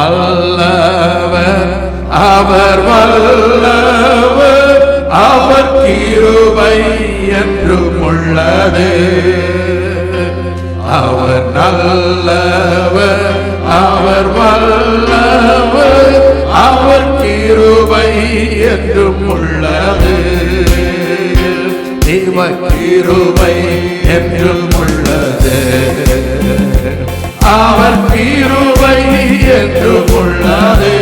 நல்லவர், அவர் வல்லவர், அவர் கிருபை என்றும் உள்ளது. அவர் நல்லவர், அவர் வல்லவர், அவர் கிருபை என்றும் உள்ளது. தேவ கிருபை என்றும் உள்ளது. அவர் கிருபை என்றும் உள்ளது.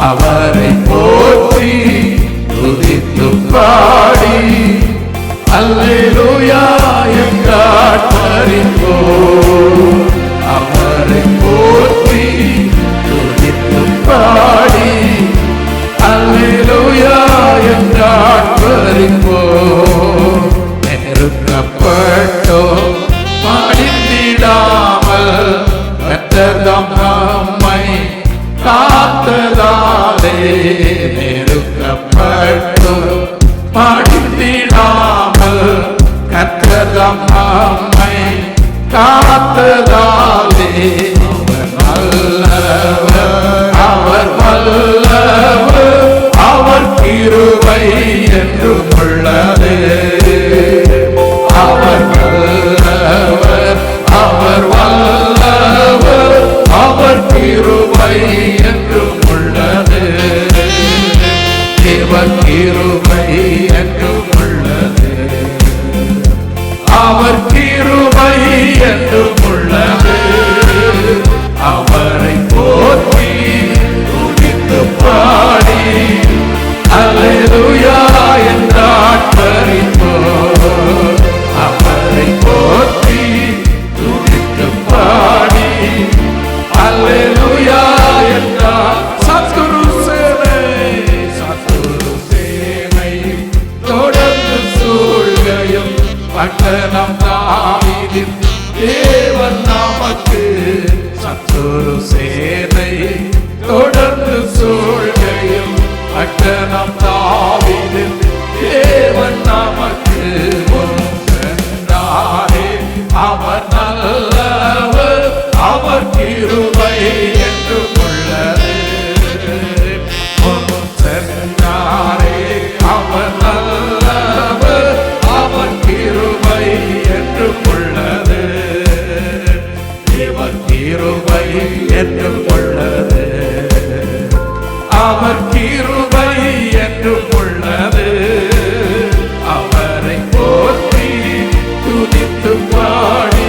அவரை போற்றி துதித்து பாடி அல்லேலூயா என்றார் பரிபோம். அவரை போற்றி துதித்து பாடி அல்லேலூயா என்றார் பரிபோம். நெருக்கப்பட்டோம் மடிந்திடாமல் பெற்றதாம் நம்மை காத்ததாலே. நெருக்கப்பட்டோம் மடிந்திடாமல் கற்றதாம் நம்மை காத்ததாலே. அவர் வல்லவர், அவர் கிருபை என்றும் உள்ளது. அவர் வல்லவர், அவர் வல்லவர், அவர் கிருபை என்றும் உள்ளது. தேவ கிருபை என்றும் உள்ளது. அவர் கிருபை என்றும் உள்ளது. அவரை போற்றி துதித்து பாடி அல்லேலூயா என்றார் பரிபோம். அவரை போற்றி துதித்து பாடி அல்லேலூயா என்றார். சத்குரு சேனை தொடர்ந்து சூழ்கையும் பட்டணம் தாவீதின் தேவன் நமக்கு. சத்குரு சேனை தொடர்ந்து சூழ்கையும் பட்டணம் தாவீதின் தேவன் நமக்கு. சென்றாரே அவர் நல்லவர், அவர் கிருபை என்றும் உள்ளது. சென்றாரே அவர் நல்லவர், அவர் கிருபை என்றும் உள்ளது. தேவ கிருபை என்றும் உள்ளது. அவர் கிருபை என்றும் உள்ளது. அவரை போற்றி துதித்து பாடி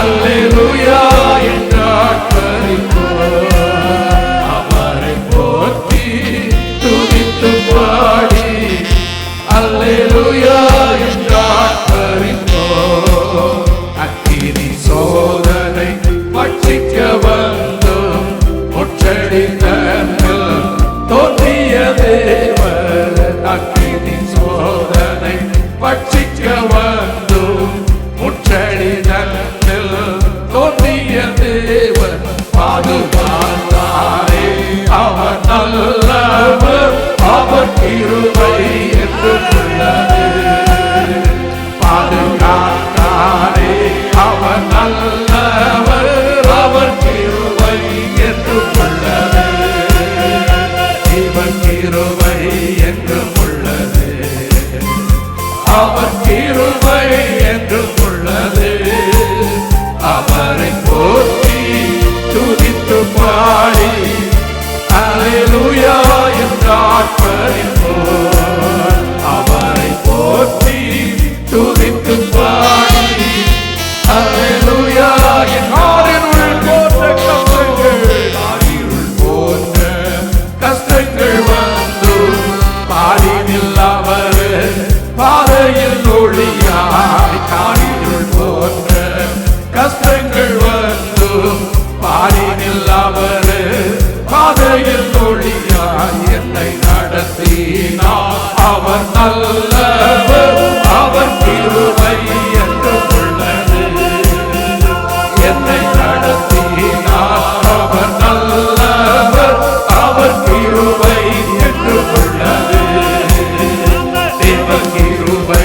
அல்லேலூயா என்றார் பரிபோம். அவரை போற்றி துதித்து பாடி அல்லேலூயா என்றார் பரிபோம். அக்கினி சோதனை பட்சிக்க வந்தும் முற்றடித்த தோன்றிய தேவர். அக்கினி சோதனை பட்சிக்க வந்தும் முற்றடிதல் தோன்றிய தேவர். பாதுகாத்தாரே அவர் நல்லவர், அவர் கிருபை என்றும் உள்ளது. பாதுகாத்தாரே அவர் நல்லவர், அவர் கிருபை என்றும் உள்ளது. தேவன் கிருபை என்றும் உள்ளது. அவர் கிருபை என்றும் உள்ளது. அவரை போற்றி துதித்து பாடி அல்லேலூயா என்றார் பரிபோம். அவரை போற்றி துதித்து பாடி அல்லேலூயா என்றாரினுள் போன்ற கஷ்டங்கள், ஆரியுள் போன்ற கஷ்டங்கள் வந்து பாடினில் அவர் பாதையில் ஒளியாய். காரியுள் போன்ற கஷ்டங்கள் வந்து பாடினில் அவர் பாதையில் ஒளியாய். என்னை நடத்தினார் அவர் நல்லவர், அவர் கிருபை என்றும் உள்ளது. என்னை நடத்தினார் அவர் நல்லவர், அவர் கிருபை என்றும் உள்ளது. தேவ கிருபை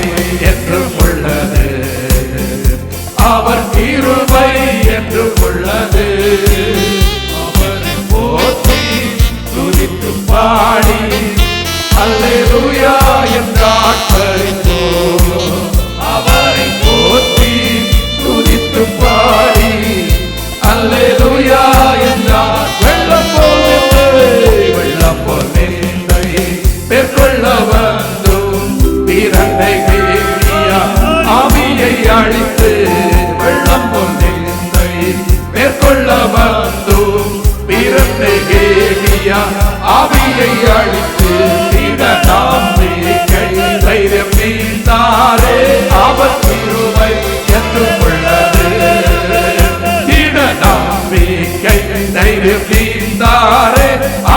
நெகேமியா ஆவியை அழித்து வெள்ளம் ஒன்றை மேற்கொள்ள வந்து நெகேமியா ஆவியை அழித்து திட நம்பிக்கை தைரியம் நீந்தாரே அவர் கிருபை என்றும் உள்ளது. திட நம்பிக்கை தைரியம் நீந்தாரே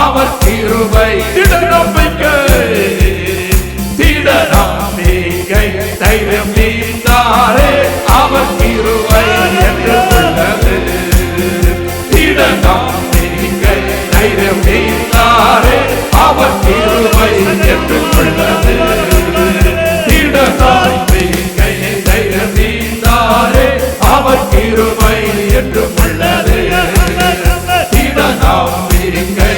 அவர் கிருபை திட நம்பிக்கை தைரியம் நீந்தாரே அவர் கிருபை என்றும் உள்ளது. திட நம்பிக்கை தைரியம் நீந்தாரே அவர் கிருபை என்றும் உள்ளது. திட நம்பிக்கை தைரியம் நீந்தாரே அவர் கிருபை என்றும் உள்ளது. திட நம்பிக்கை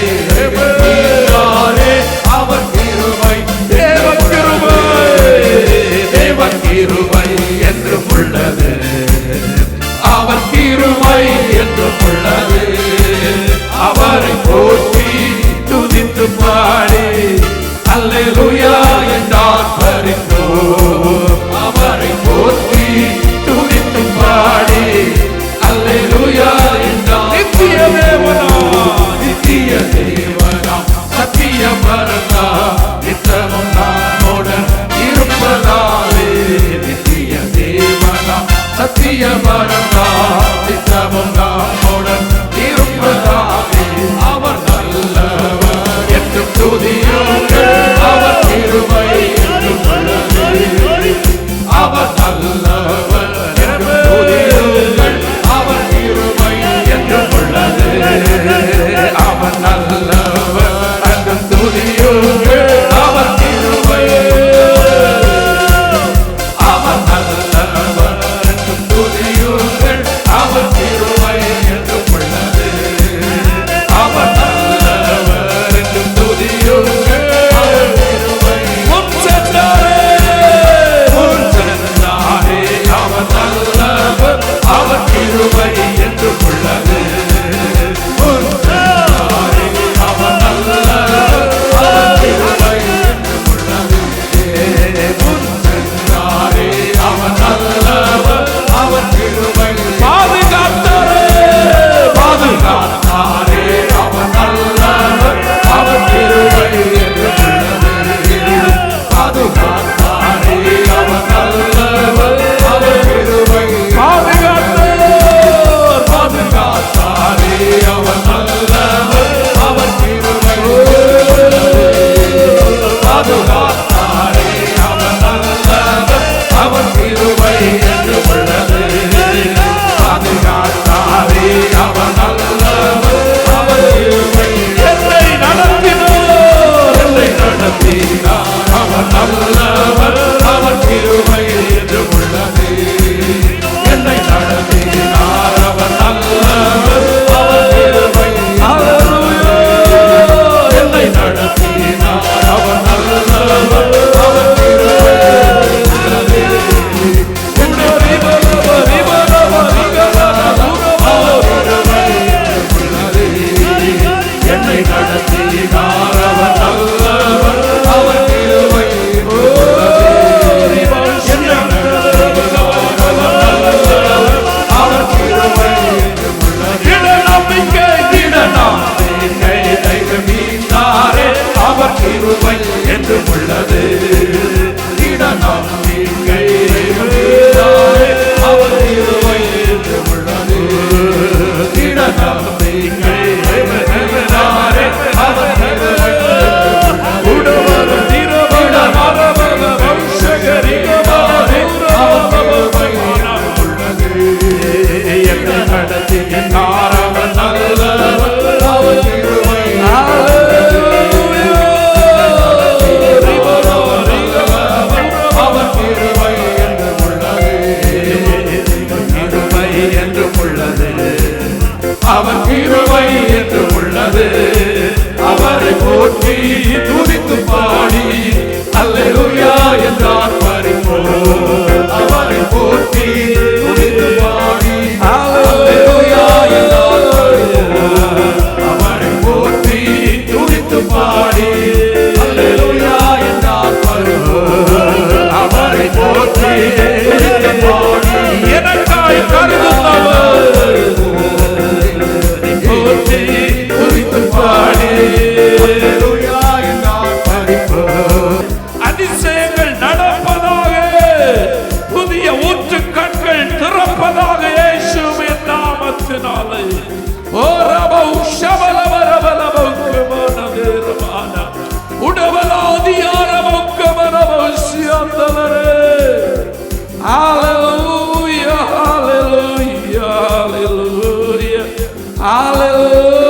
நீந்தாரே அவர் கிருபை தேவ கிருபை என்றும் உள்ளது. அவர் கிருபை என்றும் உள்ளது. அவரை போற்றி துதித்து பாடி அல்லேலூயா என்றார் பரிந்தோம். அவரை போற்றி துதித்து பாடி அல்லேலூயா என்றார். நித்திய தேவனாம் சத்திய பரதா நித்தமும் நம்முடன் இருப்பதாலே. நித்திய தேவனாம் சத்திய பரதா நித்தமும் நம்முடன் இருப்பதாலே. அவர் நல்லவர் என்றும் துதியுங்கள். அவர் கிருபை என்றும் உள்ளது. அவர் நல்லவர் என்றும் துதியுங்கள். அவர் கிருபை என்றும் உள்ளது. அவர் நல்லவர் என்றும் துதியுங்கள். அவர் கிருபை அவர் நல்லவர் என்றும் துதியுங்கள். அவர் கிருபை என்றும் உள்ளது. அவர் நல்லவர் என்றும் துதியுங்கள். அவர் கிருபை முன் சென்றாரே அவர் நல்லவர். அவர் கிருபை என்றும் உள்ளது. முன் சென்றாரே அவர் நல்லவர். அவர் கிருபை என்றும் உள்ளது. முன் சென்றாரே அவர் நல்லவர். அவர் கிருபை பாதுகாத்தாரே அவர் நல்லவர். அவர் கிருபை என்றும் உள்ளது. பாதுகாத்தாரே அவர் நல்லவர். அவர் கிருபை பாதுகாத்தாரே அவர் நல்லவர். அவர் கிருபை பாதுகாத்தாரே அவர் நல்லவர். அவர் கிருபை என்றும் உள்ளது. பாதுகாத்தாரே அவர் நல்லவர். அவர் கிருபை என்னை நடத்தினார் அவர் நல்லவர். அவர் கிருபை என்றும் உள்ளது. என்னை நடத்தினார் அவர் நல்லவர். அவர் கிருபை என்னை நடத்தினார் அவர் நல்லவர். அவர் கிருபை என்னை நடத்தினார் அவர் நல்லவர். அவர் கிருபை அவர் கிருபை திட நம்பிக்கை தைரியம் நீந்தாரே அவர் கிருபை என்றும் உள்ளது. திட நம்பிக்கை நீந்தாரே அவர் கிருபை என்றும் உள்ளது. திட நம்பிக்கை நீந்தாரே அவர் கிருபை உடவரும் திருவிட மரபக வம்சகரிகமானே அவர் கிருபை உள்ளது. என்னை நடத்தினார் அவர் நல்லவர். அவர் கிருபை அவர் கிருபை என்றும் உள்ளது. கிருபை என்றும் உள்ளது. அவர் Hallelujah, hallelujah, hallelujah, hallelujah,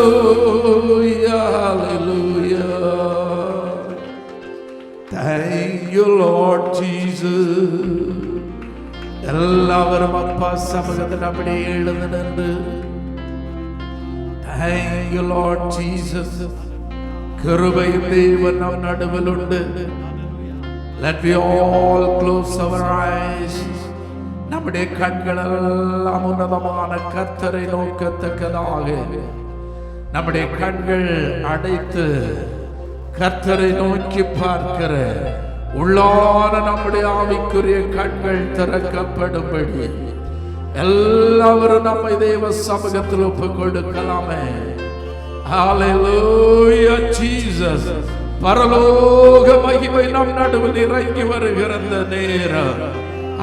hallelujah, hallelujah. Thank you, Lord Jesus. எல்லாவரும் அப்பா சமூகத்தில் அப்படியே எழுந்து நின்று Thank you, Lord Jesus. கிருபையும் தேவன் நம் நடுவில் உண்டு. Let we all close our eyes. நம்முடைய கண்கள் எல்லாம் உன்னதமான கர்த்தரை நோக்கத்தக்கதாக நம்முடைய கண்கள் அடைத்து கர்த்தரை நோக்கி பார்க்கிற உள்ளான நம்முடைய ஆவிக்குரிய கண்கள் திறக்கப்படும்படி எல்லாரும் நம்மை தேவ சமூகத்தில் ஒப்புக் கொடுக்கலாமே. Hallelujah, Jesus. பரலோக மகிமை நம் நடுவில் இறங்கி வருகிற நேரம்.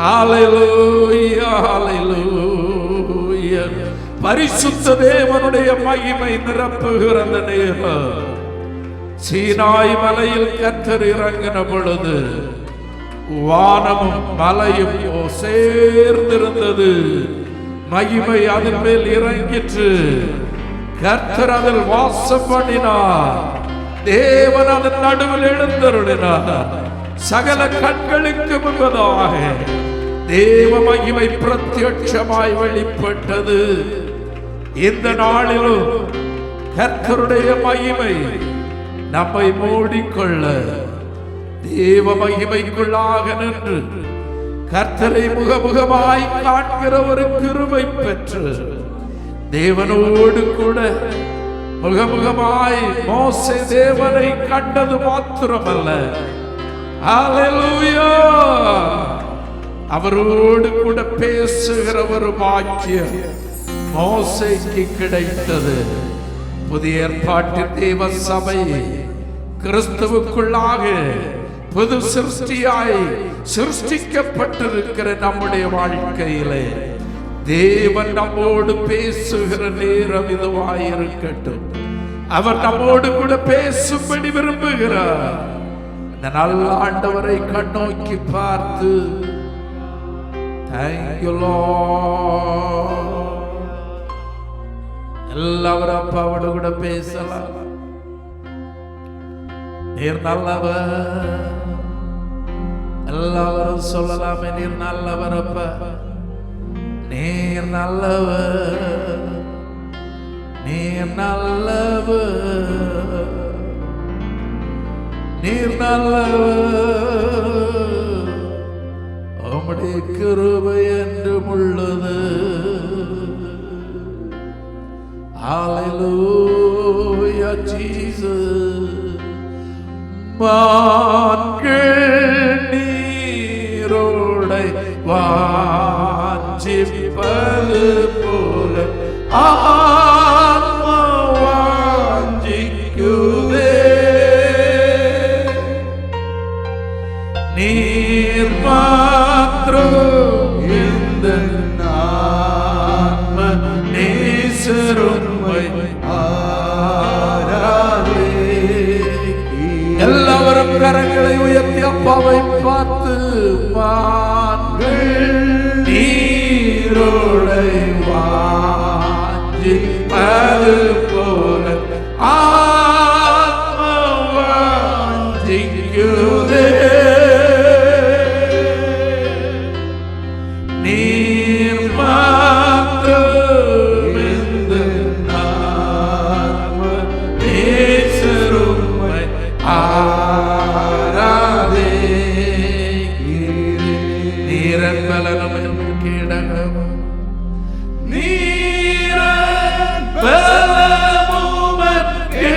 Hallelujah, hallelujah. பரிசுத்த தேவனுடைய மகிமை நிரப்புகிற நேரம். சீனாய் மலையில் கர்த்தர் இறங்கின பொழுது வானமும் மலையும் சேர்ந்திருந்தது. மகிமை அதன் மேல் இறங்கிற்று. கர்த்தர் அதில் வாசம் பண்ணினார். தேவன் அதன் நடுவில் எழுந்தருளினார். சகல கண்களுக்கு முன்பதாக தேவ மகிமை பிரத்யட்சமாய் வெளிப்பட்டது. இந்த நாளிலும் கர்த்தருடைய மகிமை நம்மை மூடிக்கொள்ள தேவ மகிமைக்குள்ளாக நின்று கர்த்தரை முகமுகமாய் காண்கிற ஒரு கிருபை பெற்று தேவனோடு கூட முகமுகமாய் மோசே தேவனை கண்டது மாத்திரமல்ல, ஹல்லேலூயா, அவரோடு கூட பேசுகிற ஒரு பாக்கியம் மோசேக்கு கிடைத்தது. புதிய ஏற்பாட்டின் தேவ சபை கிறிஸ்துவுக்குள்ளாக புது சிருஷ்டியாய் சிருஷ்டிக்கப்பட்டிருக்கிற நம்முடைய வாழ்க்கையிலே தேவன் நம்மோடு பேசுகிற நேரம் இதுவாயிருக்கட்டும். அவர் நம்மோடு கூட பேசும்படி விரும்புகிறார். இந்த நல்ல ஆண்டவரை கண்ணோக்கி பார்த்து Thank you, Lord. எல்லாரும் அப்பாவோடு கூட பேசலாம். நீர் நல்லவர். எல்லாரும் சொல்லலாமே, நீர் நல்லவர் அப்பா, நீர் நல்லவர், நீர் நல்லவர், நீர் நல்லவர், உம்முடைய கிருபை என்றும் உள்ளது. Hallelujah, Jesus. மான்கள் நீரோடை வாஞ்சிப்பது போல ஆன்மா வாஞ்சிக்குதே. நீர் மாத்திரம் இந்த ஆன்ம நேசருமை ஆராதே. எல்லாரும் கரங்களை உயர்த்தி அப்பாவை பார்த்து மான்கள் நீரோடை வாஞ்சிப்பது போல ஆத்மா வாஞ்சிக்குதே. நீர் மாத்திரம் இந்த ஆத்ம நேசருமை ஆராதே. நீரன் பலனும் கீடகமும் நீரன் பலமும் கீடகமும்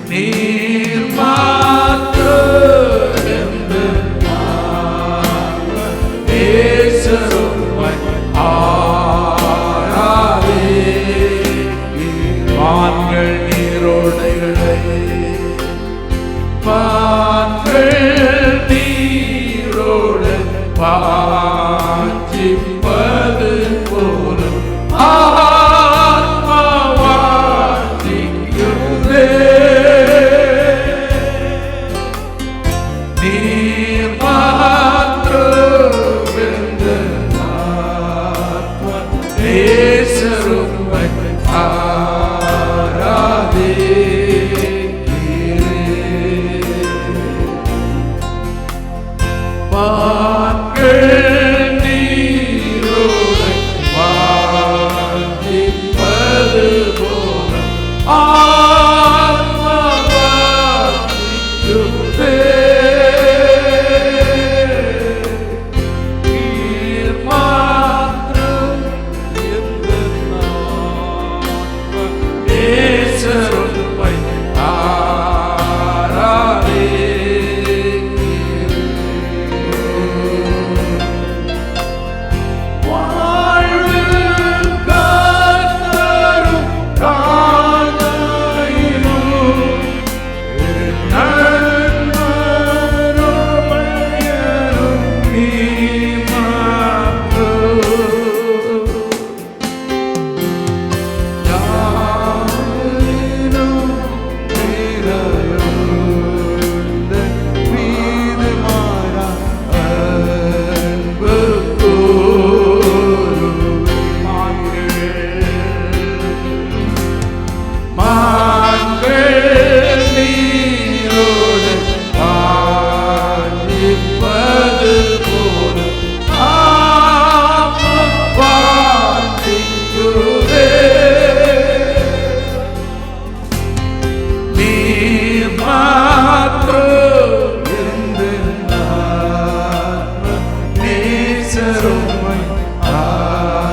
நீர் மாத்திரம் நேசரும்மை ஆராதே. வான்கள் நீரோடைகளை நீரோடு பாய்ச்சிப்பது போல ஆத்மாவாசிக்குதே. நீர் மாத்திரம் நேசரும்மை ஆராதே. வான்கள் நீரோடை வாஞ்சிப்பது போல ஆத்மாவாசிக்குதே. நீர் மாத்திரம் நேசரும்மை ஆராதே.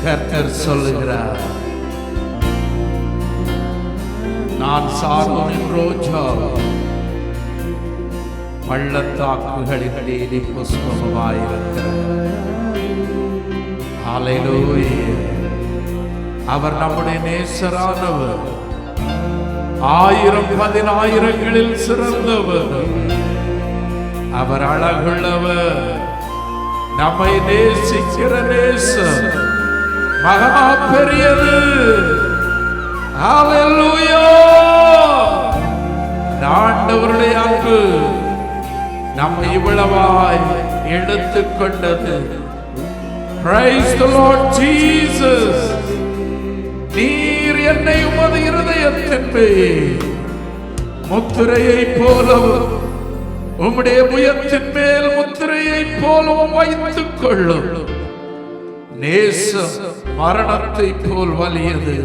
கர்த்தர் சொல்லுகிறார், நான் சாரோனின் ரோஜா, பள்ளத்தாக்குகளின் லீலி புஷ்பமாயிருக்கிறார். ஹல்லேலூயா. அவர் நம்முடைய நேசரானவர், 1000-10,000களில் சிறந்தவர். அவர் அழகுள்ளவர். நம்மை நேசிக்கிற நேசம் மகா பெரியது. ஹல்லேலூயா. ஆண்டவருடைய அன்பு நம்மை இவ்வளவாய் எடுத்துக்கொண்டது. Praise the Lord Jesus. நீர் என்னை உமது இருதயத்தின் மேல் முத்திரையை போலவும் உம்முடைய புயத்தின் மேல் முத்திரையை போலவும் வைத்துக் கொள்ளும். நேசம் மரணத்தை போல் வலியது.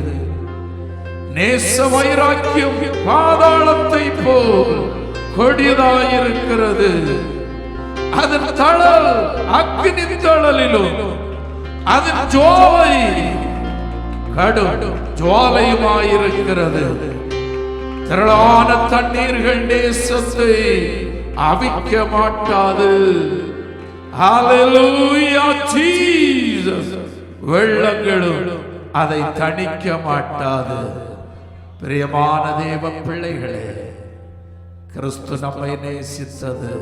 நேச வைராக்கியம் பாதாளத்தை போல் கொடியதாயிருக்கிறது. அதன் தழல் அக்னி தழலிலும் அதன் ஜோலை கடும் ஜுவாலையுமாயிருக்கிறது. திரளான தண்ணீர்கள் நேசத்தை அவிக்க மாட்டாது. ஹல்லேலூயா ஜீசஸ். வெள்ளங்களும் அதை தணிக்க மாட்டாது. பிரியமான தேவ பிள்ளைகளே, கிறிஸ்து நம்மை நேசித்தது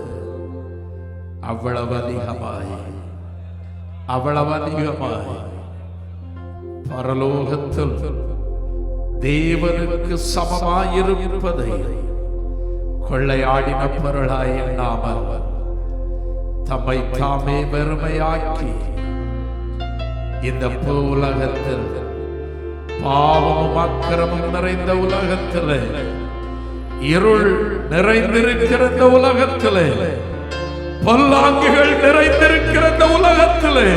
அவ்வளவு அதிகமாய் பரலோகத்தில் தேவனுக்கு சமமாயிருப்பதை கொள்ளையாடின பொருளாய் எண்ணாமல் தம்மை தாமே வெறுமையாக்கி இந்த உலகத்தில் பாவமும் அக்கிரமும் நிறைந்த உலகத்திலே, இருள் நிறைந்திருக்கிற இந்த உலகத்திலே, பொல்லாங்குகள் நிறைந்திருக்கிற இந்த உலகத்திலே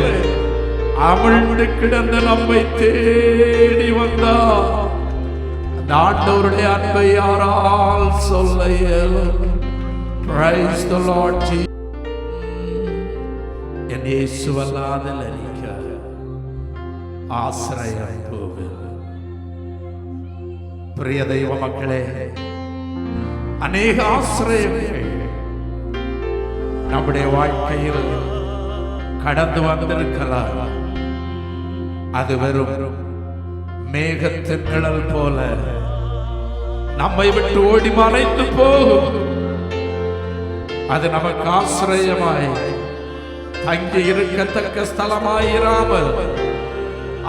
அமிழ்ந்து கிடந்த நம்மை தேடி வந்தார். அந்த ஆண்டவருடைய அன்பை யாரால் சொல்ல இயலும்? Praise the Lord Jesus. என் இயேசுவல்லாத லலிக்க ஆசிரியம் போவில். பிரிய தெய்வ மக்களே, அநேக ஆசிரியர்கள் நம்முடைய வாழ்க்கையில் கடந்து வந்திருக்கலாம். அது வெறும் மேகத்தின் நிழல் போல நம்மை விட்டு ஓடி மறைந்து போகும். அது நமக்கு ஆசிரியமாய் தங்கி இருக்கத்தக்க ஸ்தலமாயிராமல்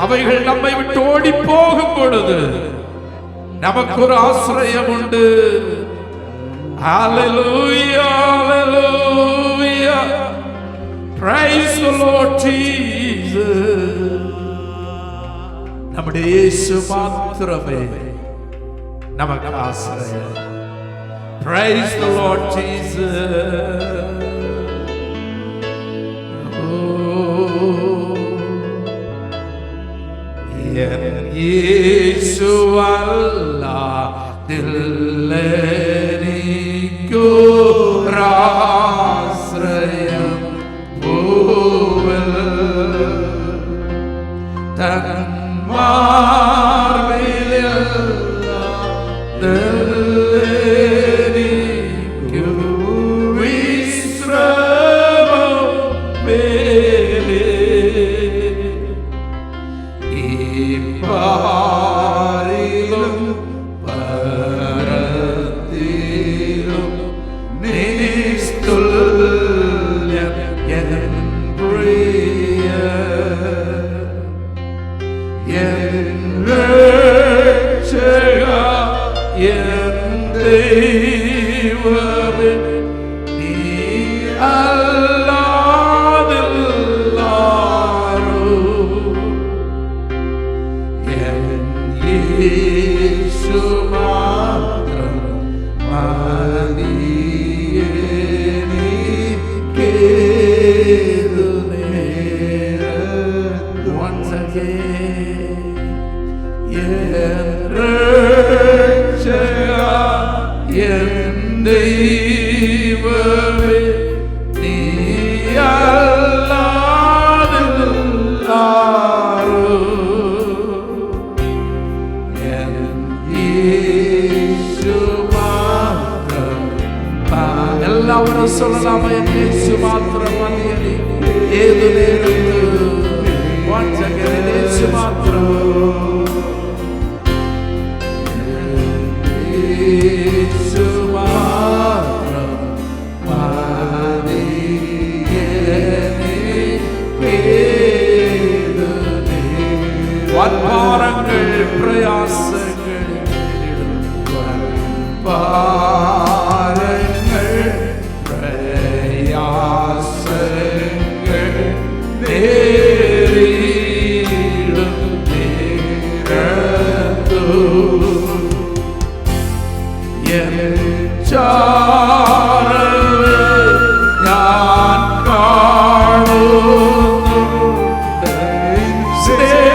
அவைகள் நம்மை விட்டு ஓடி போகும் பொழுது நமக்கு ஒரு ஆசிரியம் உண்டு. Hallelujah, hallelujah. Praise the Lord Jesus. நம்முடைய இயேசு மாத்திரமே நமக்கு ஆசிரியம். Praise the Lord Jesus. என் இயேசு அல்லாதில்லைக்கோ ஆசிரியம் பூவில் தன் மார்பில் எல்லாரும் சொல்லலாமா? என் இயேசு மாத்திரம் மதியடி ஏது நேரத்து வாஞ்சகரே இயேசு மாத்திரம் இயேசு மாத்திரம் மதியடி ஏது வன்பாரங்கள் பிரயாசங்கள் Stay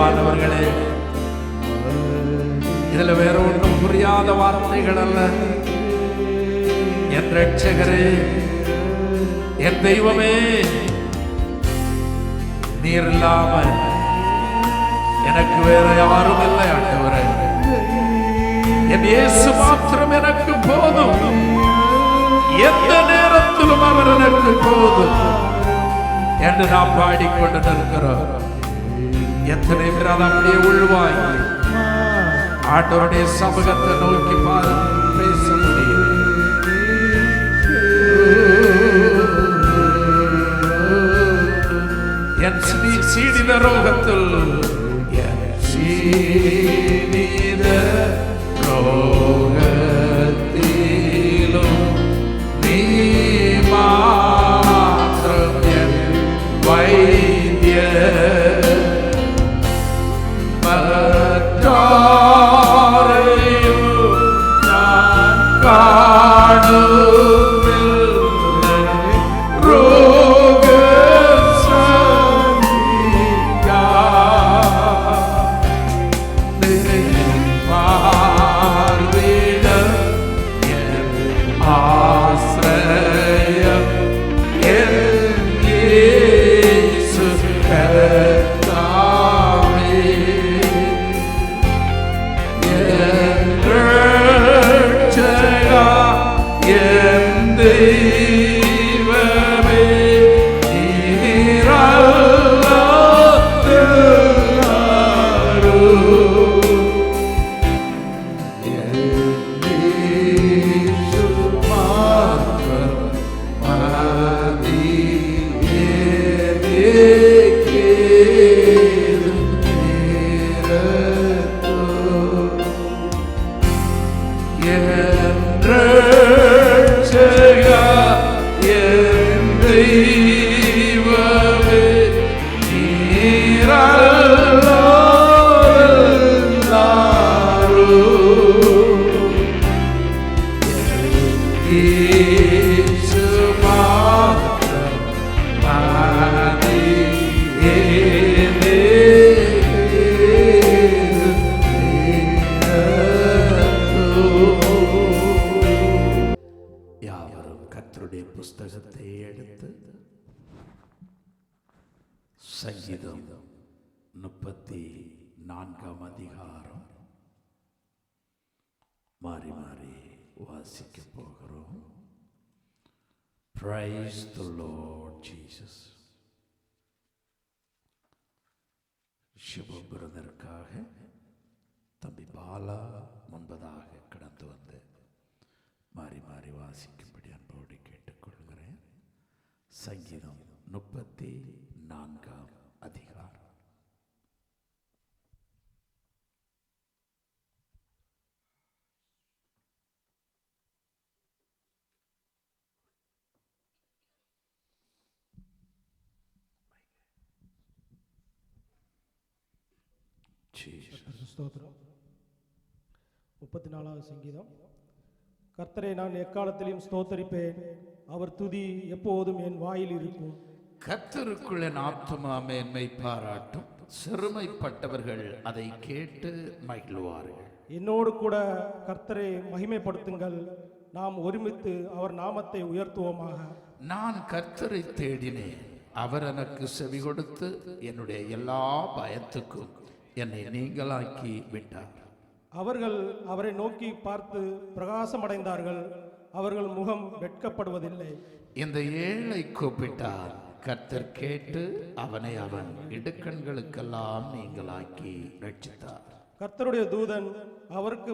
பிரியமானவர்களே, இதுல வேற ஒன்றும் புரியாத வார்த்தைகள் அல்ல. என் ரட்சகரே, என் தெய்வமே, நீர் இல்லாம எனக்கு வேற யாரும் இல்லை ஆண்டவரே. என் இயேசு மாத்திரம் எனக்கு போதும். எந்த நேரத்திலும் அவர் எனக்கு போதும் என்று நாம் பாடிக்கொண்டு நிற்கிறோம். எத்தனை பேர் அதை அப்படியே உள்வாங்கி ஆண்டவருடைய சமூகத்தை நோக்கி பேச முடியும். என் சீனித ரோகத்தில், என் சீனித ரோகத்திலும் நீ மாத்திரம் என் வைத்திய. மற்றாரையும் நான் காணுமில்லை. ரோக புஸ்தகத்தை எடுத்து சங்கீதம் 34 அதிகாரம் மாறி மாறி வாசிக்க போகிறோம். Praise the Lord Jesus. சிவ பிரதருக்காக தம்பி பாலா முன்பதாக கடந்து வந்து மாறி மாறி வாசிக்கும்படி அன்போடு கேட்டுக்கொள்கிறேன். சங்கீதம் 34 அதிகாரம். ஸ்தோத்திரம். 34வது சங்கீதம். கர்த்தரை நான் எக்காலத்திலும் ஸ்தோத்தரிப்பேன், அவர் துதி எப்போதும் என் வாயில் இருக்கும். கர்த்தருக்குள் என் ஆத்துமா மேன்மை பாராட்டும், சிறுமைப்பட்டவர்கள் அதை கேட்டு மகிழ்வார்கள். என்னோடு கூட கர்த்தரை மகிமைப்படுத்துங்கள், நாம் ஒருமித்து அவர் நாமத்தை உயர்த்துவோமாக. நான் கர்த்தரை தேடினேன், அவர் எனக்கு செவி கொடுத்து என்னுடைய எல்லா பயத்துக்கும் என்னை நீங்களாக்கி விட்டார். அவர்கள் அவரை நோக்கி பார்த்து பிரகாசமடைந்தார்கள், அவர்கள் முகம் வெட்கப்படுவதில்லை. இந்த ஏழை கூப்பிட்டார், கர்த்தர் கேட்டு அவனை அவன் இடுக்கண்களுக்கெல்லாம் நீங்களாக்கி ரட்சித்தார். கர்த்தருடைய தூதன் அவருக்கு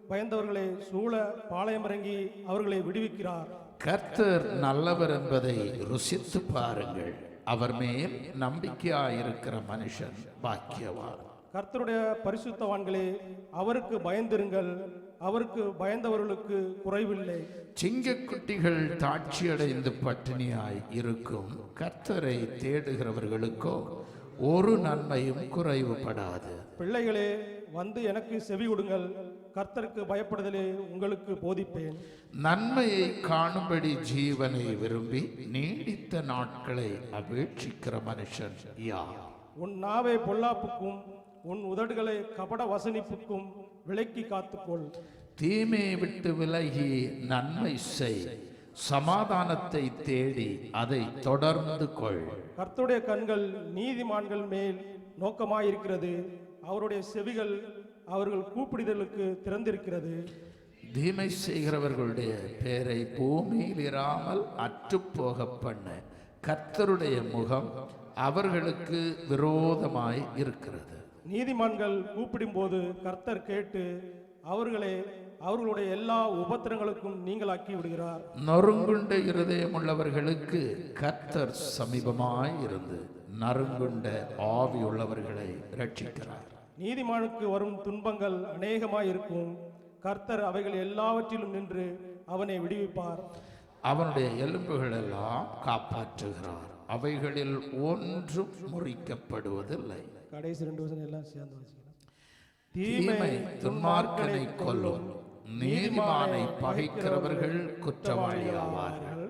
பயந்தவர்களை சூழ பாளையமிறங்கி அவர்களை விடுவிக்கிறார். கர்த்தர் நல்லவர் என்பதை ருசித்து பாருங்கள், அவர் மேல் நம்பிக்கையாயிருக்கிற மனுஷன் பாக்கியவான். கர்த்தருடைய பரிசுத்தவான்களே, அவருக்கு பயந்திருங்கள், அவருக்கு பயந்தவர்களுக்கு குறைவில்லை. சிங்கக்குட்டிகள் தாட்சியடைந்து பட்டினியாய் இருக்கும், கர்த்தரை தேடுகிறவர்களுக்கோ ஒரு நன்மையும் குறைவுபடாது. பிள்ளைகளே, வந்து எனக்கு செவி கொடுங்கள், கர்த்தருக்கு பயப்படுதலே உங்களுக்கு போதிப்பேன். நன்மையை காணும்படி ஜீவனை விரும்பி நீடித்த நாட்களை அபேட்சிக்கிற மனுஷன் யார்? உன் நாவை பொல்லாப்புக்கும் உன் உதடுகளை கபட வசனிப்புக்கும் விலக்கி காத்துக்கொள். தீமையை விட்டு விலகி நன்மை செய், சமாதானத்தை தேடி அதை தொடர்ந்து கொள். கர்த்தருடைய கண்கள் நீதிமான்கள் மேல் நோக்கமாயிருக்கிறது, அவருடைய செவிகள் அவர்கள் கூப்பிடுதலுக்கு திறந்திருக்கிறது. தீமை செய்கிறவர்களுடைய பேரை பூமியில் இராமல் அற்றுப்போக பண்ண கர்த்தருடைய முகம் அவர்களுக்கு விரோதமாய் இருக்கிறது. நீதிமான்கள் கூப்பிடும்போது கர்த்தர் கேட்டு அவர்களுடைய எல்லா உபத்திரங்களுக்கும் நீங்களாக்கி விடுகிறார். நொறுங்குண்ட இருதயம் உள்ளவர்களுக்கு கர்த்தர் சமீபமாய் இருந்து நறுங்குண்ட ஆவியுள்ளவர்களை ரட்சிக்கிறார். நீதிமானுக்கு வரும் துன்பங்கள் அநேகமாயிருக்கும், கர்த்தர் அவைகள் எல்லாவற்றிலும் நின்று அவனை விடுவிப்பார். அவனுடைய எலும்புகள் எல்லாம் காப்பாற்றுகிறார், அவைகளில் ஒன்றும் முறிக்கப்படுவதில்லை. கடைசி 2 வசனம் எல்லாம் சேர்ந்து வச்சுக்கலாம். தீமை துன்மார்க்கனை கொல்லும், நீதிமானை பகைக்கிறவர்கள் குற்றவாளியாவார்கள்.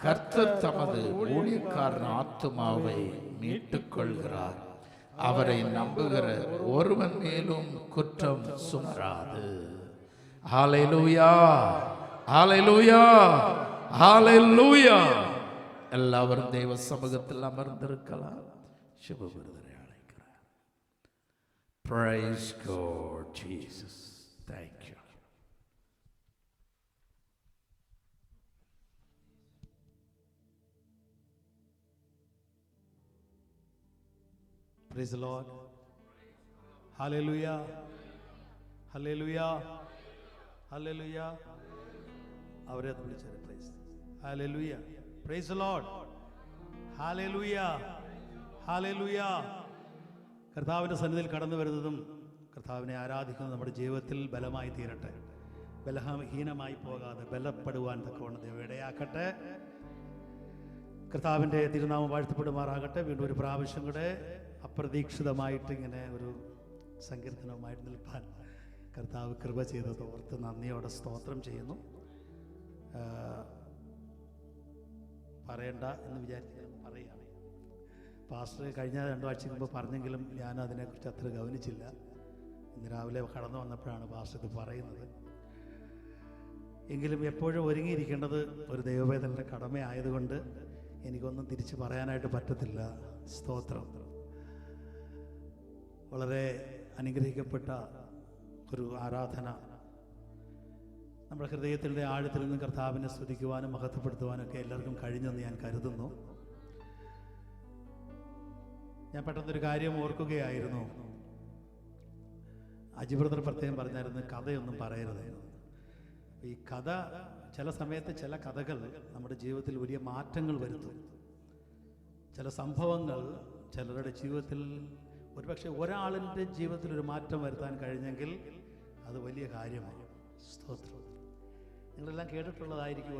கர்த்தர் தமது ஊழியக்காரன் ஆத்துமாவை மீட்டுக் கொள்கிறார், அவரை நம்புகிற ஒருவன் மேலும் குற்றம் சுமராது. ஹல்லேலூயா, ஹல்லேலூயா, ஹல்லேலூயா. எல்லாரும் தேவ சமூகத்தில் அமர்ந்திருக்கலாம். சுப விருதரை அழைக்கிறார். Praise God, Jesus. Thank you. Praise the Lord. Hallelujah. Hallelujah. Hallelujah. അവരെ അത് വിളിച്ചത്. Praise. Hallelujah. Praise the Lord. Hallelujah. Hallelujah. കർത്താവിൻ്റെ സന്നിധിയിൽ കടന്നു വരുന്നതും കർത്താവിനെ ആരാധിക്കുന്നതും നമ്മുടെ ജീവിതത്തിൽ ബലമായി തീരട്ടെ. ബലഹീനമായി പോകാതെ ബലപ്പെടുവാൻ തക്കവണ്ണം ദൈവം ഇടയാക്കട്ടെ. കർത്താവിൻ്റെ തിരുനാമം വാഴ്ത്തപ്പെടുമാറാകട്ടെ. വീണ്ടും ഒരു പ്രാവശ്യം കൂടെ അപ്രതീക്ഷിതമായിട്ട് ഇങ്ങനെ ഒരു സങ്കീർത്തനവുമായിട്ട് നിൽപ്പാൻ കർത്താവ് കൃപ ചെയ്തത് ഓർത്ത് നന്ദിയോടെ സ്തോത്രം ചെയ്യുന്നു. പറയണ്ട എന്ന് വിചാരിച്ച് പറയുകയാണ്. പാസ്റ്റർ കഴിഞ്ഞ 2 ആഴ്ച മുമ്പ് പറഞ്ഞെങ്കിലും ഞാൻ അതിനെക്കുറിച്ച് അത്ര ഗൗനിച്ചില്ല. ഇന്ന് രാവിലെ കടന്നു വന്നപ്പോഴാണ് പാസ്റ്റർ ഇത് പറയുന്നത്. എങ്കിലും എപ്പോഴും ഒരുങ്ങിയിരിക്കേണ്ടത് ഒരു ദൈവവേദനയുടെ കടമയായതുകൊണ്ട് എനിക്കൊന്നും തിരിച്ച് പറയാനായിട്ട് പറ്റത്തില്ല. സ്തോത്രം. വളരെ അനുഗ്രഹിക്കപ്പെട്ട ഒരു ആരാധന നമ്മുടെ ഹൃദയത്തിൻ്റെ ആഴത്തിൽ നിന്ന് കർത്താവിനെ സ്തുതിക്കുവാനും മഹത്വപ്പെടുത്തുവാനും ഒക്കെ എല്ലാവർക്കും കഴിഞ്ഞെന്ന് ഞാൻ കരുതുന്നു. ഞാൻ പെട്ടെന്നൊരു കാര്യം ഓർക്കുകയായിരുന്നു. അജി ബ്രദർ പ്രത്യേകം പറഞ്ഞായിരുന്നു കഥയൊന്നും പറയരുത്. ഈ കഥ ചില സമയത്ത് ചില കഥകൾ നമ്മുടെ ജീവിതത്തിൽ വലിയ മാറ്റങ്ങൾ വരുത്തും. ചില സംഭവങ്ങൾ ചിലരുടെ ജീവിതത്തിൽ ഒരുപക്ഷെ ഒരാളിൻ്റെ ജീവിതത്തിൽ ഒരു മാറ്റം വരുത്താൻ കഴിഞ്ഞെങ്കിൽ അത് വലിയ കാര്യമാണ്. സ്തോത്രം. നിങ്ങളെല്ലാം കേട്ടിട്ടുള്ളതായിരിക്കും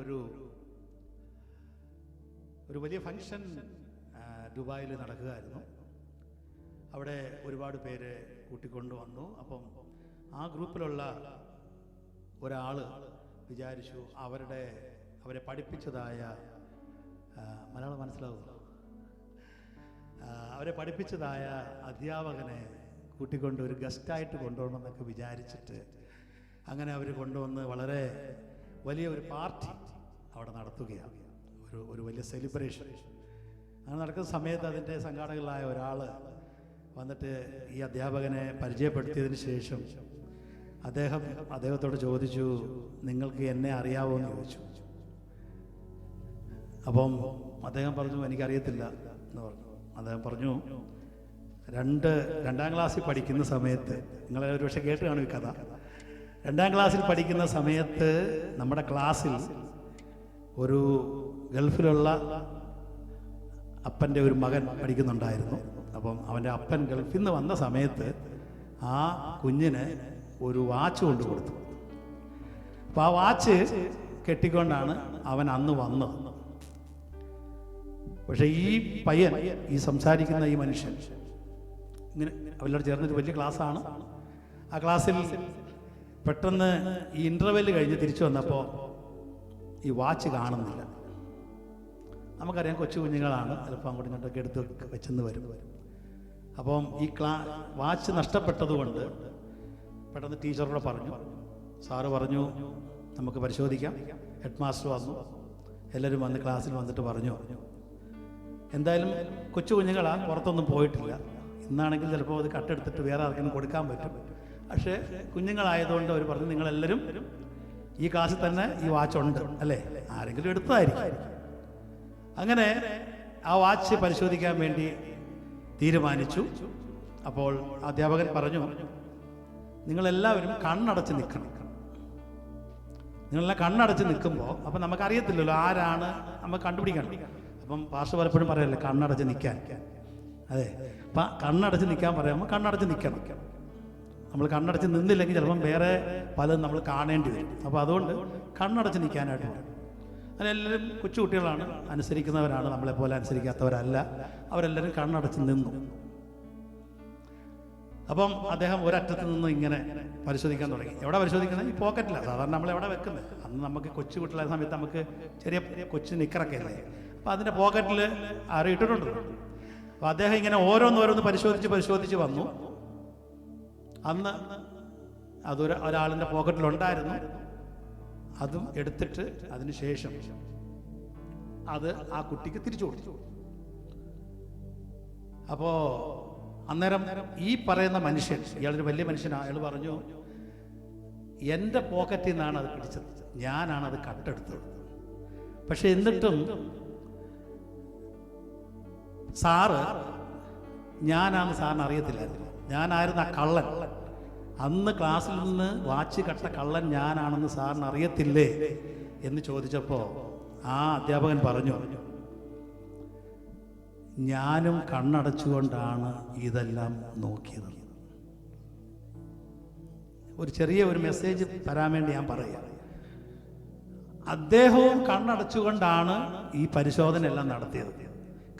ഒരു വലിയ ഫംഗ്ഷൻ ദുബായിൽ നടക്കുകയായിരുന്നു. അവിടെ ഒരുപാട് പേര് കൂട്ടിക്കൊണ്ടുവന്നു. അപ്പം ആ ഗ്രൂപ്പിലുള്ള ഒരാൾ വിചാരിച്ചു അവരെ പഠിപ്പിച്ചതായ മലയാളം മനസ്സിലാവും, അവരെ പഠിപ്പിച്ചതായ അധ്യാപകനെ കൂട്ടിക്കൊണ്ട് ഒരു ഗസ്റ്റായിട്ട് കൊണ്ടുപോകണം എന്നൊക്കെ വിചാരിച്ചിട്ട് അങ്ങനെ അവർ കൊണ്ടുവന്ന് വളരെ വലിയ ഒരു പാർട്ടി അവിടെ നടത്തുകയാണ്. ഒരു വലിയ സെലിബ്രേഷൻ. അങ്ങനെ നടക്കുന്ന സമയത്ത് അതിൻ്റെ സംഘാടകരായ ഒരാൾ വന്നിട്ട് ഈ അധ്യാപകനെ പരിചയപ്പെടുത്തിയതിന് ശേഷം അദ്ദേഹത്തോട് ചോദിച്ചു, നിങ്ങൾക്ക് എന്നെ അറിയാവോ എന്ന് ചോദിച്ചു. അപ്പം അദ്ദേഹം പറഞ്ഞു, എനിക്കറിയത്തില്ല എന്ന് പറഞ്ഞു. അദ്ദേഹം പറഞ്ഞു, 2ാം ക്ലാസ്സിൽ പഠിക്കുന്ന സമയത്ത്, നിങ്ങൾ ഒരു പക്ഷേ കേട്ട് കാണും ഈ കഥ. 2ാം ക്ലാസ്സിൽ പഠിക്കുന്ന സമയത്ത് നമ്മുടെ ക്ലാസ്സിൽ ഒരു ഗൾഫിലുള്ള അപ്പൻ്റെ ഒരു മകൻ പഠിക്കുന്നുണ്ടായിരുന്നു. അപ്പം അവൻ്റെ അപ്പൻ ഗൾഫിൽ നിന്ന് വന്ന സമയത്ത് ആ കുഞ്ഞിന് ഒരു വാച്ച് കൊണ്ടു കൊടുത്തു. അപ്പോൾ ആ വാച്ച് കെട്ടിക്കൊണ്ടാണ് അവൻ അന്ന് വന്നത്. പക്ഷേ ഈ പയ്യൻ, ഈ സംസാരിക്കുന്ന ഈ മനുഷ്യൻ ഇങ്ങനെ അവരോട് ചേർന്നൊരു വലിയ ക്ലാസ്സാണ്. ആ ക്ലാസ്സിൽ പെട്ടെന്ന് ഈ ഇൻ്റർവെല് കഴിഞ്ഞ് തിരിച്ചു വന്നപ്പോൾ ഈ വാച്ച് കാണുന്നില്ല. നമുക്കറിയാം കൊച്ചു കുഞ്ഞുങ്ങളാണ്, ചിലപ്പോൾ അങ്ങോട്ടും ഇങ്ങോട്ടൊക്കെ എടുത്ത് വെച്ചെന്ന് വരും. അപ്പം ഈ വാച്ച് നഷ്ടപ്പെട്ടതുകൊണ്ട് പെട്ടെന്ന് ടീച്ചറോട് പറഞ്ഞു. സാറ് പറഞ്ഞു നമുക്ക് പരിശോധിക്കാം. ഹെഡ് മാസ്റ്റർ വന്നു, എല്ലാവരും വന്ന് ക്ലാസ്സിൽ വന്നിട്ട് പറഞ്ഞു, എന്തായാലും കൊച്ചു കുഞ്ഞുങ്ങളാണ്, പുറത്തൊന്നും പോയിട്ടില്ല. ഇന്നാണെങ്കിൽ ചിലപ്പോൾ അത് കട്ടെടുത്തിട്ട് വേറെ ആർക്കെങ്കിലും കൊടുക്കാൻ പറ്റും. പക്ഷേ കുഞ്ഞുങ്ങളായതുകൊണ്ട് അവർ പറഞ്ഞു നിങ്ങളെല്ലാവരും ഈ ക്ലാസ്സിൽ തന്നെ ഈ വാച്ച് ഉണ്ട് അല്ലേ, ആരെങ്കിലും എടുത്തതായിരിക്കും. അങ്ങനെ ആ വാച്ച് പരിശോധിക്കാൻ വേണ്ടി തീരുമാനിച്ചു. അപ്പോൾ അധ്യാപകൻ പറഞ്ഞു നിങ്ങളെല്ലാവരും കണ്ണടച്ച് നിൽക്കണം. നിങ്ങളെല്ലാം കണ്ണടച്ച് നിൽക്കുമ്പോൾ അപ്പം നമുക്കറിയത്തില്ലല്ലോ ആരാണ്, നമുക്ക് കണ്ടുപിടിക്കണം. അപ്പം പാസ്റ്റർ പലപ്പോഴും പറയല്ലേ കണ്ണടച്ച് നിൽക്കാൻ. അതെ, അപ്പം കണ്ണടച്ച് നിൽക്കാൻ പറയുമ്പോൾ കണ്ണടച്ച് നിൽക്കണം. നമ്മൾ കണ്ണടച്ച് നിന്നില്ലെങ്കിൽ ചിലപ്പം വേറെ പലതും നമ്മൾ കാണേണ്ടി വരും. അപ്പോൾ അതുകൊണ്ട് കണ്ണടച്ച് നിൽക്കാനായിട്ട് പറയും. അതിലെല്ലാവരും കൊച്ചുകുട്ടികളാണ്, അനുസരിക്കുന്നവരാണ്, നമ്മളെപ്പോലെ അനുസരിക്കാത്തവരല്ല. അവരെല്ലാവരും കണ്ണടച്ച് നിന്നു. അപ്പം അദ്ദേഹം ഒരറ്റത്ത് നിന്ന് ഇങ്ങനെ പരിശോധിക്കാൻ തുടങ്ങി. എവിടെ പരിശോധിക്കുന്നത്? ഈ പോക്കറ്റിലാണ് സാധാരണ നമ്മൾ എവിടെ വെക്കുന്നത്. അന്ന് നമുക്ക് കൊച്ചു കുട്ടികളായ സമയത്ത് നമുക്ക് ചെറിയ കൊച്ചു നിക്കറൊക്കെ അല്ലേ, അപ്പം അതിൻ്റെ പോക്കറ്റിൽ ആരും ഇട്ടിട്ടുണ്ട്. അപ്പം അദ്ദേഹം ഇങ്ങനെ ഓരോന്നോരോന്ന് പരിശോധിച്ച് വന്നു. അന്ന് ഒരാളിൻ്റെ പോക്കറ്റിലുണ്ടായിരുന്നു. അതും എടുത്തിട്ട് അതിന് ശേഷം അത് ആ കുട്ടിക്ക് തിരിച്ചു കൊടുത്തു. അപ്പോൾ അന്നേരം ഈ പറയുന്ന മനുഷ്യൻ, ഇയാളൊരു വലിയ മനുഷ്യനാണ്, അയാൾ പറഞ്ഞു എൻ്റെ പോക്കറ്റിൽ നിന്നാണ് അത് പിടിച്ചത്, ഞാനാണത് കട്ടെടുത്തത്. പക്ഷെ എന്നിട്ടും സാറ് ഞാനാണെന്ന് സാറിന് അറിയത്തില്ലായിരുന്നു. ഞാനായിരുന്നു ആ കള്ളൻ. അന്ന് ക്ലാസ്സിൽ നിന്ന് വാച്ച് കട്ട കള്ളൻ ഞാനാണെന്ന് സാറിന് അറിയത്തില്ലേ എന്ന് ചോദിച്ചപ്പോൾ ആ അധ്യാപകൻ പറഞ്ഞു ഞാനും കണ്ണടച്ചുകൊണ്ടാണ് ഇതെല്ലാം നോക്കിയത്. ഒരു ചെറിയ മെസ്സേജ് തരാൻ വേണ്ടി ഞാൻ പറയാം. അദ്ദേഹവും കണ്ണടച്ചുകൊണ്ടാണ് ഈ പരിശോധന എല്ലാം നടത്തിയത്.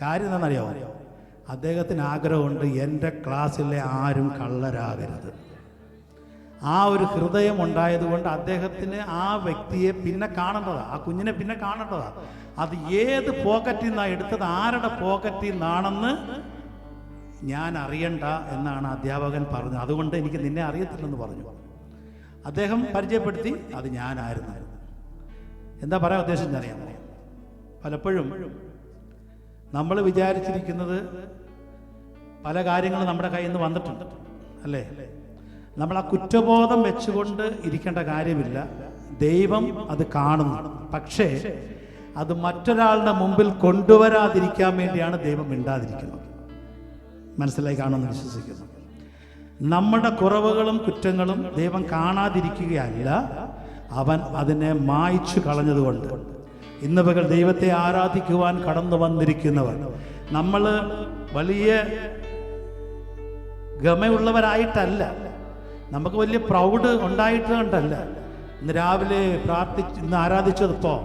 കാര്യം എന്താണെന്നറിയാമോ? അദ്ദേഹത്തിന് ആഗ്രഹമുണ്ട് എൻ്റെ ക്ലാസ്സിലെ ആരും കള്ളരാകരുത്. ആ ഒരു ഹൃദയം ഉണ്ടായതുകൊണ്ട് അദ്ദേഹത്തിന് ആ വ്യക്തിയെ പിന്നെ കാണേണ്ടതാ, ആ കുഞ്ഞിനെ പിന്നെ കാണേണ്ടതാ. അത് ഏത് പോക്കറ്റിൽ നിന്നാണ് എടുത്തത്, ആരുടെ പോക്കറ്റിൽ നിന്നാണെന്ന് ഞാൻ അറിയണ്ട എന്നാണ് അധ്യാപകൻ പറഞ്ഞത്. അതുകൊണ്ട് എനിക്ക് നിന്നെ അറിയത്തില്ലെന്ന് പറഞ്ഞു. അദ്ദേഹം പരിചയപ്പെടുത്തി അത് ഞാനായിരുന്നു. എന്താ പറയാൻ ഉദ്ദേശിച്ചത് അറിയാമോ? പലപ്പോഴും നമ്മൾ വിചാരിച്ചിരിക്കുന്നത് പല കാര്യങ്ങളും നമ്മുടെ കയ്യിൽ നിന്ന് വന്നിട്ടുണ്ട് അല്ലേ. നമ്മൾ ആ കുറ്റബോധം വെച്ചുകൊണ്ട് ഇരിക്കേണ്ട കാര്യമില്ല. ദൈവം അത് കാണുന്നു. പക്ഷേ അത് മറ്റൊരാളുടെ മുമ്പിൽ കൊണ്ടുവരാതിരിക്കാൻ വേണ്ടിയാണ് ദൈവം മിണ്ടാതിരിക്കുന്നത്. മനസ്സിലായി കാണുമെന്ന് വിശ്വസിക്കുന്നു. നമ്മുടെ കുറവുകളും കുറ്റങ്ങളും ദൈവം കാണാതിരിക്കുകയല്ല, അവൻ അതിനെ മായ്ച്ചു കളഞ്ഞതുകൊണ്ട് ഇന്ന് പകൽ ദൈവത്തെ ആരാധിക്കുവാൻ കടന്നു വന്നിരിക്കുന്നവർ, നമ്മൾ വലിയ ഗമയുള്ളവരായിട്ടല്ല, നമുക്ക് വലിയ പ്രൗഡ് ഉണ്ടായിട്ടുകൊണ്ടല്ല. ഇന്ന് രാവിലെ ഇന്ന് ആരാധിച്ചതിപ്പോൾ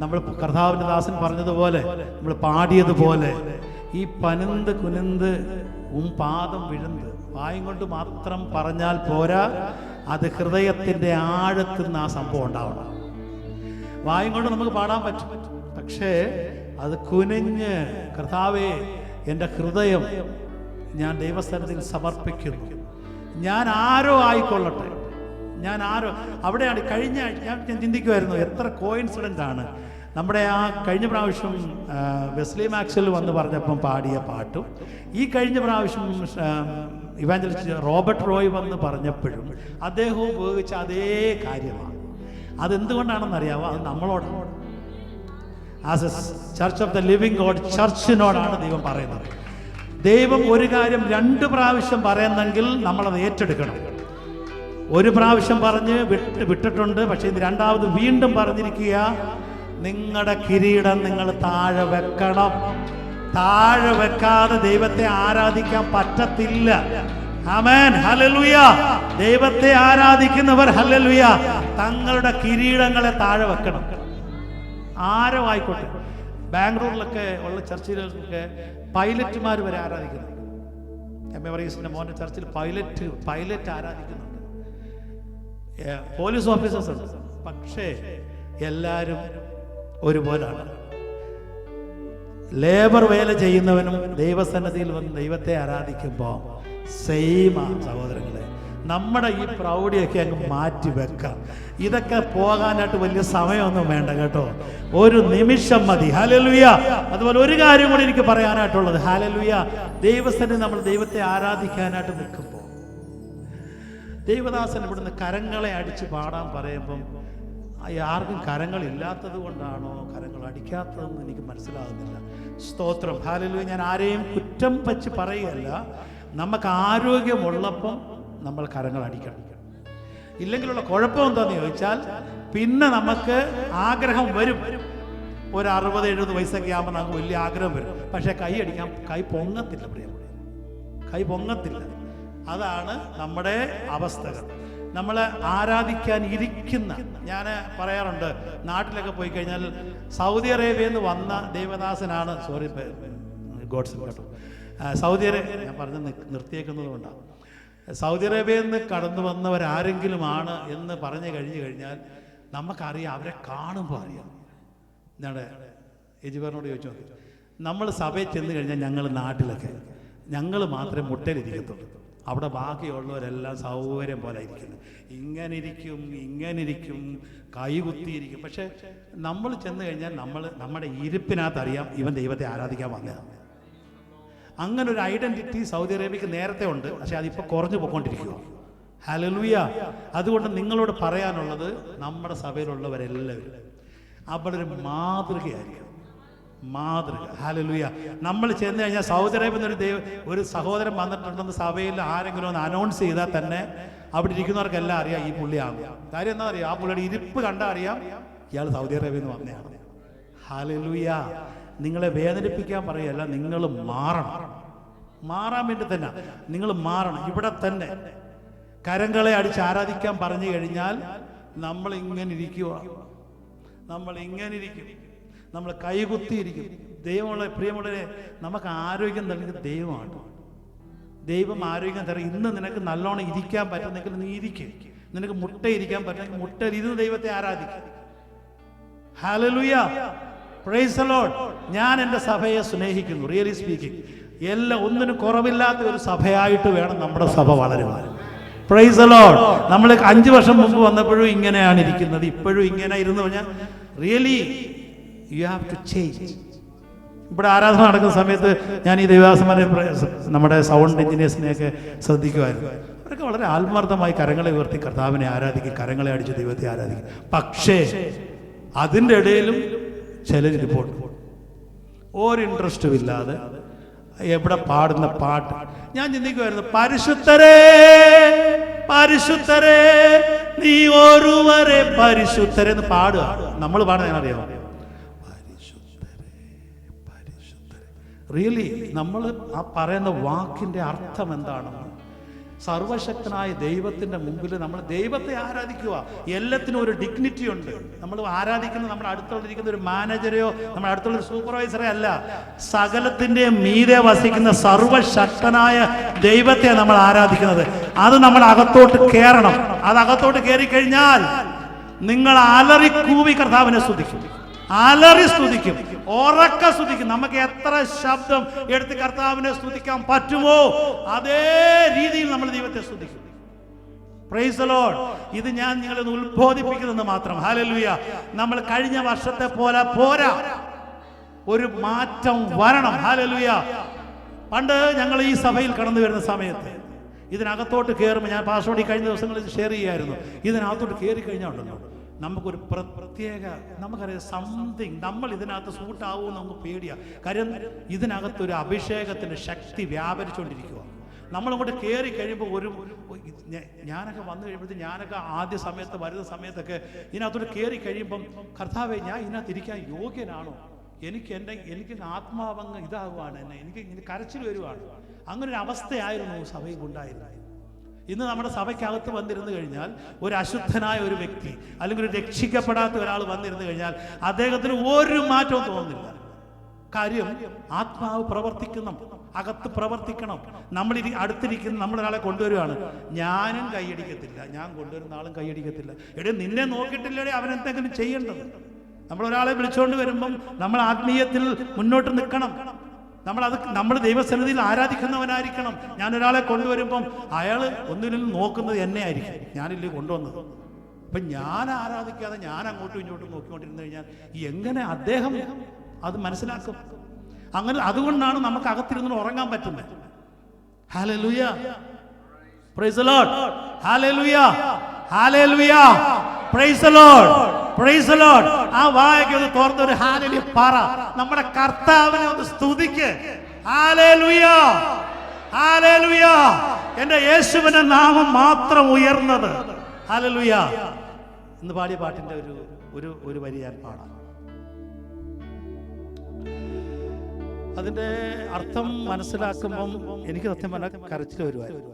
നമ്മൾ കർത്താവിൻ്റെ ദാസൻ പറഞ്ഞതുപോലെ, നമ്മൾ പാടിയതുപോലെ ഈ പനിന്ത് കുനിന്ത് പാദം വിഴുന്ന് വായും കൊണ്ട് മാത്രം പറഞ്ഞാൽ പോരാ, അത് ഹൃദയത്തിൻ്റെ ആഴത്തിൽ നിന്ന് ആ സംഭവം ഉണ്ടാവണം. വായും കൊണ്ട് നമുക്ക് പാടാൻ പറ്റും, പക്ഷേ അത് കുനിഞ്ഞ് കർത്താവേ എൻ്റെ ഹൃദയം ഞാൻ ദൈവസ്ഥലത്തിൽ സമർപ്പിക്കുന്നു, ഞാൻ ആരോ ആയിക്കൊള്ളട്ടെ, ഞാൻ ആരോ. അവിടെയാണ് കഴിഞ്ഞ ഞാൻ ചിന്തിക്കുമായിരുന്നു എത്ര കോയിൻസിഡൻ്റ് ആണ് നമ്മുടെ ആ കഴിഞ്ഞ പ്രാവശ്യം വെസ്ലി മാക്സൽ വന്ന് പറഞ്ഞപ്പം പാടിയ പാട്ടും ഈ കഴിഞ്ഞ പ്രാവശ്യം ഇവാഞ്ചലിസ്റ്റ് റോബർട്ട് റോയ് വന്ന് പറഞ്ഞപ്പോഴും അദ്ദേഹവും ഉപയോഗിച്ച അതേ കാര്യമാണ്. അതെന്തുകൊണ്ടാണെന്ന് അറിയാമോ? അത് നമ്മളോടാണ്. As a church of the living God, ചർച്ചിനോടാണ് ദൈവം പറയുന്നത്. ദൈവം ഒരു കാര്യം 2 പ്രാവശ്യം പറയുന്നെങ്കിൽ നമ്മളത് ഏറ്റെടുക്കണം. ഒരു പ്രാവശ്യം പറഞ്ഞ് വിട്ടിട്ടുണ്ട്, പക്ഷേ ഇത് രണ്ടാമത് വീണ്ടും പറഞ്ഞിരിക്കുക, നിങ്ങളുടെ കിരീടം നിങ്ങൾ താഴെ വെക്കണം. താഴെ വെക്കാതെ ദൈവത്തെ ആരാധിക്കാൻ പറ്റത്തില്ല. ആമേൻ, ഹല്ലേലൂയ. ദൈവത്തെ ആരാധിക്കുന്നവർ ഹല്ലേലൂയ തങ്ങളുടെ കിരീടങ്ങളെ താഴെ വെക്കണം. ആരോ ആയിക്കോട്ടെ. ബാംഗ്ലൂരിലൊക്കെ ഉള്ള ചർച്ചിലൊക്കെ പൈലറ്റുമാർ വരെ ആരാധിക്കുന്നുണ്ട്. എംഎവറീസിന്റെ മോന്റെ ചർച്ചിൽ പൈലറ്റ് ആരാധിക്കുന്നുണ്ട്, പോലീസ് ഓഫീസേഴ്സ് ഉണ്ട്. പക്ഷേ എല്ലാവരും ഒരുപോലാണ്. ലേബർ വേല ചെയ്യുന്നവനും ദൈവസന്നിധിയിൽ വന്ന് ദൈവത്തെ ആരാധിക്കുമ്പോൾ സെയിമാണ് സഹോദരങ്ങളെ. നമ്മുടെ ഈ പ്രൗഢിയൊക്കെ അങ്ങ് മാറ്റി വെക്കാം. ഇതൊക്കെ പോകാനായിട്ട് വലിയ സമയമൊന്നും വേണ്ട കേട്ടോ, ഒരു നിമിഷം മതി. ഹല്ലേലൂയ. അതുപോലെ ഒരു കാര്യം കൂടി എനിക്ക് പറയാനായിട്ടുള്ളത്, ഹല്ലേലൂയ, ദൈവസന്നിധി നമ്മൾ ദൈവത്തെ ആരാധിക്കാനായിട്ട് നിൽക്കുമ്പോൾ ദൈവദാസൻ ഇവിടുന്ന് കരങ്ങളെ അടിച്ച് പാടാൻ പറയുമ്പം ആർക്കും കരങ്ങളില്ലാത്തത് കൊണ്ടാണോ കരങ്ങൾ അടിക്കാത്തതെന്ന് എനിക്ക് മനസ്സിലാകുന്നില്ല. സ്തോത്രം, ഹല്ലേലൂയ. ഞാൻ ആരെയും കുറ്റം വച്ച് പറയുകയല്ല. നമുക്ക് ആരോഗ്യമുള്ളപ്പം നമ്മൾ കരങ്ങൾ അടിക്കണം. ഇല്ലെങ്കിലുള്ള കുഴപ്പം എന്താന്ന് ചോദിച്ചാൽ പിന്നെ നമുക്ക് ആഗ്രഹം വരും. ഒരു 60-70 വയസ്സൊക്കെ ആകുമ്പോൾ നമുക്ക് വലിയ ആഗ്രഹം വരും. പക്ഷേ കൈ അടിക്കാൻ കൈ പൊങ്ങത്തില്ല, പ്രിയപ്പെട്ട, കൈ പൊങ്ങത്തില്ല. അതാണ് നമ്മുടെ അവസ്ഥകൾ. നമ്മൾ ആരാധിക്കാൻ ഇരിക്കുന്ന, ഞാൻ പറയാറുണ്ട്, നാട്ടിലൊക്കെ പോയി കഴിഞ്ഞാൽ സൗദി അറേബ്യയിൽ നിന്ന് വന്ന ദൈവദാസനാണ്, സോറി ഗോഡ്സ് കേട്ടോ, സൗദി അറേബ്യ ഞാൻ പറഞ്ഞ് നിർത്തിയേക്കുന്നത് കൊണ്ടാണ്. സൗദി അറേബ്യയിൽ നിന്ന് കടന്നു വന്നവരാരെങ്കിലുമാണ് എന്ന് പറഞ്ഞു കഴിഞ്ഞാൽ നമുക്കറിയാം, അവരെ കാണുമ്പോൾ അറിയാം. ഞങ്ങളുടെ യജുബാറിനോട് ചോദിച്ചു നോക്കി, നമ്മൾ സഭയിൽ ചെന്ന് കഴിഞ്ഞാൽ ഞങ്ങൾ നാട്ടിലൊക്കെ ഞങ്ങൾ മാത്രമേ മുട്ടയിലിരിക്കത്തുള്ളൂ. അവിടെ ബാക്കിയുള്ളവരെല്ലാം സൗകര്യം പോലെ ഇരിക്കുന്നു, ഇങ്ങനെ ഇരിക്കും, കൈകുത്തിയിരിക്കും. പക്ഷെ നമ്മൾ ചെന്ന് കഴിഞ്ഞാൽ നമ്മുടെ ഇരിപ്പിനകത്ത് അറിയാം ഇവൻ ദൈവത്തെ ആരാധിക്കാൻ വന്നതാണ്. അങ്ങനെ ഒരു ഐഡന്റിറ്റി സൗദി അറേബ്യക്ക് നേരത്തെ ഉണ്ട്, പക്ഷെ അതിപ്പോൾ കുറഞ്ഞു പോയിക്കൊണ്ടിരിക്കുക. ഹല്ലേലൂയ. അതുകൊണ്ട് നിങ്ങളോട് പറയാനുള്ളത്, നമ്മുടെ സഭയിലുള്ളവരെല്ലാവരും അവിടെ ഒരു മാതൃകയായിരിക്കും, മാതൃക. ഹല്ലേലൂയ. നമ്മൾ ചെന്ന് കഴിഞ്ഞാൽ സൗദി അറേബ്യയിൽ ഒരു സഹോദരൻ വന്നിട്ടുണ്ടെന്ന് സഭയിൽ ആരെങ്കിലും ഒന്ന് അനൗൺസ് ചെയ്താൽ തന്നെ അവിടെ ഇരിക്കുന്നവർക്കെല്ലാം അറിയാം ഈ പുള്ളിയാണ്. കാര്യം എന്താ അറിയാം, ആ പുള്ളിയുടെ ഇരിപ്പ് കണ്ടാൽ അറിയാം ഇയാൾ സൗദി അറേബ്യയിൽ നിന്ന് വന്നതാണ്. ഹല്ലേലൂയ. നിങ്ങളെ വേദനിപ്പിക്കാൻ പറയല്ല, നിങ്ങൾ മാറാൻ വേണ്ടി തന്നെ നിങ്ങൾ മാറണം. ഇവിടെ തന്നെ കരങ്ങളെ അടിച്ച് ആരാധിക്കാൻ പറഞ്ഞു കഴിഞ്ഞാൽ നമ്മൾ ഇങ്ങനെ ഇരിക്കും, നമ്മൾ കൈകുത്തിയിരിക്കും. ദൈവമുള്ള പ്രിയമുള്ളവരെ, നമുക്ക് ആരോഗ്യം നൽകുന്ന ദൈവമാണ്. ദൈവം ആരോഗ്യം തരും. ഇന്ന് നിനക്ക് നല്ലോണം ഇരിക്കാൻ പറ്റുന്നെങ്കിൽ നീ ഇരിക്കും. നിനക്ക് മുട്ട ഇരിക്കാൻ പറ്റുന്നെങ്കിൽ മുട്ടയിൽ ഇരുന്ന് ദൈവത്തെ ആരാധിക്കും. ഹല്ലേലൂയ. Price the Lord. ഞാൻ എൻ്റെ സഭയെ സ്നേഹിക്കുന്നു. റിയലി സ്പീക്കിംഗ്, എല്ലാം ഒന്നിനും കുറവില്ലാത്ത ഒരു സഭയായിട്ട് വേണം നമ്മുടെ സഭ വളരുവാൻ. Price the Lord. നമ്മൾ 5 വർഷം മുമ്പ് വന്നപ്പോഴും ഇങ്ങനെയാണ് ഇരിക്കുന്നത്, ഇപ്പോഴും ഇങ്ങനെ ഇരുന്ന് പറഞ്ഞാൽ really you have to change. ഇവിടെ ആരാധന നടക്കുന്ന സമയത്ത് ഞാൻ ഈ ദേവദാസന്മാരെ, നമ്മുടെ സൗണ്ട് എഞ്ചിനീയേഴ്സിനെയൊക്കെ ശ്രദ്ധിക്കുമായിരുന്നു. അവരൊക്കെ വളരെ ആത്മാർത്ഥമായി കരങ്ങളെ ഉയർത്തി കർത്താവിനെ ആരാധിക്കും, കരങ്ങളെ അടിച്ച് ദൈവത്തെ ആരാധിക്കും. പക്ഷേ അതിൻ്റെ ഇടയിലും ചിലരിപ്പോൾ ഒരു ഇൻട്രസ്റ്റും ഇല്ലാതെ എവിടെ പാടുന്ന പാട്ട് ഞാൻ ചിന്തിക്കുമായിരുന്നു, പരിശുദ്ധരേ നീ ഒരുവരെ പരിശുദ്ധരെ എന്ന് പാടുക. നമ്മൾ പാടുന്ന ഞാൻ അറിയാമോ, റിയലി നമ്മൾ ആ പറയുന്ന വാക്കിൻ്റെ അർത്ഥം എന്താണെന്ന്, സർവശക്തനായ ദൈവത്തിൻ്റെ മുമ്പിൽ നമ്മൾ ദൈവത്തെ ആരാധിക്കുക. എല്ലാത്തിനും ഒരു ഡിഗ്നിറ്റി ഉണ്ട്. നമ്മൾ ആരാധിക്കുന്നത് നമ്മുടെ അടുത്തുള്ളിരിക്കുന്ന ഒരു മാനേജരെയോ നമ്മുടെ അടുത്തുള്ള ഒരു സൂപ്പർവൈസറെ അല്ല, സകലത്തിൻ്റെ മീതെ വസിക്കുന്ന സർവശക്തനായ ദൈവത്തെ നമ്മൾ ആരാധിക്കുന്നത്. അത് നമ്മൾ അകത്തോട്ട് കയറണം. അത് അകത്തോട്ട് കയറിക്കഴിഞ്ഞാൽ നിങ്ങൾ അലറി കൂവി കർത്താവിനെ സ്തുതിക്കും, അലറി സ്തുതിക്കും, ഉറക്ക സ്തുതിക്കും. നമുക്ക് എത്ര ശബ്ദം എടുത്ത് കർത്താവിനെ സ്തുതിക്കാൻ പറ്റുമോ അതേ രീതിയിൽ നമ്മൾ ദൈവത്തെ സ്തുതിക്കും. Price the Lord. ഇത് ഞാൻ നിങ്ങളെ ഉത്ബോധിപ്പിക്കുന്നത് മാത്രം. ഹല്ലേലൂയ. നമ്മൾ കഴിഞ്ഞ വർഷത്തെ പോലെ പോരാ, ഒരു മാറ്റം വരണം. ഹല്ലേലൂയ. പണ്ട് ഞങ്ങൾ ഈ സഭയിൽ കടന്നു വരുന്ന സമയത്ത് ഇതിനകത്തോട്ട് കയറുമ്പോൾ, ഞാൻ പാസ്റ്ററോട് ഈ കഴിഞ്ഞ ദിവസങ്ങളിൽ ഷെയർ ചെയ്യായിരുന്നു, ഇതിനകത്തോട്ട് കയറി കഴിഞ്ഞാൽ ഉണ്ടല്ലോ നമുക്കൊരു പ്രത്യേക, നമുക്കറിയാം സംതിങ്, നമ്മൾ ഇതിനകത്ത് സൂട്ടാവുമെന്ന് നമുക്ക് പേടിയാണ്. കാര്യം ഇതിനകത്തൊരു അഭിഷേകത്തിൻ്റെ ശക്തി വ്യാപരിച്ചുകൊണ്ടിരിക്കുക. നമ്മളിങ്ങോട്ട് കയറി കഴിയുമ്പോൾ ഞാനൊക്കെ വന്നു കഴിയുമ്പോഴത്തേക്ക്, ഞാനൊക്കെ ആദ്യ സമയത്ത് വരുന്ന സമയത്തൊക്കെ ഇതിനകത്തോട്ട് കയറി കഴിയുമ്പം, കർത്താവേ ഞാൻ ഇതിനകത്ത് ഇരിക്കാൻ യോഗ്യനാണോ, എനിക്ക് ആത്മാവങ്ങ് ഇതാകുവാണ്, എനിക്ക് കരച്ചിൽ വരുവാണ്. അങ്ങനെ ഒരു അവസ്ഥയായിരുന്നു സഭയിൽ ഉണ്ടായിരുന്നത്. ഇന്ന് നമ്മുടെ സഭയ്ക്കകത്ത് വന്നിരുന്നു കഴിഞ്ഞാൽ ഒരു അശുദ്ധനായ ഒരു വ്യക്തി അല്ലെങ്കിൽ ഒരു രക്ഷിക്കപ്പെടാത്ത ഒരാൾ വന്നിരുന്നു കഴിഞ്ഞാൽ അദ്ദേഹത്തിന് ഒരു മാറ്റവും തോന്നുന്നില്ല. കാര്യം ആത്മാവ് പ്രവർത്തിക്കണം, അകത്ത് പ്രവർത്തിക്കണം. നമ്മൾ അടുത്തിരിക്കുന്ന നമ്മളൊരാളെ കൊണ്ടുവരുവാണ്, ഞാനും കൈയടിക്കത്തില്ല, ഞാൻ കൊണ്ടുവരുന്ന ആളും കൈയടിക്കത്തില്ല. എടേ നിന്നെ നോക്കിയിട്ടില്ലേ അവൻ എന്തെങ്കിലും ചെയ്യേണ്ടത്. നമ്മൾ ഒരാളെ വിളിച്ചുകൊണ്ട് വരുമ്പം നമ്മൾ ആത്മീയത്തിൽ മുന്നോട്ട് നിൽക്കണം. നമ്മൾ ദൈവസന്നിധിയിൽ ആരാധിക്കുന്നവനായിരിക്കണം. ഞാനൊരാളെ കൊണ്ടുവരുമ്പം അയാൾ ഒന്നിനും നോക്കുന്നത് എന്നെ ആയിരിക്കും, ഞാനില്ലേ കൊണ്ടുവന്നത്. അപ്പം ഞാൻ ആരാധിക്കാതെ ഞാൻ അങ്ങോട്ടും ഇങ്ങോട്ടും നോക്കിക്കൊണ്ടിരുന്നു കഴിഞ്ഞാൽ എങ്ങനെ അദ്ദേഹം അത് മനസ്സിലാക്കും? അങ്ങനെ അതുകൊണ്ടാണ് നമുക്ക് അകത്തിരുന്ന് ഉറങ്ങാൻ പറ്റുന്നത്. Hallelujah, price the Lord, hallelujah, hallelujah, price the Lord, price the Lord. ആ വായൊക്കെ ഒന്ന് തുറന്നൊരു ഹല്ലേലൂയ പറ. നമ്മുടെ കർത്താവിനെ ഒന്ന് സ്തുതിക്ക്. Hallelujah, hallelujah. എൻ്റെ യേശുവിന്റെ നാമം മാത്രം ഉയർന്നത്. ഹല്ലേലൂയ. ഇന്ന് പാടിയ പാട്ടിന്റെ ഒരു വരി ഞാൻ പാടാം. അതിന്റെ അർത്ഥം മനസ്സിലാക്കുമ്പം എനിക്ക് സത്യം പറഞ്ഞാൽ കരച്ചിൽ വരുമായിരുന്നു.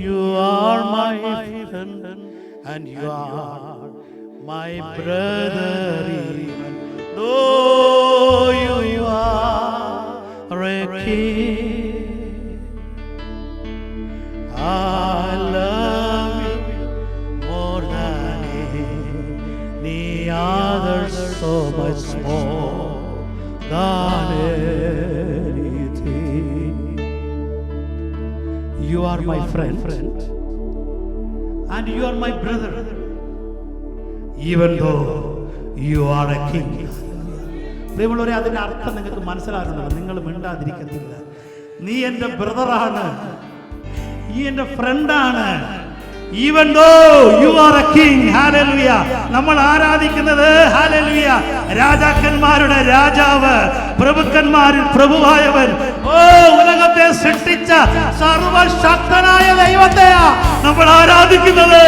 You are my friend and you are my brother, even though you are a king. I love you more than any other, so much more than anything. You are my friend and you are my brother, even though you are a king. പ്രിയമുള്ളവരെ, അതിന്റെ അർത്ഥം നിങ്ങൾക്ക് മനസ്സിലാകുന്നുണ്ടല്ലോ? നിങ്ങൾ മിണ്ടാതിരിക്കുന്നില്ല. നീ എൻ്റെ ബ്രദറാണ്, നീ എൻ്റെ ഫ്രണ്ടാണ്. Even though you are a king, hallelujah. നമ്മൾ ആരാധിക്കുന്നത് ഹല്ലേലൂയ, രാജാക്കന്മാരുടെ രാജാവ്, പ്രഭുക്കന്മാരിൽ പ്രഭുവായവൻ, ഉലകത്തെ സൃഷ്ടിച്ച സർവശക്തനായ ദൈവത്തെയാ നമ്മൾ ആരാധിക്കുന്നത്.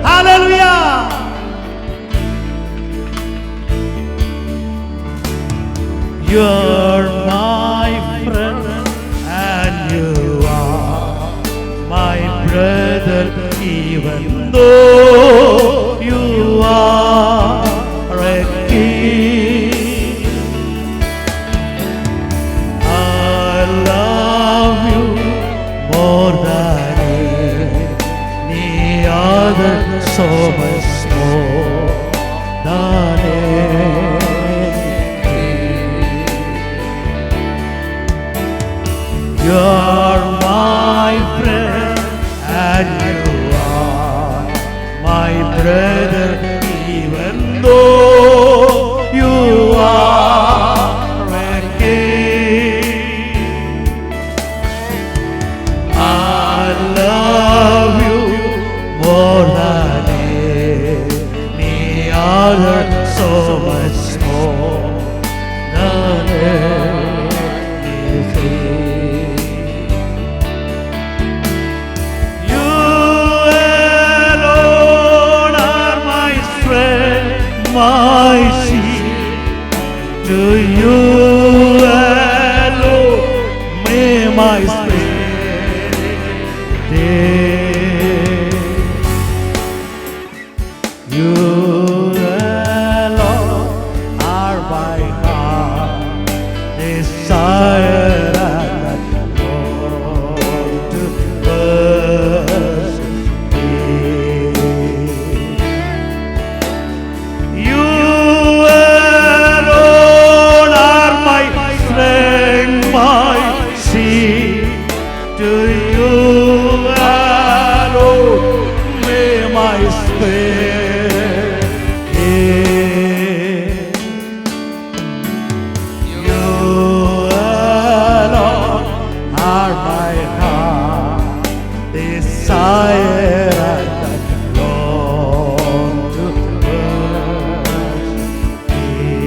Hallelujah. You are my friend and you are my brother, even though you are a king. I love you more than any other, so much more than anything. You are my friend and you are my brother, even though you are a king. I love you more than any other, so much more than anything. My shield, to you alone may my spirit dare. You alone are my heart desire, and Lord to worship thee. You alone are my strength, my shield. To you alone may my spirit yield. You alone are my heart desire, and long to worship thee.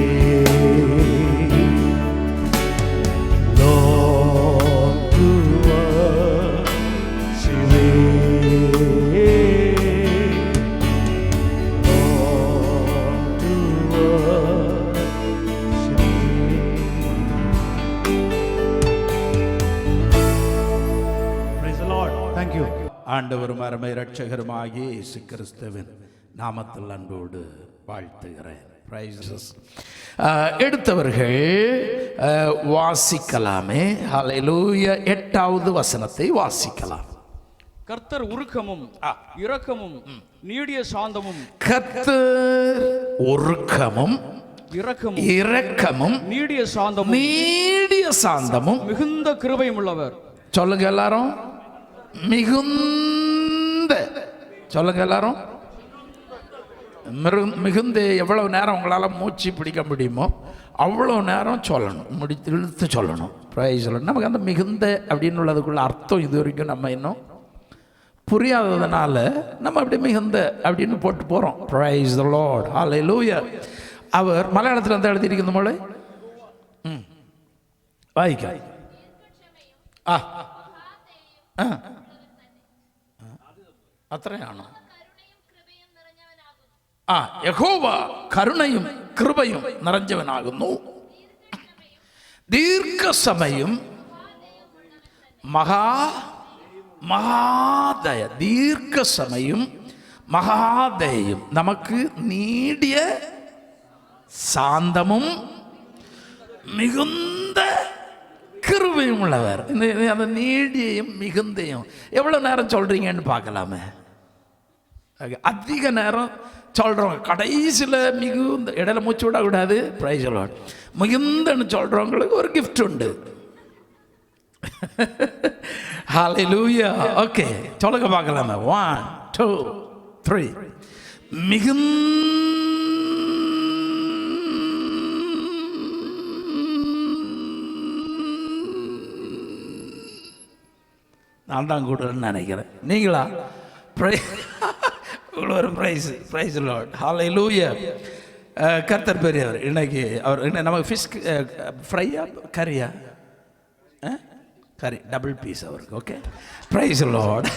Long to worship thee. Long to worship thee. Praise the Lord. Thank you. ஆண்டவரும் அருமை இரட்சகருமாகிய இயேசு கிறிஸ்துவின் நாமத்தில் அன்போடு வாழ்த்துகிறேன். Prices. எடுத்தவர்கள் வாசிக்கலாமே. ஹல்லேலூயா. 8வது வசனத்தை வாசிக்கலாம். கர்த்தர் உருக்கமும் இரக்கமும் நீடிய சாந்தமும், கர்த்தர் உருக்கமும் இரக்கமும் நீடிய சாந்தமும் மிகுந்த கிருபையும் உள்ளவர். சொல்லுங்க எல்லாரும், மிகுந்த. சொல்லுங்க எல்லாரும், மிகுந்த. எவ்வளவு நேரம் உங்களால் மூச்சு பிடிக்க முடியுமோ அவ்வளோ நேரம் சொல்லணும், இழுத்து சொல்லணும். Price the Lord. நமக்கு அந்த மிகுந்த அப்படின்னு உள்ளதுக்குள்ள அர்த்தம் இது வரைக்கும் நம்ம இன்னும் புரியாததுனால நம்ம அப்படி மிகுந்த அப்படின்னு போட்டு போகிறோம். பிரைஸ் தி லார்ட், ஹல்லேலூயா. அவர் மலையாளத்தில் வந்து எழுதியிருக்கிற மொழி வாய்க்க അത്രയാണോ? യഹോവ കരുണയും കൃപയും നിറഞ്ഞവനാകുന്നു, ദീർഘസമയം മഹാദയ. ദീർഘസമയം മഹാദയും, നമുക്ക് നീടിയ சாந்தமும் மிகுந்த கிருபையும் உள்ளவர். அந்த நீடியையும் மிகுந்தையும் எவ்வளோ நேரம் சொல்கிறீங்கன்னு பார்க்கலாமே. அதிக நேரம் சொல்கிறோம், கடைசியில் மிகுந்த, இடையில மூச்சு விடக்கூடாது. Price the Lord. மிகுந்தன்னு சொல்கிறவங்களுக்கு ஒரு கிஃப்ட் உண்டு. ஹல்லேலூயா. ஓகே, சொல்லுங்க பார்க்கலாமே. 1 2 3. நான் தான் கூடுன்னு நினைக்கிறேன். நீங்களா? இவ்வளோ ஒரு ப்ரைஸ். ப்ரைஸ் தி லார்ட், ஹல்லேலூயா. கர்த்தர் பெரியவர். இன்னைக்கு அவர் நமக்கு ஃபிஷ் ஃப்ரையா கறியா? கறி டபுள் பீஸ் அவருக்கு. ஓகே, ப்ரைஸ் தி லார்ட்.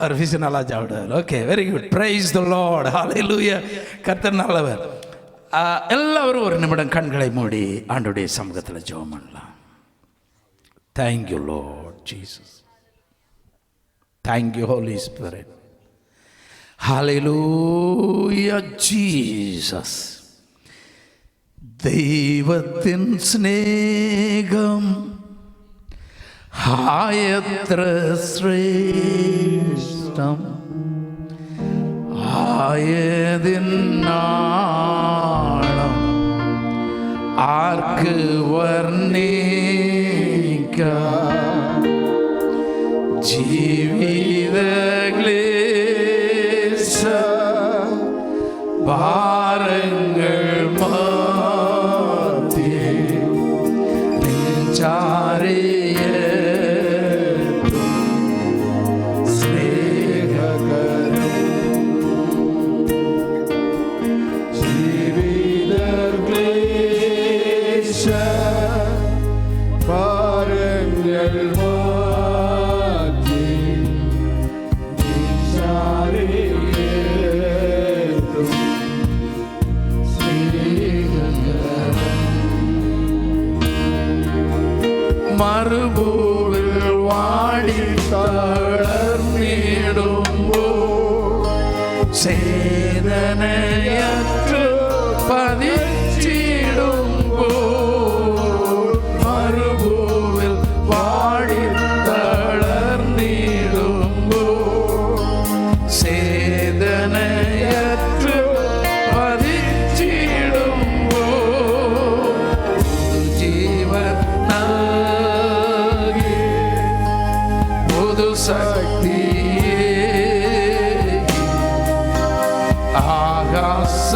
அவர் ஃபிஷ் நல்லா சாப்பிடுவார். Okay, very good. ப்ரைஸ் தி லார்ட், ஹல்லேலூயா. கர்த்தர் நல்லவர். எல்லாரும் ஒரு நிமிடம் கண்களை மூடி ஆண்டவருடைய சமூகத்தில் ஜெபம் பண்ணலாம். Thank you, Lord Jesus. Thank you, Holy Spirit. Hallelujah, Jesus. ദൈവത്തിൻ സ്നേഹം ആയത്ര ശ്രേഷ്ഠം ആയതിനാളം ആർക്ക് വർണ്ണിക്കാം ജീവിത ക്ലേശ ഭാരങ്ങൾ മാറ്റി സ്നേഹകരം ജീവിത ക്ലേശ ഭാരങ്ങൾ മാറ്റി മറുഭൂവിൽ വാടി തളർന്നിടുമ്പോൾ ചേതനയற்று പതിച്ചിടുമ്പോൾ മറുഭൂവിൽ വാടി തളർന്നിടുമ്പോൾ ചേതനയற்று പതിച്ചിടുമ്പോൾ ജീവൻ ശക്തിയെ ആകാശ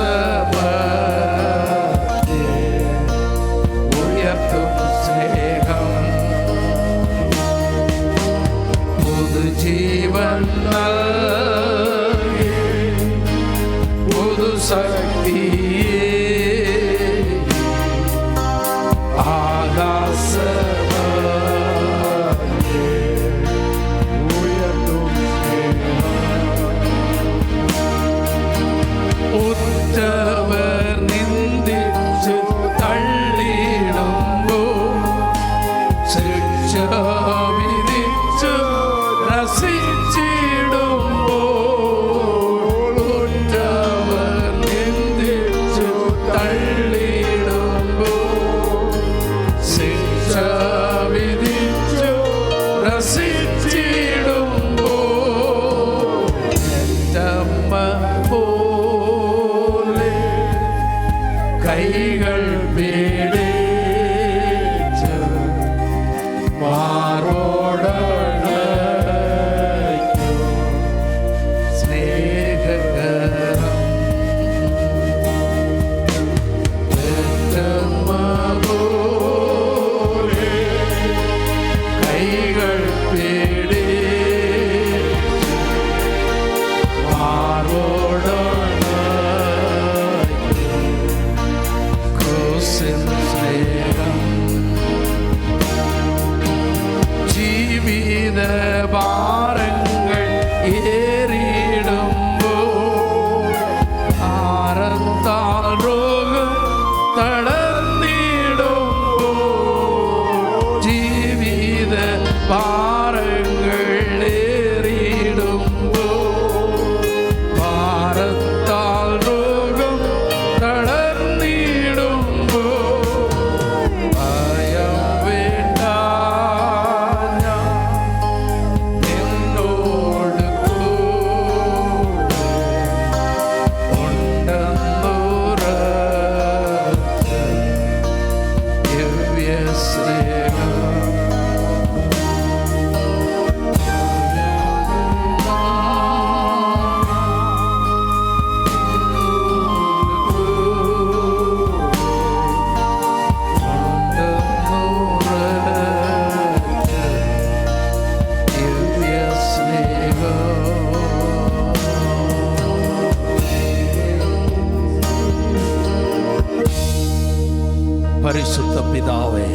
பரிசுத்த பிதாவே,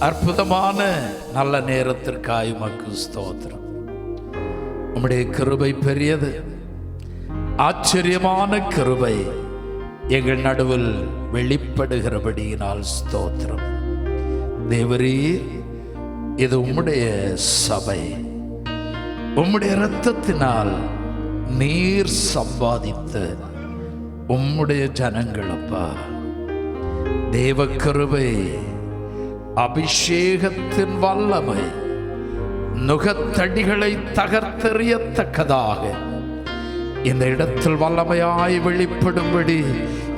அற்புதமான நல்ல நேரத்திற்காய் உமக்கு ஸ்தோத்திரம். உம்முடைய கிருபை பெரியது, ஆச்சரியமான கிருபை எங்கள் நடுவில் வெளிப்படுகிறபடியினால் ஸ்தோத்திரம். தேவரீர், இது உம்முடைய சபை, உம்முடைய இரத்தத்தினால் நீர் சம்பாதித்த உம்முடைய ஜனங்கள் அப்பா. தேவ கிருபை, அபிஷேகத்தின் வல்லமை நுகத்தடிகளை தகர்த்தெறியத்தக்கதாக இந்த இடத்தில் வல்லமையாய் வெளிப்படும்படி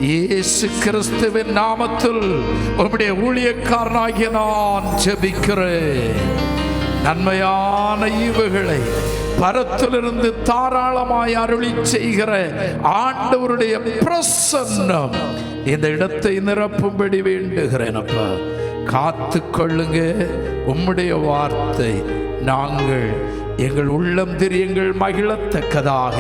இயேசு கிறிஸ்துவின் நாமத்தில் உம்முடைய ஊழியக்காரனாகிய நான் ஜெபிக்கிறேன். நன்மையான ஈவுகளை பரத்திலிருந்து தாராளமாய் அருளி செய்கிற ஆண்டவருடைய பிரசன்னம் இந்த இடத்தை நிரப்பும்படி வேண்டுகிறேன். அப்பா, காத்து கொள்ளுங்க. உம்முடைய வார்த்தை நாங்கள் எங்கள் உள்ளம் திரியங்கள் மகிழத்தக்கதாக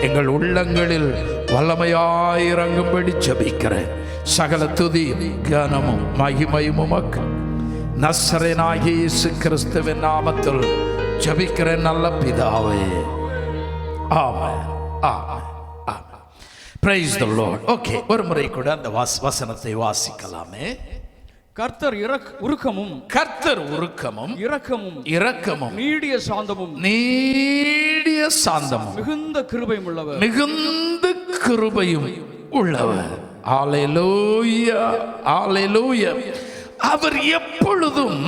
எங்கள் உள்ளங்களில் வல்லமையாய் இறங்கும்படி ஜெபிக்கிறேன். சகல துதி கனமும் மகிமையும் உமக்கு நசரேனாகிய இயேசு கிறிஸ்துவின் நாமத்தில் ஜெபிக்கிறேன் நல்ல பிதாவே. Amen, amen, amen. Praise the Lord. Okay, ஒரு முறை கூட அந்த வசனத்தை வாசிக்கலாமே. கர்த்தர் உருக்கமும் இரக்கமும் நீடிய சாந்தமும் மிகுந்த கிருபையும் உள்ளவர். ஹல்லேலூயா, ஹல்லேலூயா. அவர் எப்பொழுதும்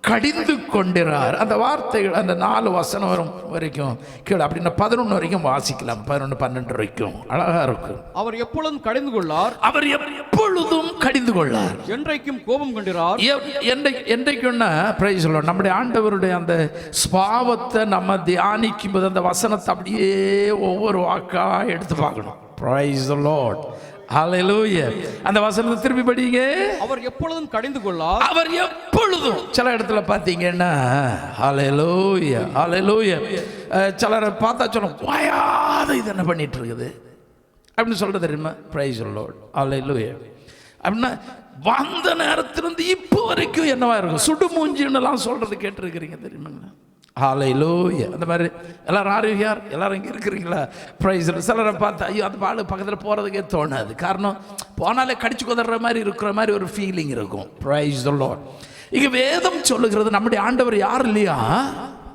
கடிந்து கொண்டிறார். அந்த வார்த்தைகள் அந்த 4 வசனம் வரும் வரைக்கும் கீழே அப்படின்னா 11 வரைக்கும் வாசிக்கலாம். 11, 12 வரைக்கும் அழகா இருக்கும். அவர் எப்பொழுதும் கடிந்து கொள்ளார், அவர் எப்பொழுதும் கடிந்து கொள்ளார், என்றைக்கும் கோபம் கொண்டிறார். என்றைக்குன்னா பிரைஸ் தி லார்ட். நம்முடைய ஆண்டவருடைய அந்த ஸ்பாவத்தை நம்ம தியானிக்கும் போது அந்த வசனத்தை அப்படியே ஒவ்வொரு வாக்கா எடுத்து பார்க்கணும். பிரைஸ் தி லார்ட், ஹல்லேலூயா. அந்த வசனத்தை திருப்பி படிங்க. அவர் எப்பொழுதும் கடிந்து கொள்ளார், அவர் எப்பொழுதும். சில இடத்துல பார்த்தீங்கன்னா ஹல்லேலூயா, ஹல்லேலூயா, சிலரை பார்த்தா சொல்லும் வாயாத இது என்ன பண்ணிட்டு இருக்குது அப்படின்னு சொல்றது தெரியுமா? பிரைஸ் தி லார்ட், ஹல்லேலூயா. அப்படின்னா வந்த நேரத்திலிருந்து இப்போ வரைக்கும் என்னவா இருக்கும், சுடுமூஞ்சின்னுலாம் சொல்றது கேட்டிருக்கிறீங்க தெரியுமா? ஹல்லேலூயா. அந்த மாதிரி எல்லாரும் ஆரோக்கியார் எல்லாரும் இங்கே இருக்கிறீங்களா? பிரைஸ். சிலரை பார்த்தா ஐயோ அந்த பாடு பக்கத்தில் போகிறதுக்கே தோணாது. காரணம், போனாலே கடிச்சு குதற மாதிரி இருக்கிற மாதிரி ஒரு ஃபீலிங் இருக்கும். Praise the Lord. இங்கே வேதம் சொல்லுகிறது நம்முடைய ஆண்டவர் யார் இல்லையா,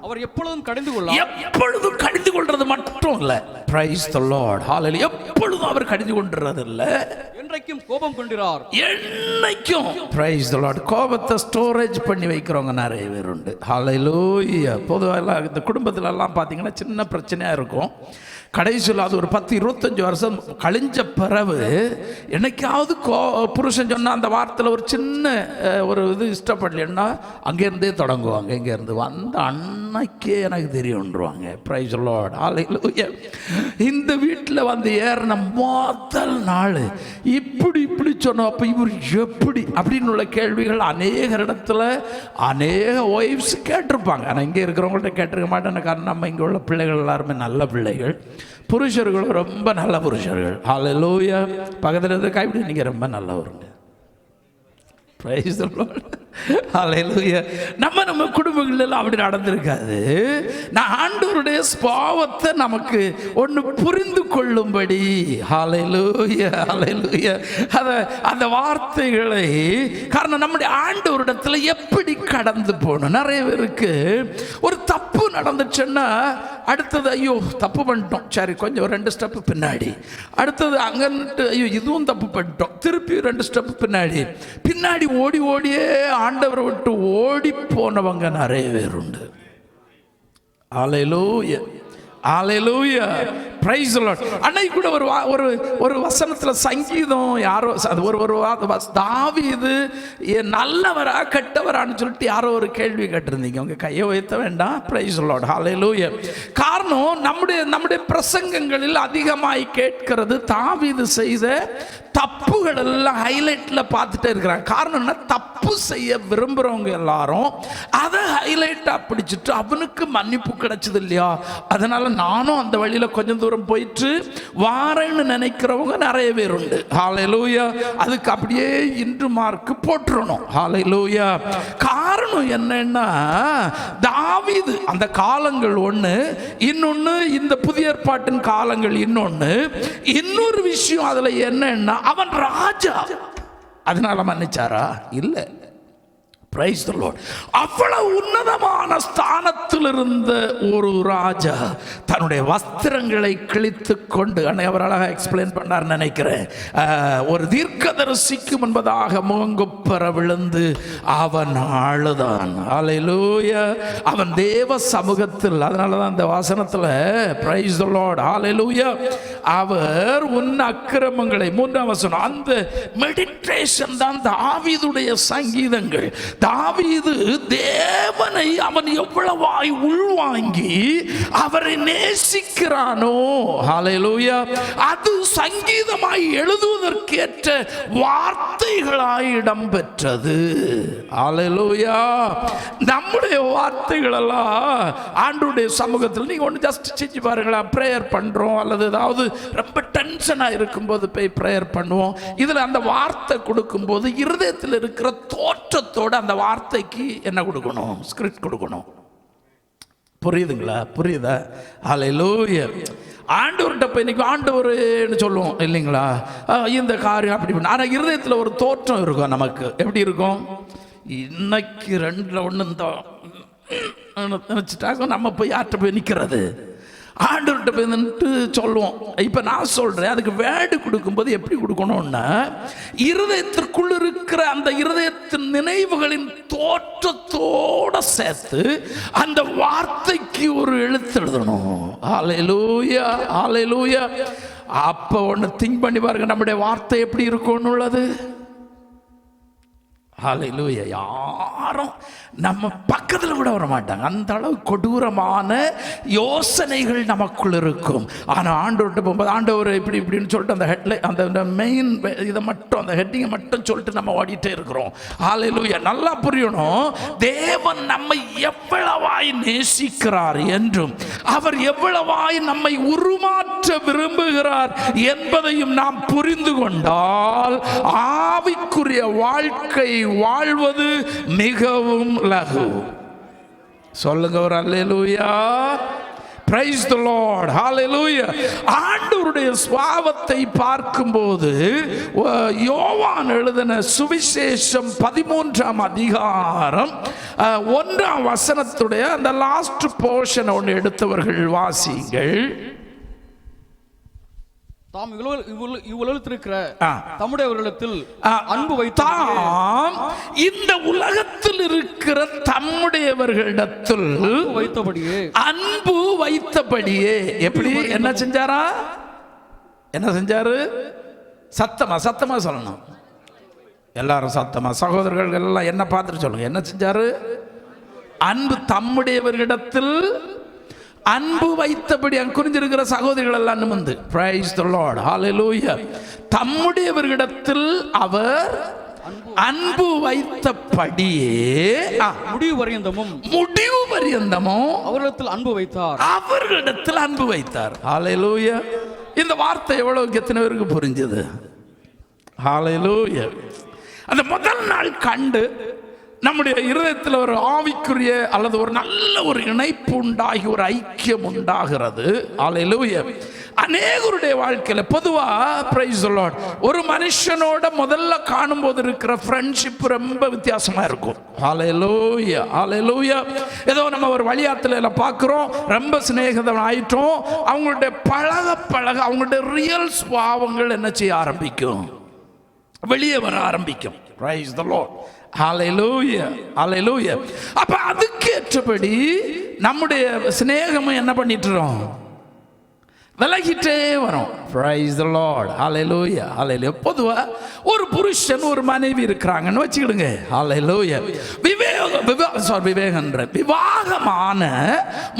அவர் எப்பொழுதும் கடிந்து கொள்ளார். எப்பொழுதும் கடிந்து கொள்றது மட்டும் இல்லை. பிரைஸ் தி லார்ட், ஹல்லேலூயா. எப்பொழுதும் அவர் கடிந்து கொள்றது இல்லை, என்றைக்கும் கோபம் கொண்டிறார். என்னைக்கும். Price the Lord. கோபத்தை ஸ்டோரேஜ் பண்ணி வைக்கிறவங்க நிறைய பேர் உண்டு. ஹல்லேலூயா. பொதுவாக இந்த குடும்பத்துல எல்லாம் பார்த்தீங்கன்னா சின்ன பிரச்சனையாக இருக்கும். கடைசியில் அது ஒரு 10-25 வருஷம் கழிஞ்ச பிறகு என்னைக்காவது புருஷன் சொன்னால் அந்த வார்த்தையில் ஒரு சின்ன ஒரு இது இஷ்டப்படலைன்னா அங்கேருந்தே தொடங்குவாங்க. இங்கேருந்து வந்த அன்னைக்கே எனக்கு தெரியும்ன்றுவாங்க. Price the Lord, hallelujah. இந்த வீட்டில் வந்து ஏறின முதல் நாள் இப்படி சொன்னோம், அப்போ இவர் எப்படி அப்படின்னு உள்ள கேள்விகள் அநேக இடத்துல அநேக ஒய்ஃப்ஸ் கேட்டிருப்பாங்க. ஆனால் இங்கே இருக்கிறவங்கள்ட்ட கேட்டிருக்க மாட்டேன். காரணம், நம்ம இங்கே உள்ள பிள்ளைகள் எல்லாருமே நல்ல பிள்ளைகள், புருஷர்களும் ரொம்ப நல்ல புருஷர்கள். ஹல்லேலூயா. பக்கத்தில் இருக்கிற கைவிட நீங்கள் ரொம்ப நல்லவருங்க. பிரைஸ் தி லார்ட், ஹல்லேலூயா. நம்ம குடும்பங்கள் அப்படி நடந்திருக்காது. நான் ஆண்டவருடைய ஸ்பாவத்தை நமக்கு ஒன்று புரிந்து கொள்ளும்படி ஹல்லேலூயா, ஹல்லேலூயா. அந்த வார்த்தைகளை காரணம் நம்முடைய ஆண்டவரிடத்துல எப்படி கடந்து போகணும். நிறைய பேருக்கு ஒரு தப்பு நடந்துச்சுன்னா அடுத்தது ஐயோ தப்பு பண்ணிட்டோம், சரி கொஞ்சம் 2 ஸ்டெப்பு பின்னாடி, அடுத்தது அங்கன்ட்டு ஐயோ இதுவும் தப்பு பண்ணிட்டோம், திருப்பி 2 ஸ்டெப்பு பின்னாடி ஓடியே ஆண்டவரை விட்டு ஓடி போனவங்க நிறைய பேர் உண்டு. Hallelujah, hallelujah. Praise the Lord. அன்னைக்கு கூட ஒரு ஒரு வசனத்துல சங்கீதம் யாரோ அது ஒரு தாவீது நல்லவரா கெட்டவரான்னு சொல்லிட்டு யாரோ ஒரு கேள்வி கேட்டிருந்தீங்க. உங்க கையை உயர்த்த வேண்டாம். Praise the Lord. ஹல்லேலூயா. காரணம் நம்முடைய பிரசங்கங்களில் அதிகமாய் கேட்கிறது தாவீது செய்த தப்புகள் எல்லாம் ஹைலைட்ல பார்த்துட்டே இருக்கிறாங்க. காரணம் என்ன? தப்பு செய்ய விரும்புறவங்க எல்லாரும் அதை ஹைலைட்டா பிடிச்சிட்டு அவனுக்கு மன்னிப்பு கிடைச்சது இல்லையா, அதனால நானும் அந்த வழியில கொஞ்சம் தூரம் போயிட்டு வாரேன்னு நினைக்கிறவங்க நிறைய பேர் உண்டு. ஹல்லேலூயா. அதுக்கு அப்படியே இன்று மார்க் போட்டுறணும். ஹல்லேலூயா. காரணம் என்னன்னா, தாவீது அந்த காலங்கள் ஒண்ணு, இன்னொன்னு இந்த புதிய ஏற்பாட்டின் காலங்கள் இன்னொன்னு. இன்னொரு விஷயம் அதுல என்னன்னா, அவன் ராஜா, அதனால மன்னிச்சாரா? இல்லை. Price the Lord. அவ்வளவு உன்னதமான ஸ்தானத்தில் இருந்த ஒரு ராஜா தன்னுடைய வஸ்திரங்களை கிழித்து கொண்டு, அவர் அழகாக எக்ஸ்பிளைன் பண்ணார் நினைக்கிறேன், ஒரு தீர்க்கதரிசிக்கு முன்பதாக முகங்குப்புற விழுந்து அவன் அழுதான். ஹல்லேலூயா. அவன் தேவ சமூகத்தில், அதனாலதான் அந்த வசனத்தில் பிரைஸ் தி லார்ட், ஹல்லேலூயா, அவர் உன் அக்கிரமங்களை, மூன்றாம் வசனம், அந்த மெடிடேஷன் தான் தாவீதுடைய சங்கீதங்கள். தாவீது தேவனை அவன் எவ்வளவாய் உள்வாங்கி அவரை நேசிக்கிறானோ, ஹல்லேலூயா, அது சங்கீதமாய் எழுதுவதற்கேற்ற வார்த்தைகளாய் இடம்பெற்றது. ஹல்லேலூயா. நம்முடைய வார்த்தைகள் எல்லாம் ஆண்டவருடைய சமூகத்தில் நீங்க ஒன்று ஜஸ்ட் செஞ்சு பாருங்களா, பிரேயர் பண்றோம் அல்லது ஏதாவது ரொம்ப டென்ஷனா இருக்கும்போது போய் பிரேயர் பண்ணுவோம். இதுல அந்த வார்த்தை கொடுக்கும்போது இருதயத்தில் இருக்கிற தோற்றத்தோடு அந்த வார்த்தைக்கு என்ன கொடுக்கணும்? ஸ்கிரிப்ட் கொடுக்கணும். புரியுதுங்களா? புரியுதா? ஹல்லேலூயா. ஆண்டவர்கிட்ட போய் இன்னைக்கு ஆண்டவர்னு சொல்லுவோம் இல்லைங்களா, இந்த காரியம் அப்படி பண்ண, ஆனால் இருதயத்தில் ஒரு தோற்றம் இருக்கும். நமக்கு எப்படி இருக்கும்? இன்னைக்கு ரெண்டுல ஒன்று நினைச்சிட்டாங்க, நம்ம போய் யார்கிட்ட போய் நிற்கிறது? ஆண்டவர்கிட்ட போய் நின்று சொல்லுவோம். இப்போ நான் சொல்கிறேன், அதுக்கு வேர்டு கொடுக்கும்போது எப்படி கொடுக்கணும்னா, இருதயத்திற்குள் இருக்கிற அந்த இருதயத்தின் நினைவுகளின் தோற்றத்தோடு சேர்த்து அந்த வார்த்தைக்கு ஒரு எழுத்து எழுதணும். ஹல்லேலூயா. ஹல்லேலூயா. அப்போ ஒன்று திங்க் பண்ணி பாருங்க, நம்முடைய வார்த்தை எப்படி இருக்கும்னு உள்ளது. ஹல்லேலூயா. யாரும் நம்ம பக்கத்தில் கூட வர மாட்டாங்க, அந்த அளவு கொடூரமான யோசனைகள் நமக்குள் இருக்கும். ஆனால் ஆண்டவர்கிட்ட போகும்போது ஆண்டவர் இப்படி இப்படின்னு சொல்லிட்டு அந்த ஹெட்லைன், அந்த மெயின் இதை மட்டும், அந்த ஹெட்டிங்கை மட்டும் சொல்லிட்டு நம்ம ஓடிட்டே இருக்கிறோம். ஹல்லேலூயா. நல்லா புரியணும், தேவன் நம்மை எவ்வளவாய் நேசிக்கிறார் என்றும் அவர் எவ்வளவாய் நம்மை உருமாற்ற விரும்புகிறார் என்பதையும் நாம் புரிந்து கொண்டால் ஆவிக்குரிய வாழ்க்கை வாழ்வது மிகவும் லகு. சொல்லுங்க ஒரு அல்லேலூயா. Praise the Lord. Hallelujah. ஆண்டவருடைய சுபாவத்தை பார்க்கும்போது யோவான் எழுதின சுவிசேஷம் 13ஆம் அதிகாரம் 1ஆம் வசனத்துடைய அந்த லாஸ்ட் போர்ஷன் ஒன்று எடுத்தவர்கள் வாசிங்கள். தாம் இவ்வுலகத்திலிருக்கிற தம்முடையவர்களிடத்தில் அன்பு வைத்தாம், இந்த உலகத்தில் இருக்கிற தம்முடையவர்களிடத்தில் அன்பு வைத்தபடியே. எப்படி? என்ன செஞ்சாரா? என்ன செஞ்சாரு? சத்தமா சத்தமா சொல்லணும் எல்லாரும், சத்தமா. சகோதரர்கள் எல்லாம் என்ன பார்த்துட்டு சொல்லுங்க, என்ன செஞ்சாரு? அன்பு தம்முடையவர்களிடத்தில் அன்பு வைத்தபடி. அங்க குறிஞ்சிருக்கிற சகோதரிகள் எல்லாம் நிமிர்ந்து பிரைஸ் தி லார்ட். ஹல்லேலூயா. தம்முடையவர்களிடத்தில் அவர் அன்பு வைத்தபடியே முடிவு பரியந்தமும் அவர்களிடத்தில் அன்பு வைத்தார். அவர்களிடத்தில் அன்பு வைத்தார். ஹல்லேலூயா. இந்த வார்த்தை எவ்வளவு எத்தனை பேருக்கு புரிஞ்சது? ஹல்லேலூயா. அந்த முதல் நாள் கண்டு நம்முடைய இருதயத்தில் ஒரு ஆவிக்குரிய அல்லது ஒரு நல்ல ஒரு இணைப்பு உண்டாகி ஒரு ஐக்கியம் உண்டாகிறது. ஹல்லேலூயா. அநேகருடைய வாழ்க்கையில் பொதுவா பிரைஸ் தி லார்ட், ஒரு மனுஷனோட முதல்ல காணும்போது இருக்கிற ஃப்ரெண்ட்ஷிப் ரொம்ப வித்தியாசமா இருக்கும். ஹல்லேலூயா. ஹல்லேலூயா. ஏதோ நம்ம ஒரு வழியாத்துல பார்க்கிறோம், ரொம்ப சிநேகிதம் ஆயிட்டோம், அவங்களுடைய பழக அவங்களுடைய ரியல் சுபாவங்கள் என்ன செய்ய ஆரம்பிக்கும்? வெளியே வர ஆரம்பிக்கும். Praise the Lord. Hallelujah. Hallelujah. அப்ப அதுக்கு ஏற்றபடி நம்முடைய சிநேகமும் என்ன பண்ணிட்டுறோம்? விலகிட்டே வரும். Praise the Lord. Hallelujah. Hallelujah. பொதுவா ஒரு புருஷன் ஒரு மனைவி இருக்கிறாங்கன்னு வச்சுக்கிடுங்க. Hallelujah. விவாகமான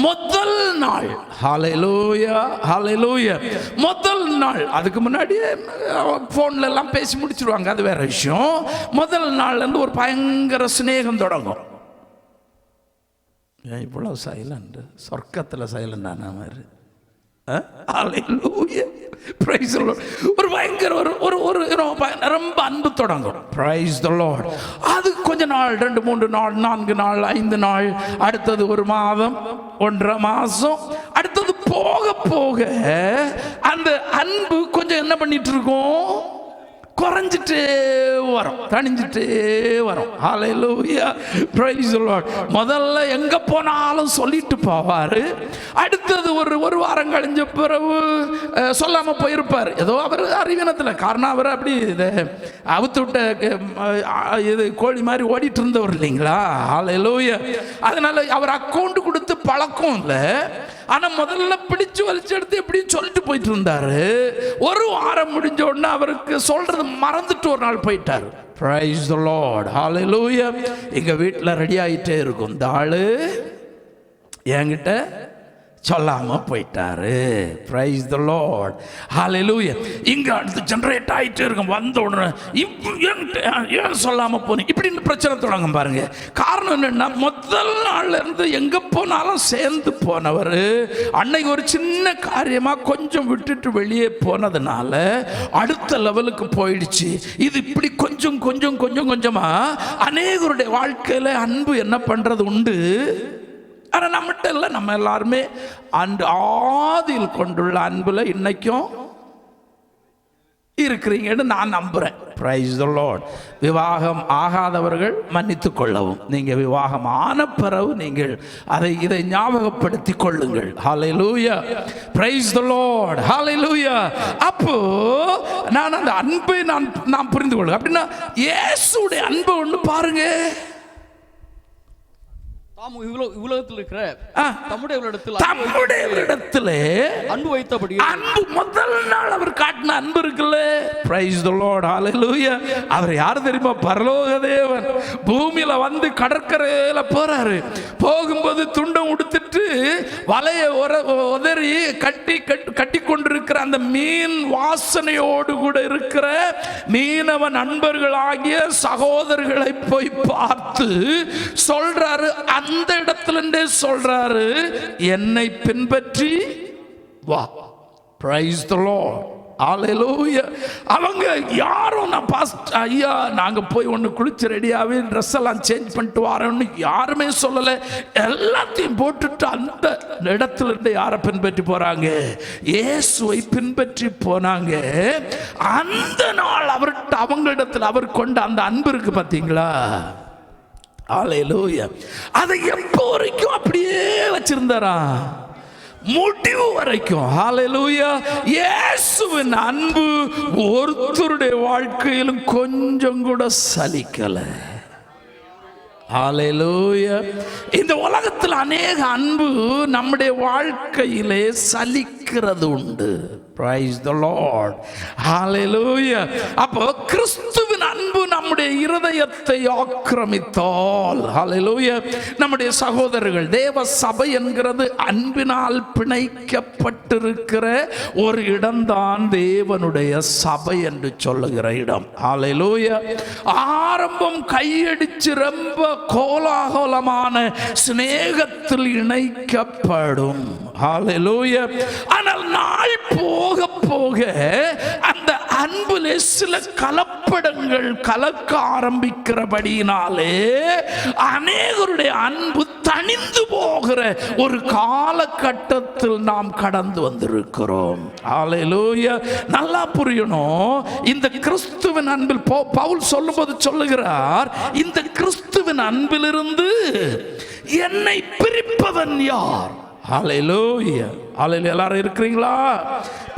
முதல் நாள், Hallelujah. Hallelujah. முதல் நாள், அதுக்கு முன்னாடியே போன்ல எல்லாம் பேசி முடிச்சிருவாங்க, அது வேற விஷயம். முதல் நாள்ல இருந்து ஒரு பயங்கர சிநேகம் தொடங்கும். இவ்வளவு சைலண்ட், சொர்க்கத்தில் சைலண்டான மாதிரி. Praise the Lord. ஒரு பயங்கர ஒரு ரொம்ப அன்பு தொடங்கும். Praise the Lord. அது கொஞ்ச நாள், 2 3 நாள், 4 நாள், 5 நாள், அடுத்தது 1 மாதம், 1.5 மாசம், அடுத்தது போக போக அந்த அன்பு கொஞ்சம் என்ன பண்ணிட்டு இருக்கும், குறைஞ்சிட்டே வரும், தணிஞ்சிட்டே வரும். Hallelujah. Praise the Lord. முதல்ல எங்க போனாலும் சொல்லிட்டு போவாரு. அடுத்தது ஒரு வாரம் கழிஞ்ச பிறகு சொல்லாம போயிருப்பார். ஏதோ அவர் அறிவீனத்தில், காரணம் அவர் அப்படி அவுத்து விட்ட இது கோழி மாதிரி ஓடிட்டு இருந்தவர் இல்லைங்களா. Hallelujah. அதனால அவர் அக்கௌண்ட் கொடுத்து பழக்கம் இல்லை. ஆனா முதல்ல பிடிச்சு வலிச்சு எடுத்து எப்படியும் சொல்லிட்டு போயிட்டு இருந்தாரு. ஒரு வாரம் முடிஞ்ச உடனே அவருக்கு சொல்றது மறந்துட்டு ஒரு நாள் போயிட்டாரு. Praise the Lord. Hallelujah. எங்க வீட்டில் ரெடி ஆகிட்டே இருக்கும், இந்த ஆளு என்கிட்ட சொல்லாம போயிட்டாரு. Praise the Lord. Hallelujah. இங்க அடுத்து ஜெனரேட் ஆயிட்டே இருக்கும், வந்த உடனே ஏன் சொல்லாம போனீங்க இப்படின்னு பிரச்சனை தொடங்கும் பாருங்க. காரணம் என்னன்னா, முதல் நாள்ல இருந்து எங்க போனாலும் சேர்ந்து போனவர் அன்னைக்கு ஒரு சின்ன காரியமா கொஞ்சம் விட்டுட்டு வெளியே போனதுனால அடுத்த லெவலுக்கு போயிடுச்சு. இது இப்படி கொஞ்சம் கொஞ்சம் கொஞ்சம் கொஞ்சமா அநேகருடைய வாழ்க்கையில அன்பு என்ன பண்றது உண்டு. ஆனால் நம்மகிட்ட இல்லை, நம்ம எல்லாருமே ஆதியில் கொண்டுள்ள அன்புல இன்னைக்கும் இருக்கிறீங்கன்னு நான் நம்புறேன். Praise the Lord. விவாகம் ஆகாதவர்கள் மன்னித்துக் கொள்ளவும், நீங்க விவாகம் ஆன பிறகு நீங்கள் இதை ஞாபகப்படுத்திக் கொள்ளுங்கள். Hallelujah. Praise the Lord. Hallelujah. அப்போ நான் அந்த அன்பை நான் புரிந்து கொள்ளுங்க. அப்படின்னா இயேசுடைய அன்பை ஒன்று பாருங்க. உலகத்தில் இருக்கிற தம்முடையவரிடத்தில் அன்பு வைத்தபடி, அன்பு முதல் நாள் அவர் காட்டின அன்பு இருக்குல்ல. Praise the Lord. Hallelujah. அவர் யார் தெரியுமா? பரலோக தேவன். பூமியில வந்து கடற்கரையில போறாரு. போகும்போது துண்டம் உடுத்திட்டு வலைய உதறி கட்டி கொண்டிருக்கிற அந்த மீன் வாசனையோடு கூட இருக்கிற மீனவ நண்பர்களாகிய சகோதரர்களை போய் பார்த்து சொல்றாரு, அந்த இடத்துல சொல்றாரு, என்னை பின்பற்றி வா. Praise the Lord. Hallelujah. அவங்க யாரும் நான் பாஸ்டர் ஐயா நாங்க போய் ஒன்று குளிச்சு ரெடியாகவே ட்ரெஸ் எல்லாம் சேஞ்ச் பண்ணிட்டு வரோன்னு யாருமே சொல்லலை. எல்லாத்தையும் போட்டுட்டு அந்த இடத்துல இருந்து யாரை பின்பற்றி போறாங்க? இயேசுவை பின்பற்றி போனாங்க. அந்த நாள் அவர்கிட்ட அவங்களிடத்தில் அவர் கொண்ட அந்த அன்பு இருக்கு பார்த்தீங்களா? ஹல்லேலூயா. அதை எப்போ வரைக்கும் அப்படியே வச்சிருந்தாரா? முடிவு வரைக்கும். ஹல்லேலூயா. இயேசுவின் அன்பு ஒருத்தருடைய வாழ்க்கையிலும் கொஞ்சம் கூட சலிக்கல. ஹல்லேலூயா. இந்த உலகத்தில் அநேக அன்பு நம்முடைய வாழ்க்கையிலே சலிக்கிறது உண்டு. Praise the Lord. Hallelujah. அப்போ கிறிஸ்துவின் அன்பு நம்முடைய இருதயத்தை ஆக்கிரமித்தால், Hallelujah, நம்முடைய சகோதரர்கள், தேவ சபை என்கிறது அன்பினால் பிணைக்கப்பட்டிருக்கிற ஒரு இடம்தான் தேவனுடைய சபை என்று சொல்லுகிற இடம். Hallelujah. ஆரம்பம் கையடிச்சு ரொம்ப கோலாகலமான சிநேகத்தில் இணைக்கப்படும். Hallelujah. ஆனால் நாள் போக போக அந்த அன்புல சில கலப்படங்கள் கலக்க ஆரம்பிக்கிறபடியினாலே அநேகருடைய அன்பு தணிந்து போகிற ஒரு காலகட்டத்தில் நாம் கடந்து வந்திருக்கிறோம். ஹல்லேலூயா. நல்லா புரியணும். இந்த கிறிஸ்துவின் அன்பில் பவுல் சொல்லும்போது சொல்லுகிறார், இந்த கிறிஸ்துவின் அன்பிலிருந்து என்னை பிரிப்பவன் யார்? ஹல்லேலூயா. ஹல்லேலூயா. எல்லாரும் இருக்கிறீங்களா?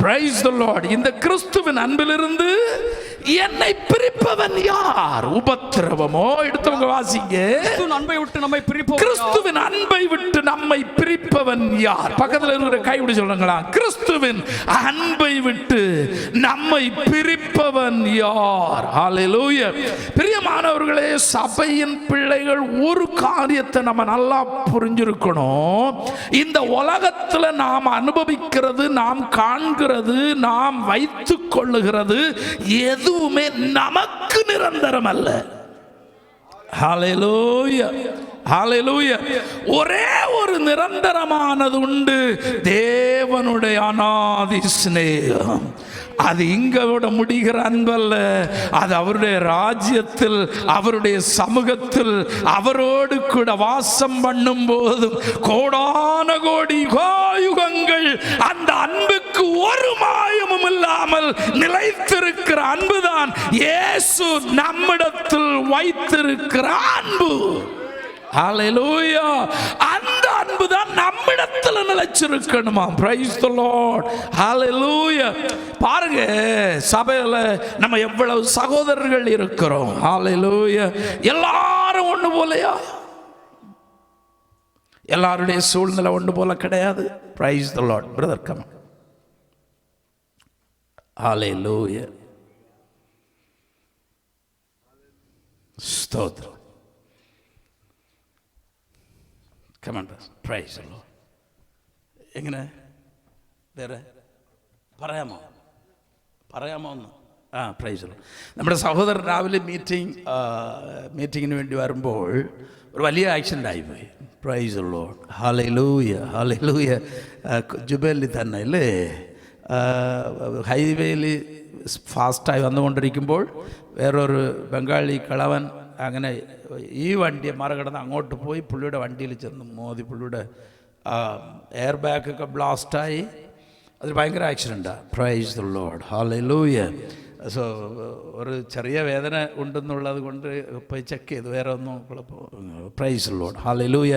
Praise the Lord. இந்த கிறிஸ்துவின் அன்பிலிருந்து என்னை பிரிப்பவன் யார்? உபத்திரவமோ? எடுத்தவங்க வாசிங்க. கிறிஸ்துவின் அன்பை விட்டு நம்மை பிரிப்பவன் கிறிஸ்துவின் அன்பை விட்டு நம்மை பிரிப்பவன் யார்? பக்கத்தில் இருக்கிற கைவிடி சொல்லுங்களா, கிறிஸ்துவின் அன்பை விட்டு நம்மை பிரிப்பவன் யார்? ஹல்லேலூயா. பிரியமானவர்களே, சபையின் பிள்ளைகள் ஒரு காரியத்தை நம்ம நல்லா புரிஞ்சிருக்கணும். இந்த உலகத்தில் நாம் அனுபவிக்கிறது, நாம் காண்கிறது, நாம் வைத்துக் கொள்ளுகிறது எதுவுமே நமக்கு நிரந்தரம் அல்ல. ஹல்லேலூயா, ஹல்லேலூயா. ஒரே ஒரு நிரந்தரமானது உண்டு, தேவனுடைய அநாதி சிநேகம். அது இங்கோட முடிகிற அன்பல்ல, அது அவருடைய ராஜ்யத்தில், அவருடைய சமூகத்தில் அவரோடு கூட வாசம் பண்ணும் போதும் கோடான கோடி யுகங்கள் அந்த அன்புக்கு ஒரு மாயமும் இல்லாமல் நிலைத்திருக்கிற அன்புதான் இயேசு நம்மிடத்தில் வைத்திருக்கிற அன்பு. ஹல்லேலூயா. அந்த அன்பு தான் நம்மிடத்தில் நிலைச்சிருக்கணுமா? Price the Lord. ஹல்லேலூயா. பாருங்க, சபையில நம்ம எவ்வளவு சகோதரர்கள் இருக்கிறோம். ஹல்லேலூயா. எல்லாரும் ஒண்ணு போலையா? எல்லாருடைய சூழ்நிலை ஒன்று போல கிடையாது. Praise the Lord. Brother come. Hallelujah. ஸ்தோத்திரம். Come on, praise the Lord. എങ്ങനെ വേറെ പറയാമോ? ഒന്ന് പ്രൈസ് ദി ലോർഡ്. നമ്മുടെ സഹോദരൻ രാവിലെ മീറ്റിങ്ങിന് വേണ്ടി വരുമ്പോൾ ഒരു വലിയ ആക്സിഡൻ്റ് ആയിപ്പോയി. Praise the Lord. Hallelujah, hallelujah. ജുബേലിൽ തന്നെ അല്ലേ, ഹൈവേയിൽ ഫാസ്റ്റായി വന്നുകൊണ്ടിരിക്കുമ്പോൾ വേറൊരു ബംഗാളി കളവൻ അങ്ങനെ ഈ വണ്ടിയെ മറികടന്ന് അങ്ങോട്ട് പോയി പുള്ളിയുടെ വണ്ടിയിൽ ചെന്ന് മോദി. പുള്ളിയുടെ എയർ ബാഗൊക്കെ ബ്ലാസ്റ്റായി. അതൊരു ഭയങ്കര ആക്സിഡൻറ്റാണ്. Praise the Lord. Hallelujah. So ഒരു ചെറിയ വേദന ഉണ്ടെന്നുള്ളത് കൊണ്ട് പോയി ചെക്ക് ചെയ്തു, വേറെ ഒന്നും കുഴപ്പം. Price the Lord. ഹല്ലേലൂയ.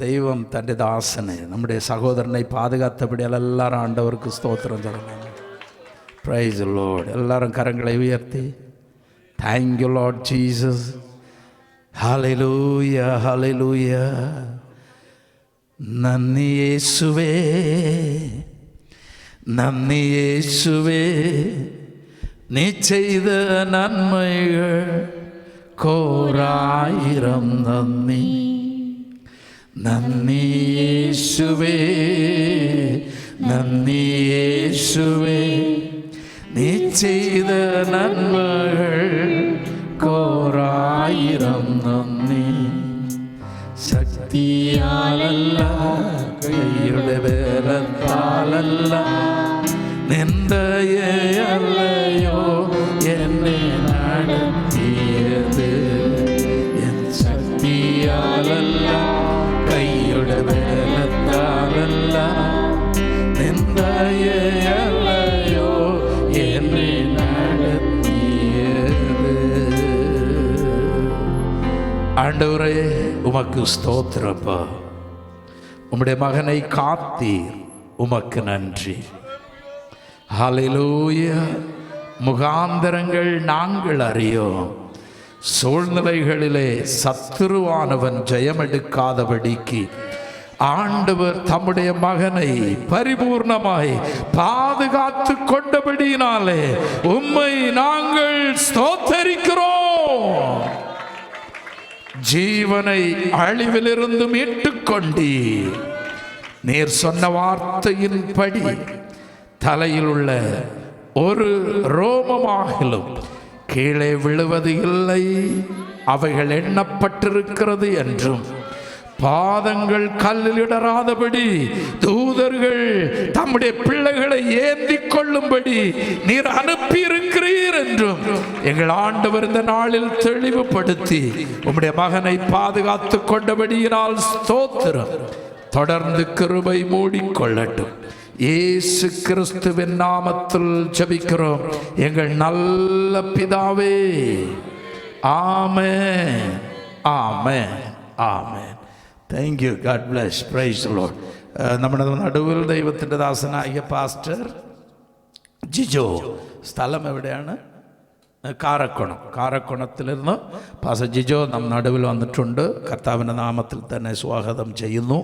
ദൈവം തൻ്റെ ദാസനെ, നമ്മുടെ സഹോദരനെ പാതുകാത്തപടിയാൽ എല്ലാവരും ആണ്ടവർക്ക് സ്തോത്രം തുടങ്ങുന്നു. Price the Lord. എല്ലാവരും കരങ്ങളെ ഉയർത്തി. Thank you, Lord Jesus. Hallelujah, hallelujah. നന്ദി യേശുവേ, നന്ദി യേശുവേ, നീ ചെയ്ത നന്മകൾ കോരായിരം നന്ദി. നന്ദി യേശുവേ, നന്ദി യേശുവേ, നീ ചെയ്ത നന്മകൾ കോരായിരം നന്ദി. ശക്തിയാലല്ല, കൈയുടെ ബലത്താലല്ല, നിന്ദയല്ലയോ എന്നെ നടത്തിയത്. എൻ ശക്തിയാലല്ല, കൈയുടെ ബലത്താലല്ല, നിന്ദയല്ലയോ എന്നെ നടത്തിയത്. ஆண்டவரே, உமக்கு ஸ்தோத்திரப்பா. உம்முடைய மகனை காத்தீர், உமக்கு நன்றி. ஹல்லேலூயா. முகாந்தரங்கள் நாங்கள் அறியோம். சூழ்நிலைகளிலே சத்துருவானவன் ஜெயமெடுக்காதபடிக்கு ஆண்டவர் தம்முடைய மகனை பரிபூர்ணமாய் பாதுகாத்து கொண்டபடியினாலே உம்மை நாங்கள் ஸ்தோத்தரிக்கிறோம். ஜீவனை அழிவிலிருந்து மீட்டுக் கொண்டீர். நீர் சொன்ன வார்த்தையின்படி தலையில் உள்ள ஒரு ரோமமாகிலும் கீழே விழுவது இல்லை, அவைகள் எண்ணப்பட்டிருக்கிறது என்றும், பாதங்கள் கல்லில் இடராதபடி தூதர்கள் தம்முடைய பிள்ளைகளை ஏந்திக் கொள்ளும்படி நீர் அனுப்பி இருக்கிறீர் என்றும் எங்கள் ஆண்டவர் இந்த நாளில் தெளிவுபடுத்தி உம்முடைய மகனை பாதுகாத்து கொண்டபடியினால் ஸ்தோத்திரம். தொடர்ந்து கிருபை மூடிக்கொள்ளட்டும். இயேசு கிறிஸ்துவின் நாமத்தில் ஜெபிக்கிறோம் எங்கள் நல்ல பிதாவே. Amen, amen, amen. Thank you. God bless. Praise the Lord. നമ്മുടെ നടുവിൽ ദൈവത്തിൻ്റെ ദാസനായ പാസ്റ്റർ ജിജോ. സ്ഥലം എവിടെയാണ്? കാരക്കുണത്തിലിരുന്ന് പാസ്റ്റർ ജിജോ നാം നടുവിൽ വന്നിട്ടുണ്ട്. കർത്താവിൻ്റെ നാമത്തിൽ തന്നെ സ്വാഗതം ചെയ്യുന്നു.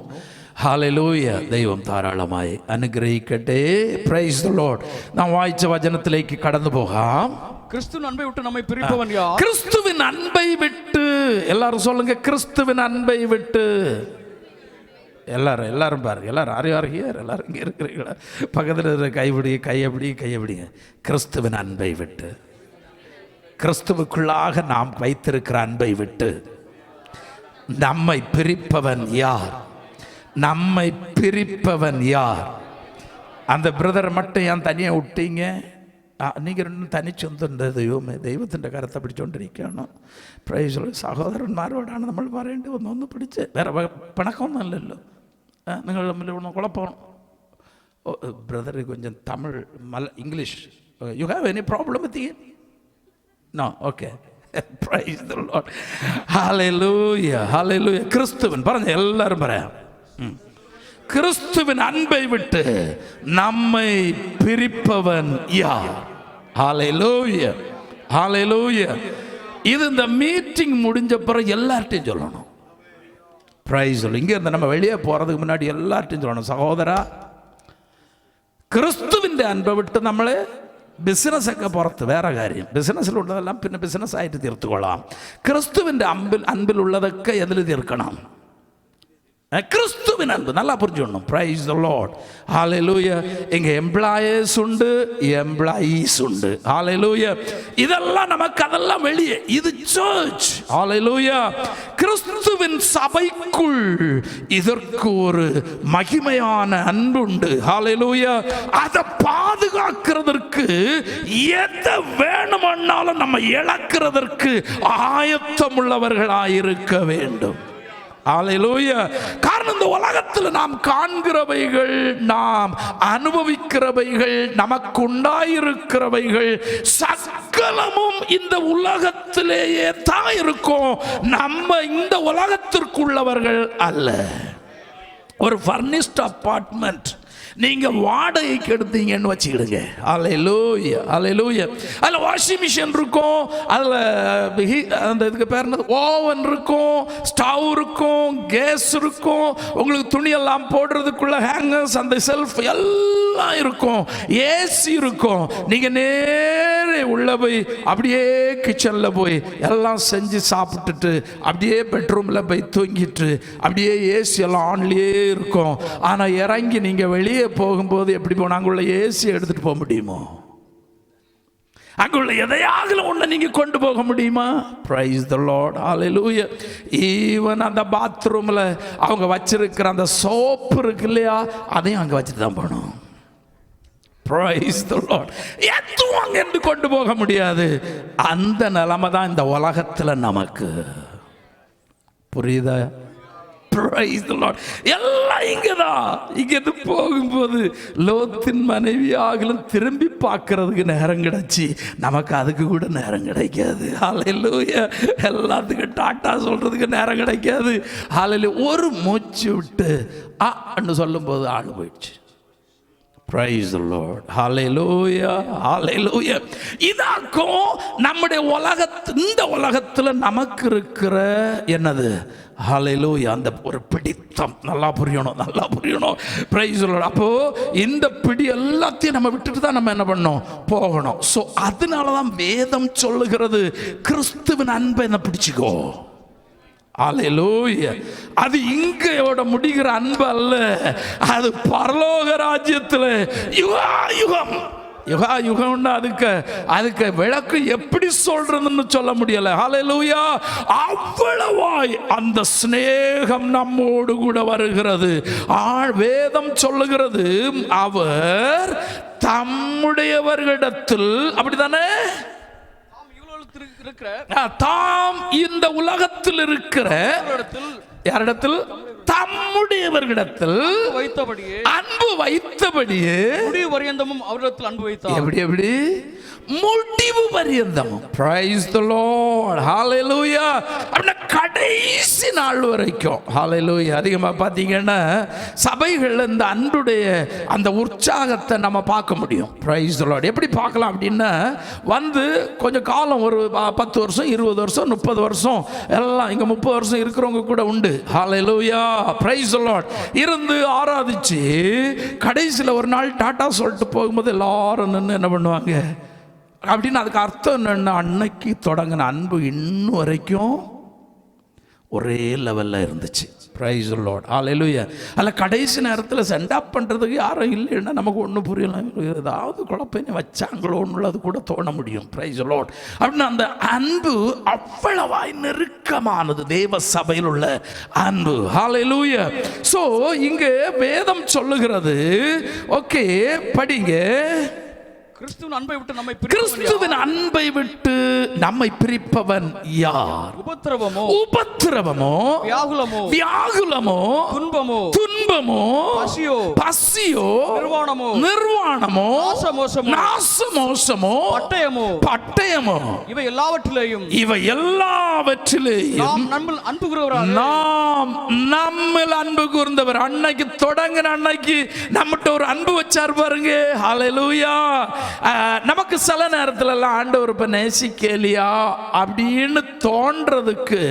ഹല്ലേലൂയ. ദൈവം ധാരാളമായി അനുഗ്രഹിക്കട്ടെ. Price the Lord. നാം വായിച്ച വചനത്തിലേക്ക് കടന്നു പോകാം. கிறிஸ்துவின் அன்பை விட்டு நம்மை பிரிப்பவன் யார்? கிறிஸ்துவின் அன்பை விட்டு. எல்லாரும் சொல்லுங்க, கிறிஸ்துவின் அன்பை விட்டு. எல்லாரும் பாருங்க, எல்லாரும் ஆரியார் எல்லாரும் இங்கே இருக்கிறீங்களா? பக்கத்தில் இருக்கிற கையபிடிங்க. கிறிஸ்துவின் அன்பை விட்டு, கிறிஸ்துவுக்குள்ளாக நாம் வைத்திருக்கிற அன்பை விட்டு நம்மை பிரிப்பவன் யார்? நம்மை பிரிப்பவன் யார்? அந்த பிரதரை மட்டும் ஏன் தனியாக விட்டீங்க? நீங்கள் ரெண்டும் തനിച്ചൊന്നുണ്ട്. ദൈവത്തിൻ്റെ കരത്തെ പിടിച്ചുകൊണ്ടിരിക്കുകയാണ്. പ്രൈസ് സഹോദരന്മാരോടാണ് നമ്മൾ പറയേണ്ടി ഒന്ന് പിടിച്ച്. വേറെ പിണക്കമൊന്നുമല്ലല്ലോ. നിങ്ങൾ തമ്മിൽ ഒന്ന് കുഴപ്പം. ബ്രദർ കൊഞ്ചം Tamil English. You have any problem with him? No? Okay. Praise the Lord. Hallelujah, hallelujah. ക്രിസ്തുവിൻ പറഞ്ഞ എല്ലാവരും പറയാം. கிறிஸ்துவின் அன்பை விட்டு நம்மை பிரிப்பவன் யார்? ஹல்லேலூயா, ஹல்லேலூயா. இது இந்த மீட்டிங் முடிஞ்ச பிறகு எல்லார்ட்டையும் சொல்லணும். பிரைஸ் சொல்லு. இங்கே இருந்து நம்ம வெளியே போகிறதுக்கு முன்னாடி எல்லார்ட்டையும் சொல்லணும், சகோதரா, ക്രിസ്തുവിൻ്റെ അൻപை വിട്ട് നമ്മൾ ബിസിനസ്സൊക്കെ പുറത്ത് വേറെ കാര്യം. ബിസിനസ്സിലുള്ളതെല്ലാം പിന്നെ ബിസിനസ്സായിട്ട് തീർത്തുകൊള്ളാം. ക്രിസ്തുവിൻ്റെ അൻപിലുള്ളതൊക്കെ അതിൽ തീർക്കണം. கிறிஸ்துவின் அன்பு நல்லா புரிஞ்சுக்கணும். Praise the Lord. ஹல்லேலூயா. இங்க எம்ப்ளாயர்ஸ் உண்டு, எம்ப்ளாயீஸ் உண்டு. ஹல்லேலூயா. இதெல்லாம் நமக்கு அதெல்லாம் வெளியே. இது சர்ச். ஹல்லேலூயா. கிறிஸ்துவின் சபைக்குள் இதற்கு ஒரு மகிமையான அன்பு உண்டு. ஹல்லேலூயா. அதை பாதுகாக்கிறதற்கு எதை வேணுமானாலும் நம்ம இழக்கிறதற்கு ஆயத்தம் உள்ளவர்களாயிருக்க வேண்டும். ஹல்லேலூயா. காரணம் இந்த உலகத்தில் நாம் காண்கிறவைகள், நாம் அனுபவிக்கிறவைகள், நமக்கு உண்டாயிருக்கிறவைகள் சகலமும் இந்த உலகத்திலேயே தான் இருக்கும். நம்ம இந்த உலகத்திற்குள்ளவர்கள் அல்ல. ஒரு ஃபர்னிஷ்ட் அப்பார்ட்மெண்ட் நீங்க வாடகைக்கு எடுத்தீங்கன்னு வச்சுக்கிடுங்க. ஹல்லேலூயா, ஹல்லேலூயா. அதில் வாஷிங் மிஷின் இருக்கும், அதில் அந்த இதுக்கு பேர் என்னது, ஓவன் இருக்கும், ஸ்டவ் இருக்கும், கேஸ் இருக்கும், உங்களுக்கு துணியெல்லாம் போடுறதுக்குள்ள ஹேங்கர்ஸ், அந்த செல்ஃப் எல்லாம் இருக்கும், ஏசி இருக்கும். நீங்கள் நேரே உள்ள போய் அப்படியே கிச்சனில் போய் எல்லாம் செஞ்சு சாப்பிட்டுட்டு அப்படியே பெட்ரூமில் போய் தூங்கிட்டு அப்படியே ஏசி எல்லாம் ஆன்லேயே இருக்கும். ஆனால் இறங்கி நீங்கள் வெளியே போகும்போது எப்படி போன அங்குள்ள ஏசி எடுத்துட்டு போக முடியுமோ? அங்குள்ள எதையாவது ஒண்ணு நீங்க கொண்டு போக முடியுமா? Price the Lord. Hallelujah. Even அந்த பாத்ரூம்ல அவங்க வச்சிருக்கிற அந்த சோப்பு இருக்கு இல்லையா, அதையும் அங்க வச்சுட்டு தான் போகணும். Price the Lord. எதுவும் அங்க இருந்து கொண்டு போக முடியாது. அந்த நிலைமை தான் இந்த உலகத்துல நமக்கு. புரியுதா? Praise the Lord. எல்லாம் இங்கதான். இங்கிருந்து போகும்போது லோத்தின் மனைவியாகலும் திரும்பி பார்க்கறதுக்கு நேரம் கிடைச்சி, நமக்கு அதுக்கு கூட நேரம் கிடைக்காது. ஹல்லேலூயா. எல்லாத்துக்கும் டாட்டா சொல்றதுக்கு நேரம் கிடைக்காது. ஹல்லேலூயா. ஒரு மூச்சு விட்டு அன்னு சொல்லும்போது ஆளு போயிடுச்சு. Praise the Lord. Hallelujah. Hallelujah. இதாக்கும் நம்முடைய இந்த உலகத்துல நமக்கு இருக்கிற என்னது? ஹல்லேலூயா. அந்த ஒரு பிடித்தம் நல்லா புரியணும், நல்லா புரியணும். Praise the Lord. அப்போ இந்த பிடி எல்லாத்தையும் நம்ம விட்டுட்டு தான் நம்ம என்ன பண்ணோம்? போகணும். ஸோ அதனால தான் வேதம் சொல்லுகிறது, கிறிஸ்துவின் அன்பை என்ன பிடிச்சிக்கோ. ஹல்லேலூயா. அது இங்கயோட முடிகிற அன்பு அல்ல, அது பரலோக ராஜ்யத்தில் யுகம். அதுக்கு விளக்கு எப்படி சொல்றதுன்னு சொல்ல முடியல. ஹல்லேலூயா. அவ்வளவாய் அந்த சிநேகம் நம்மோடு கூட வருகிறது. வேதம் சொல்லுகிறது, அவர் தம்முடையவர்களிடத்தில், அப்படித்தானே, தாம் இந்த உலகத்தில் இருக்கிற யாரிடத்தில்? தம்முடைய தம்முடையவர்களிடத்தில் அன்பு வைத்தபடியே முடிவு பரியந்தமும் அவரிடத்தில் அன்பு வைத்தார். எப்படி முடிவு பரியந்தமும். பிரைஸ் தி லார்ட், ஹalleluya. அப்படின்னா கடைசி நாள் வரைக்கும். ஹalleluya. அதிகமா பாத்தீங்கன்னா சபைகள்ல இந்த அன்புடைய அந்த உற்சாகத்தை நம்ம பார்க்க முடியும். Price the Lord. எப்படி பார்க்கலாம் அப்படின்னா, வந்து கொஞ்சம் காலம் ஒரு 10 வருஷம் 20 வருஷம் 30 வருஷம் எல்லாம் இங்க 30 வருஷம் இருக்கிறவங்க கூட உண்டு. ஹalleluya. Praise the Lord. இருந்து ஆராதிச்சு கடைசியில் ஒரு நாள் டாடா சொல்லிட்டு போகும்போது எல்லாரும் நின்று என்ன பண்ணுவாங்க அப்படின்னு. அதுக்கு அர்த்தம் என்னன்னா, அன்னைக்கு தொடங்கின அன்பு இன்னும் வரைக்கும் ஒரே லெவலில் இருந்துச்சு. பிரைஸ் தி லார்ட், ஹalleluya. அல்ல கடைசி நேரத்தில் சென்ட் அப் பண்ணுறதுக்கு யாரும் இல்லைன்னா நமக்கு ஒன்றும் புரியல, ஏதாவது குழப்பம் வச்சாங்களோன்னு அது கூட தோண முடியும். Price the Lord. அப்படின்னா அந்த அன்பு அவ்வளவாய் நெருக்கமானது, தேவ சபையில் உள்ள அன்பு. ஹalleluya. ஸோ இங்கே வேதம் சொல்லுகிறது, ஓகே படிங்க. கிறிஸ்துவின் அன்பை விட்டு நம்மை பிரிப்பவன் யார்? உபத்திரவமோ வியாகுலமோ துன்பமோ பசியோ நிர்வாணமோ நாசமோசமோ பட்டயமோ இவை எல்லாவற்றிலேயும் நாம் நம்மில் அன்பு கூர்ந்தவர். அன்னைக்கு தொடங்கின அன்னைக்கு நம்மகிட்ட ஒரு அன்பு வச்சார் பாருங்க. ஹalleluya. நமக்கு சில நேரத்துல எல்லாம் ஆண்டவர் இப்ப நேசிக்கலையா அப்படின்னு தோன்றதுக்கு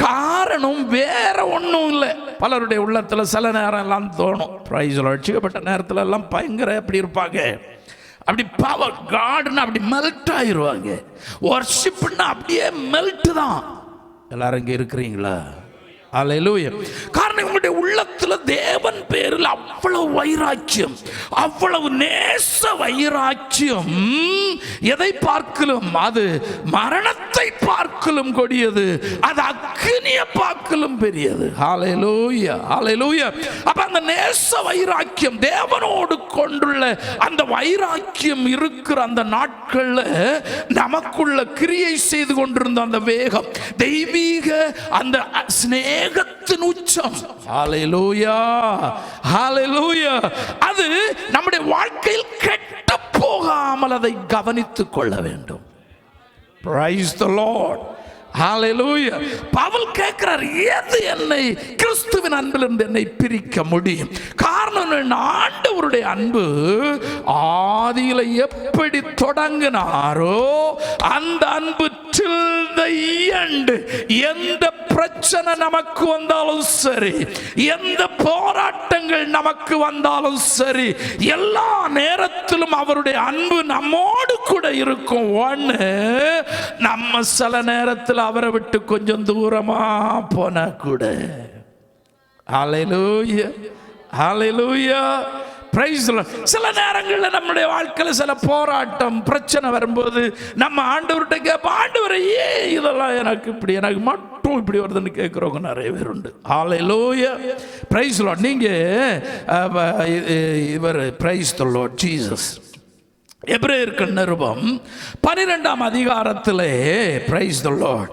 காரணம் வேற ஒன்றும் இல்லை. பலருடைய உள்ளத்துல சில நேரம் எல்லாம் தோணும். பிரைஸ் ரட்சிக்கப்பட்ட நேரத்துல எல்லாம் பயங்கர எப்படி இருப்பாங்க, அப்படி பவர் காட்னு அப்படி மெல்ட் ஆயிருவாங்க. வர்ஷிப்னா அப்படியே மெல்ட் தான். எல்லாரும் இங்க இருக்கிறீங்களா? ஹalleluya. காரணம் உங்களுடைய உள்ளத்துல தேவன் பேரில் அவ்வளவு வைராக்கியம், அவ்வளவு நேச வைராக்கியம். எதை பார்க்கலும் அது மரணத்தை பார்க்கலும் கொடியது, அது அக்னியை பார்க்கலும் பெரியது. ஹalleluya, ஹalleluya. அப்ப அந்த நேச வைராக்கியம், தேவனோடு கொண்டுள்ள அந்த வைராக்கியம் இருக்கிற அந்த நாட்கள்ல நமக்குள்ள கிரியை செய்து கொண்டிருந்த அந்த வேகம், தெய்வீக அந்த ஸ்நேகத்தின் உச்சம். ஹalleluya, ஹalleluya. அது நம்முடைய வாழ்க்கையில் கெட்ட போகாமல் அதை கவனித்துக் கொள்ள வேண்டும். Praise the Lord. ஹalleluya. பவுல் கேட்கிறார், எது என்னை கிறிஸ்துவின் அன்பிலிருந்து என்னை பிரிக்க முடியும்? காரணம் என்ன? ஆண்டவருடைய அன்பு ஆதியில எப்படி தொடங்கினாரோ அந்த அன்பு till the end. எந்த பிரச்சனை நமக்கு வந்தாலும் சரி, எந்த போராட்டங்கள் நமக்கு வந்தாலும் சரி, எல்லா நேரத்திலும் அவருடைய அன்பு நம்மோடு கூட இருக்கும். ஒன்று, நம்ம சில நேரத்தில் அவரை விட்டு கொஞ்சம் தூரமா போனா கூட. Hallelujah, hallelujah. Praise the Lord. சில நேரங்களில் நம்முடைய வாழ்க்கையில் சில போராட்டம் பிரச்சனை வரும்போது நம்ம ஆண்டவர்கிட்ட கேட்போம், ஆண்டவரே ஏன் இதெல்லாம் எனக்கு இப்படி, எனக்கு மட்டும் இப்படி வருதுன்னு கேட்குறவங்க நிறைய பேர் உண்டு. Hallelujah, praise the Lord. நீங்க இவர் பிரைஸ் தி லார்ட் ஜீசஸ் எபிரேயருக்கு நிருபம் 12ஆம் அதிகாரத்திலே பிரைஸ் தி லார்ட்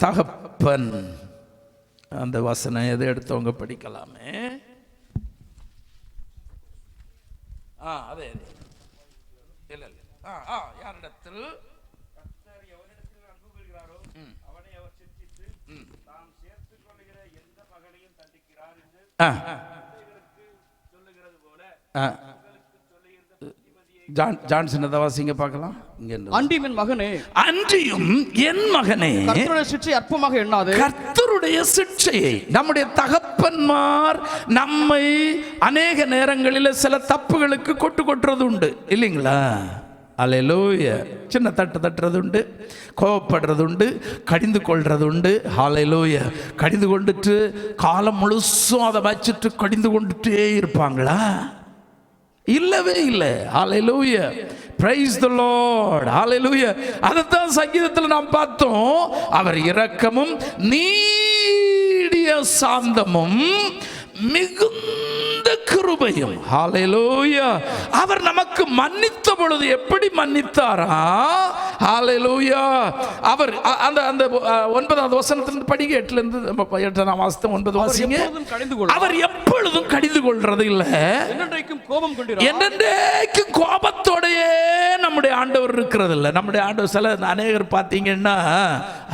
தகப்பன் அந்த வசனம் எதை எடுத்தவங்க படிக்கலாமே. அதே இல்ல யாரிடத்தில் அன்பு கொள்கிறாரோ அவனை அவர் சிந்தித்து தாம் சேர்த்துக் கொள்கிற எந்த மகனையும் தண்டிக்கிறார் என்று சொல்லுகிறது போல ஜான்சன் வாசிங்க பார்க்கலாம். அன்றியும் என் மகனே, அன்றியும் என் மகனே, கர்த்தருடைய சிட்சை அற்பமாக எண்ணாதே. கர்த்தருடைய சிட்சையை, நம்முடைய தகப்பன்மார் நம்மை அநேக நேரங்களில் சில தப்புகளுக்கு கொட்டுறது உண்டு இல்லைங்களா? ஹalleluya. சின்ன தட்டுறது உண்டு, கோபப்படுறது உண்டு, கடிந்து கொள்றது உண்டு. ஹalleluya. கடிந்து கொண்டுட்டு காலம் முழுசும் அதை வச்சுட்டு கடிந்து கொண்டுட்டே இருப்பாங்களா? இல்லவே இல்லை. ஹalleluya, praise the Lord, hallelujah. அதைத்தான் சங்கீதத்தில் நாம் பார்த்தோம். அவர் இரக்கமும் நீடிய சாந்தமும் மிகுந்த கிருபையும். ஹalleluya. அவர் நமக்கு மன்னித்த பொழுது எப்படி மன்னித்தாரா ஹalleluya. அவர் அந்த அந்த 9வது வசனத்திலிருந்து படிங்க, 8ல இருந்து 8ஆம் வாசத்தை 9 வாசிங்க. அவர் எப்பொழுதும் கடிந்து கொள்றது இல்ல, என்னென்றைக்கும் கோபம் கொண்டிருக்கிறார். என்னென்றைக்கும் கோபத்தோடயே நம்முடைய ஆண்டவர் இருக்கிறது இல்ல. நம்முடைய ஆண்டவர் சில அநேகர் பார்த்தீங்கன்னா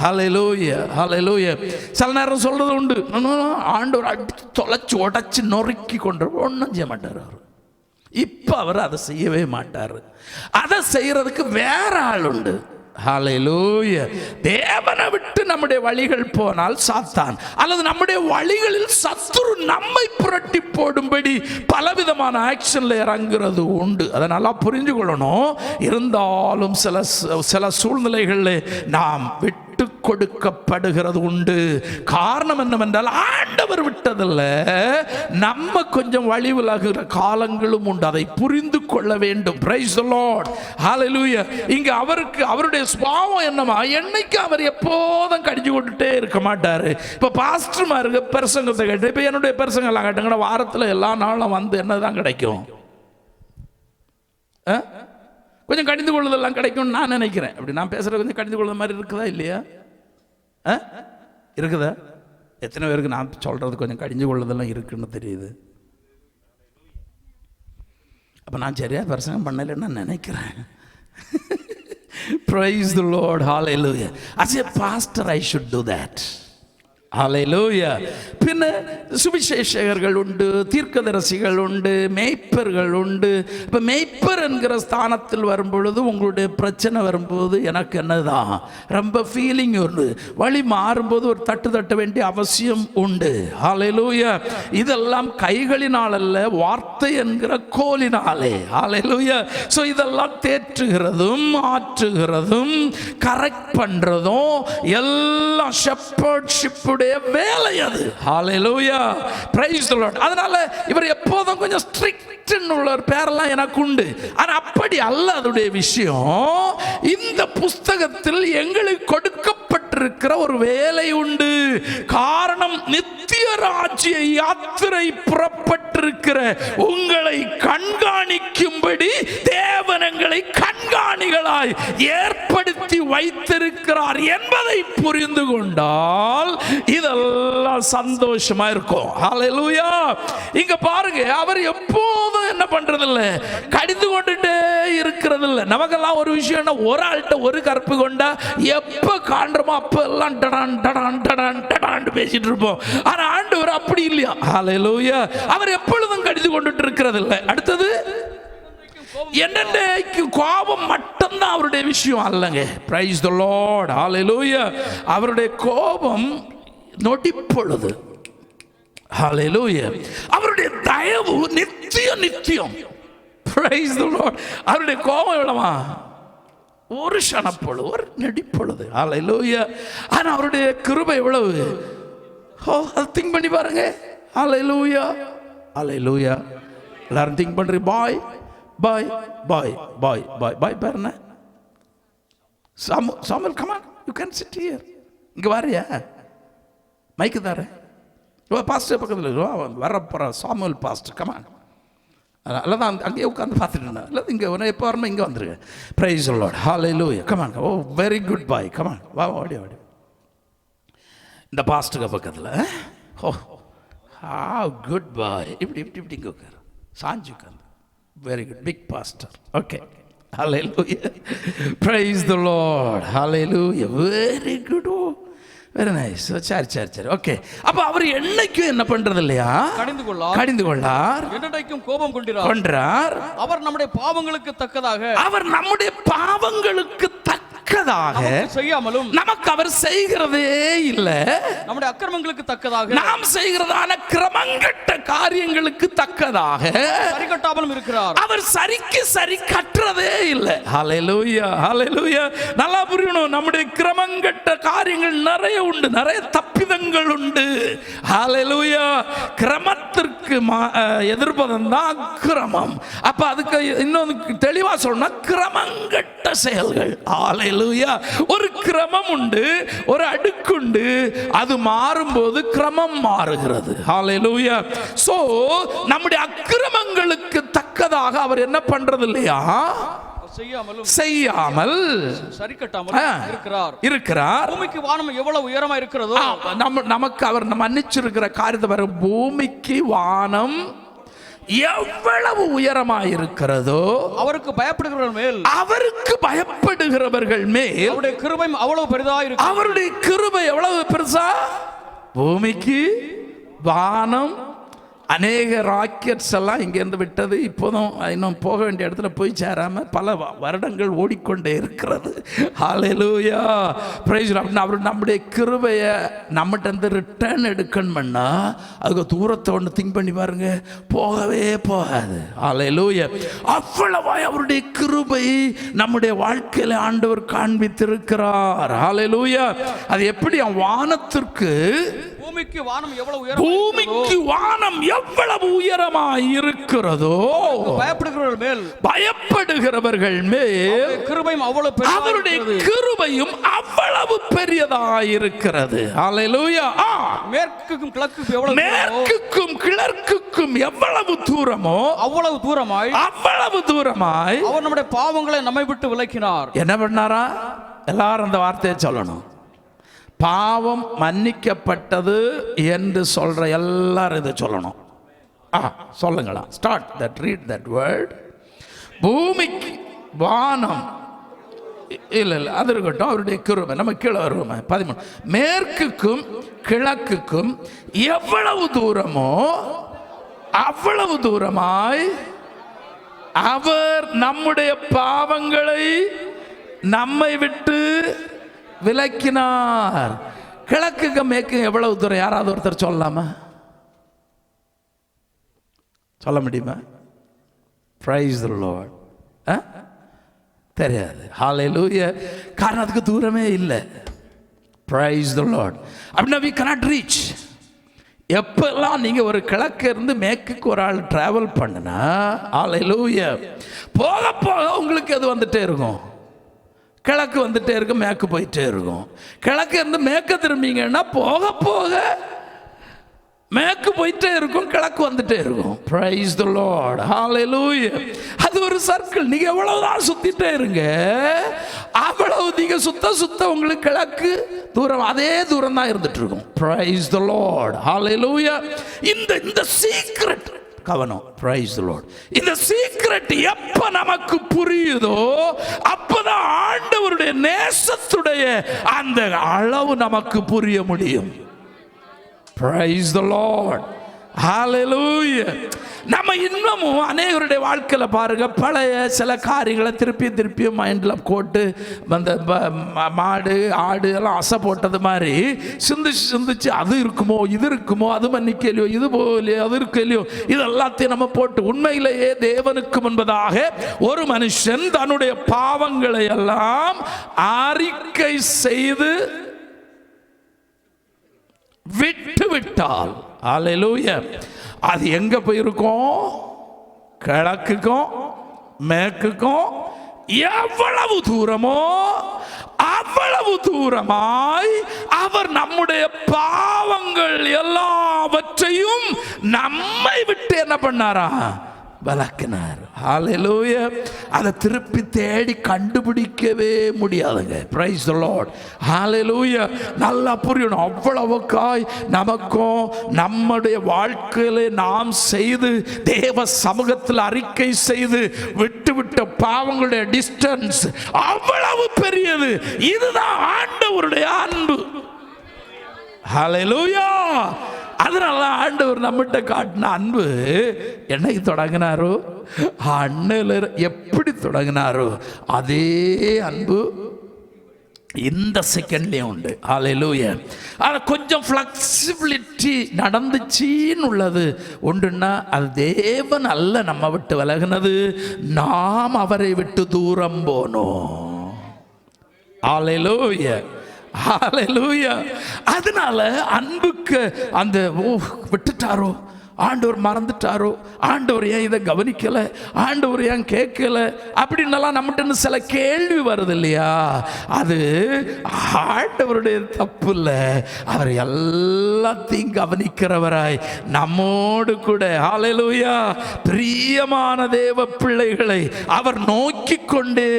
ஹalleluya ஹalleluya சில நேரம் சொல்றது உண்டு, ஆண்டவர் அடிச்சு தொலைச்சு உடைச்சு நொறுக்கி கொண்டு ஒன்றும் செய்ய மாட்டார். அவர் இப்ப அவர் அதை செய்யவே மாட்டார். அதை செய்யறதுக்கு வேற ஆள் உண்டு. ஹalleluya. தேவனை விட்டு நம்முடைய வழிகள் போனால் சாத்தான், அல்லது நம்முடைய வழிகளில் சத்துரு நம்மை புரட்டி போடும்படி பலவிதமான ஆக்ஷன்ல இறங்குறது உண்டு. அதை நல்லா புரிஞ்சு கொள்ளணும். இருந்தாலும் சில சூழ்நிலைகளில் நாம் விட்டு கொடுக்கப்படுகிறது உண்டு. காரணம் என்னவென்றால் ஆண்டவர் விட்டதில்ல, நம்ம கொஞ்சம் வழி விலகுகிற காலங்களும் உண்டு. அதை புரிந்து கொள்ள வேண்டும். Praise the Lord. ஹalleluya. இங்க அவருடைய சுபாவம் என்னமா, என்னைக்கு அவர் எப்போதும் கடிஞ்சு கொண்டுட்டே இருக்க மாட்டாரு. இப்ப பாஸ்டர்மாருக்கு பிரசங்கத்தை கேட்டு, இப்ப என்னுடைய பிரசங்கம் எல்லாம் கேட்டுங்கன்னா வாரத்தில் எல்லா நாளும் வந்து என்னதான் கிடைக்கும்? கொஞ்சம் கடிந்து கொள்ளுதெல்லாம் கிடைக்கும்னு நான் நினைக்கிறேன். அப்படி நான் பேசுறது கொஞ்சம் கடிந்து கொள்ளுத மாதிரி இருக்குதா இல்லையா? இருக்குதா? எத்தனை பேருக்கு நான் சொல்றது கொஞ்சம் கடிஞ்சு கொள்ளுதெல்லாம் இருக்குன்னு தெரியுது? அப்ப நான் சரியா பிரசங்கம் பண்ணலன்னு நினைக்கிறேன். Praise the Lord. Hallelujah. As a pastor I should do that. ஹalleluya. பின்ன சுவிசேஷகர்கள் உண்டு, தீர்க்கதரிசிகள் உண்டு, மேய்ப்பர்கள் உண்டு. இப்போ மேய்ப்பர் என்கிற ஸ்தானத்தில் வரும்பொழுது உங்களுடைய பிரச்சனை வரும்போது எனக்கு என்னதான் ரொம்ப ஃபீலிங் உண்டு. வழி மாறும்போது ஒரு தட்ட வேண்டிய அவசியம் உண்டு. ஹalleluya. இதெல்லாம் கைகளினால் அல்ல, வார்த்தை என்கிற கோலினாலே. ஹalleluya. ஸோ இதெல்லாம் தேற்றுகிறதும் ஆற்றுகிறதும் கரெக்ட் பண்றதும் எல்லாம் ஷெப்பர்ட்ஷிப் வேலை அது. ஹalleluya. praise the Lord. அதனால இவர் எப்போதும் கொஞ்சம் ஸ்ட்ரிக்ட் உள்ள பேரெல்லாம் எனக்கு உண்டு. ஆனா அப்படி அல்ல அதோடைய விஷயம். இந்த புஸ்தகத்தில் எங்களுக்கு கொடுக்கப்பட்டிருக்கிற ஒரு வேலை உண்டு. காரணம், நித்திய ராஜ்ய யாத்திரை புறப்பட்டிருக்கிற உங்களை கண்காணிக்கும்படி தேவன் எங்களை கண்காணிகளாய் ஏற்படுத்தி வைத்திருக்கிறார் என்பதை புரிந்து கொண்டால் இதெல்லாம் சந்தோஷமா இருக்கும். ஹalleluya. இங்க பாருங்க, அவர் எப்போதும் என்ன பண்றது இல்ல, கடிந்து கொண்டுட்டே இருக்கிறது இல்ல. நமக்கெல்லாம் ஒரு விஷயம், ஒரு ஆள்கிட்ட ஒரு கற்பு கொண்டா எப்ப காண்றோமோ அப்ப எல்லாம் டடான் டடான் டடான் டடான் பேசிட்டு இருப்போம். ஆனா ஆண்டவர் அப்படி இல்லையா. ஹalleluya. அவர் எப்பொழுதும் கடிந்து கொண்டுட்டு இருக்கிறது இல்ல. அடுத்தது, என்னென்னைக்கு கோபம் மட்டும்தான் அவருடைய விஷயம் அல்லங்க. Price the Lord. ஹalleluya. அவருடைய கோபம் நொடிப்பொழுது. ஹalleluya. அவருடைய தயவு நித்தியம். Price the Lord. அவருடைய கோபம் எவ்வளவா? ஒரு க்ஷணப்பொழுது, ஒரு நொடிப்பொழுது. ஹalleluya. ஆனா அவருடைய கிருபை எவ்வளவு? அது திங்க் பண்ணி பாருங்க. ஹalleluya. ஹalleluya. எல்லாரும் திங்க் பண்றீங்க. பாய் பாய் பாய் பாய் பாய் பாய் பாருங்க. Samuel, come on, you can sit here. இங்க வாரியா? மைக்கு தார. பாஸ்டர் பக்கத்தில் வர போற சாமுவேல் பாஸ்டர், come on. அல்லது அங்கேயே உட்காந்து பார்த்துட்டு இருந்தா, இல்லை இங்கே எப்போ வரணும் இங்கே வந்துருங்க. Praise the Lord. Hallelujah. come on. Oh very good boy. come on. வா ஓடி ஓடி. இந்த பாஸ்டருக்கு பக்கத்தில், ஓ குட் பாய். இப்படி இப்படி இப்படி இங்கே உட்காரு, சாஞ்சு உட்காந்து. Very good, big pastor. Okay. Hallelujah. Praise the Lord. Hallelujah. Very good. Oh, very nice. சரி. ஓகே. அப்ப அவர் என்னைக்கும் என்ன பண்றது இல்லையா? கடிந்து கொள்ளார். என்னைக்கும் கோபம் கொண்டார். அவர் நம்முடைய பாவங்களுக்கு தக்கதாக செய்யாமலும் நமக்கு அவர் செய்கிறதே இல்ல. நம்முடைய அக்கிரமங்களுக்கு தக்கதாக, நாம் செய்கிறதான கிரமங்கட்ட காரியங்களுக்கு தக்கதாக சரி கட்டாமலும் இருக்கிறார். அவர் சரிக்கு சரி கற்றதே இல்ல. ஹalleluya. ஹalleluya. நல்லா புரியணும். நம்முடைய கிரமங்கட்ட காரியங்கள் நிறைய உண்டு, நிறைய தப்பிதங்கள் உண்டு. ஹalleluya. கிரமத்திற்கு எதிர்ப்பதம் தான் அக்கிரமம். அப்ப அதுக்கு இன்னொன்று தெளிவா சொல்லணும்னா கிரமங்கட்ட செயல்கள். ஹalleluya. ஒரு கிரமம் உண்டு, ஒரு அடுக்குண்டு. அது மாறும்போது கிரமம் மாறுகிறது. ஹalleluya. சோ நம்முடைய அக்கிரமங்களுக்கு தக்கதாக அவர் என்ன பண்றது இல்லையா? செய்யாமல் சரி கட்டாமல் இருக்கிறார். பூமிக்கு வானம் எவ்வளவு உயரமா இருக்கிறதோ, நமக்கு அவர் மன்னிச்சிருக்கிற காரியத்தை பாரு. பூமிக்கு வானம் எவ்வளவு உயரமாயிருக்கிறதோ அவருக்கு பயப்படுகிறவர்கள் மேல் அவருடைய கிருபை அவ்வளவு பெரிதா இருக்கு. அவருடைய கிருபை எவ்வளவு பெருசா? பூமிக்கு வானம். அநேக ராக்கெட்ஸ் எல்லாம் இங்கேருந்து விட்டது. இப்போதும் இன்னும் போக வேண்டிய இடத்துல போய் சேராமல் பல வருடங்கள் ஓடிக்கொண்டே இருக்கிறது. ஹல்லேலூயா, பிரைஸ் தி லார்ட். அவர் நம்முடைய கிருபையை நம்மகிட்ட ரிட்டர்ன் எடுக்கணும்னா அதுக்கு தூரத்தை ஒன்று திங்க் பண்ணி பாருங்க, போகவே போகாது. ஹல்லேலூயா. அவ்வளவாய் அவருடைய கிருபை நம்முடைய வாழ்க்கையில் ஆண்டவர் காண்பித்திருக்கிறார். ஹல்லேலூயா. அது எப்படி? வானத்திற்கு பூமிக்கு வானம் எவ்வளவு உயரமாய் இருக்கிறதோ பயப்படுகிறவர்கள் மேல் அவருடைய கிருபையும் அவ்வளவு பெரியதாய் இருக்கிறது. ஹல்லேலூயா. மேற்குக்கும் கிழக்குக்கும் எவ்வளவு தூரமோ அவ்வளவு தூரமாய் அவர் நம்முடைய பாவங்களை நம்மை விட்டு விலக்கினார். என்ன பண்ணாரா? எல்லாரும் அந்த வார்த்தையை சொல்லணும். பாவம் மன்னிக்கப்பட்டது என்று சொல்ற எல்லாரும் இதை சொல்லணும். சொல்லுங்களா? Start that, read that word. பூமிக்கு வானம் இல்லை அது இருக்கட்டும், அவருடைய கிருபை. நம்ம கீழே வருவோம். 13. மேற்குக்கும் கிழக்குக்கும் எவ்வளவு தூரமோ அவ்வளவு தூரமாய் அவர் நம்முடைய பாவங்களை நம்மை விட்டு விலக்கினார். கிழக்குக்கு மேற்கு எவ்வளவு தூரம்? யாராவது ஒருத்தர் சொல்லலாமா? சொல்ல முடியுமா? Price the Lord. தெரியாது. ஹல்லேலூயா. காரணம் அதுக்கு தூரமே இல்லை. Price the Lord. அப்படின்னா we cannot reach. எப்பெல்லாம் நீங்க ஒரு கிழக்கு இருந்து மேற்குக்கு ஒரு ஆள் டிராவல் பண்ணுனா, ஹல்லேலூயா, போக போக உங்களுக்கு அது வந்துட்டே இருக்கும். கிழக்கு வந்துட்டே இருக்கும், மேற்கு போயிட்டே இருக்கும். கிழக்கு இருந்து மேற்கு திரும்பிங்கன்னா போக போக மேற்கு போயிட்டே இருக்கும், கிழக்கு வந்துட்டே இருக்கும். Praise the Lord. ஹல்லேலூயா. அது ஒரு சர்க்கிள். நீங்க எவ்வளவுதான் சுத்திட்டே இருங்க, அவ்வளவு நீங்க சுத்த உங்களுக்கு கிழக்கு தூரம் அதே தூரம் தான் இருந்துட்டு இருக்கும். Praise the Lord. ஹல்லேலூயா. இந்த சீக்ரெட் கவனம். Praise the Lord. இந்த சீக்ரெட் எப்ப நமக்கு புரியுதோ அப்பதான் ஆண்டவருடைய நேசத்துடைய அந்த அளவு நமக்கு புரிய முடியும். Praise the Lord. Hallelujah. நம்ம இன்னமும் அநேகருடைய வாழ்க்கையில் பாருங்க, பழைய சில காரியங்களை திருப்பி மைண்டில் போட்டு அந்த மாடு ஆடு எல்லாம் அசை போட்டது மாதிரி சிந்திச்சு அது இருக்குமோ இது இருக்குமோ அது மன்னிக்கலையோ இது போகலையோ அது இருக்கலையோ இது எல்லாத்தையும் நம்ம போட்டு, உண்மையிலேயே தேவனுக்கு முன்பதாக ஒரு மனுஷன் தன்னுடைய பாவங்களை எல்லாம் அறிக்கை செய்து விட்டால், ஹல்லேலூயா, அது எங்க போயிருக்கும்? கிழக்குக்கும் மேற்குக்கும் எவ்வளவு தூரமோ அவ்வளவு தூரமாய் அவர் நம்முடைய பாவங்கள் எல்லாவற்றையும் நம்மை விட்டு என்ன பண்ணாரா? விலக்கினார். ஹல்லேலூயா. அதை திருப்பி தேடி கண்டுபிடிக்கவே முடியாதுங்க. Praise the Lord. ஹல்லேலூயா. நல்லா புரியணும். அவ்வளவுக்காய் நமக்கும் நம்முடைய வாழ்க்கையில நாம் செய்து தேவ சமூகத்தில் அறிக்கை செய்து விட்டுவிட்ட பாவங்களுடைய டிஸ்டன்ஸ் அவ்வளவு பெரியது. இதுதான் ஆண்டவருடைய அன்பு. ஹல்லேலூயா. அதனால ஆண்டவர் நம்மகிட்ட காட்டின அன்பு என்னைக்கு தொடங்கினாரோ, அண்ணல எப்படி தொடங்கினாரோ அதே அன்பு இந்த செகண்ட்லயும் உண்டு. ஹல்லேலூயா. ஆனா கொஞ்சம் ஃப்ளெக்சிபிலிட்டி நடந்துச்சின்னு உள்ளது உண்டுன்னா அது தேவன் அல்ல நம்ம விட்டு விலகினது, நாம் அவரை விட்டு தூரம் போனோம். ஹல்லேலூயா. ஹல்லேலூயா. அதனால அன்புக்கு அந்த விட்டுட்டாரோ, ஆண்டவர் மறந்துட்டாரோ, ஆண்டவர் ஏன் இதை கவனிக்கல, ஆண்டவர் ஏன் கேட்கல அப்படின்னலாம் நம்மகிட்ட சில கேள்வி வருது இல்லையா? அது ஆண்டவருடைய தப்பு இல்லை. அவர் எல்லாத்தையும் கவனிக்கிறவராய் நம்மோடு கூட, ஹல்லேலூயா, பிரியமான தேவ பிள்ளைகளை அவர் நோக்கி நோக்கிக் கொண்டே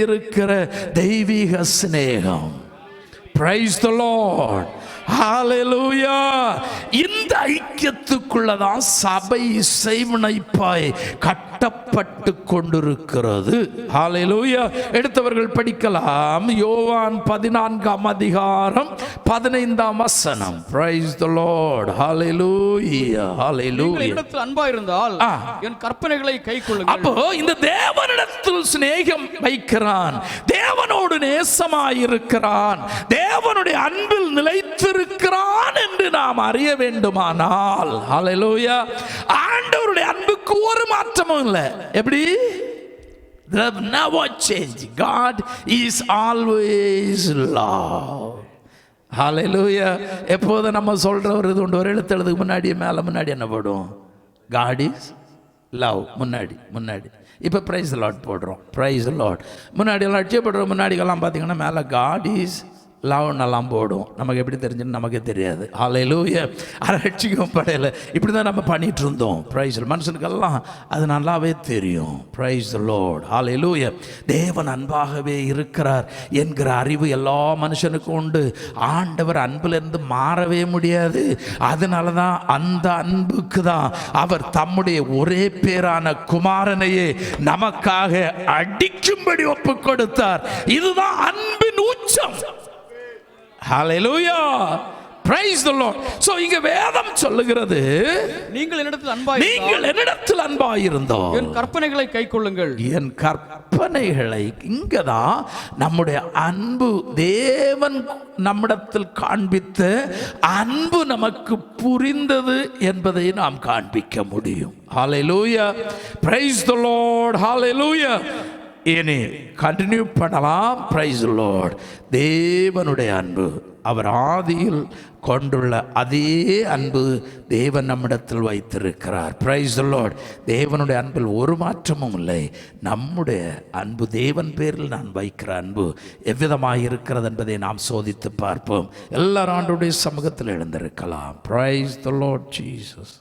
இருக்கிற தெய்வீக சிநேகம். Praise the Lord. Hallelujah. இந்த ஐக்கியத்துக்குள்ளதான் சபை செய்வனைப்பாய் கட்டப்பட்டு கொண்டிருக்கிறது. Hallelujah. எடுத்தவர்கள் படிக்கலாம். யோவான் 14ஆம் அதிகாரம் 15ஆம் வசனம். Praise the Lord. Hallelujah. Hallelujah. என்னிடத்தில் அன்பாயிருந்தால் என் கற்பனைகளை கைக்கொள்ளுங்கள். அப்போ இந்த தேவனிடத்தில் சிநேகம் வைக்கிறான், தேவனோடு நேசமாயிருக்கிறான், தேவனுடைய அன்பில் நிலைத்திருக்கிறான் என்று நாம் அறிய வேண்டுமானால், ஹல்லேலூயா, ஆண்டவருடைய அன்புக்கு ஒரு மாற்றமும் இல்லை. எப்படி? Never change. God is always love. ஹல்லேலூயா. எப்போது நம்ம சொல்ற ஒரு இது உண்டு, ஒரு எழுத்துறதுக்கு முன்னாடி முன்னாடி என்ன போடும்? God is love. முன்னாடி இப்போ பிரைஸ் லார்ட் போடுறோம். பிரைஸ் லார்ட் முன்னாடி எல்லாம் அட்சியப்படுறோம். முன்னாடிக்கெல்லாம் பார்த்தீங்கன்னா மேலே காட் இஸ் லவ்னெல்லாம் போடும். நமக்கு எப்படி தெரிஞ்சுன்னு நமக்கே தெரியாது. ஹல்லேலூயா. அதை ரட்சிக்கவும் படையலை. இப்படி தான் நம்ம பண்ணிகிட்டு இருந்தோம். பிரைஸ் மனுஷனுக்கெல்லாம் அது நல்லாவே தெரியும். Praise Lord. ஹல்லேலூயா. தேவன் அன்பாகவே இருக்கிறார் என்கிற அறிவு எல்லா மனுஷனுக்கும் உண்டு. ஆண்டவர் அன்பிலிருந்து மாறவே முடியாது. அதனால தான் அந்த அன்புக்கு தான் அவர் தம்முடைய ஒரே பேரான குமாரனையே நமக்காக அடிக்கும்படி ஒப்பு கொடுத்தார். இதுதான் அன்பின் உச்சம். Hallelujah. Praise the Lord. So இங்க வேதம் சொல்லுகிறது, நீங்கள் என்னிடத்தில் அன்பாயிருந்தோம் என் கற்பனைகளை கைக்கொள்ளுங்கள். என் கற்பனைகளை. இங்கதான் நம்முடைய அன்பு, தேவன் நம்மிடத்தில் காண்பித்த அன்பு நமக்கு புரிந்தது என்பதை நாம் காண்பிக்க முடியும். Hallelujah. Praise the Lord. Hallelujah. இனி கண்டினியூ பண்ணலாம். Praise Lord. தேவனுடைய அன்பு, அவர் ஆதியில் கொண்டுள்ள அதே அன்பு தேவன் நம்மிடத்தில் வைத்திருக்கிறார். Praise Lord. தேவனுடைய அன்பில் ஒரு மாற்றமும் இல்லை. நம்முடைய அன்பு, தேவன் பேரில் நான் வைக்கிற அன்பு எவ்விதமாக இருக்கிறது என்பதை நாம் சோதித்து பார்ப்போம். எல்லாரும் ஆண்டவருடைய சமூகத்தில் எழுந்திருக்கலாம். Praise the Lord Jesus.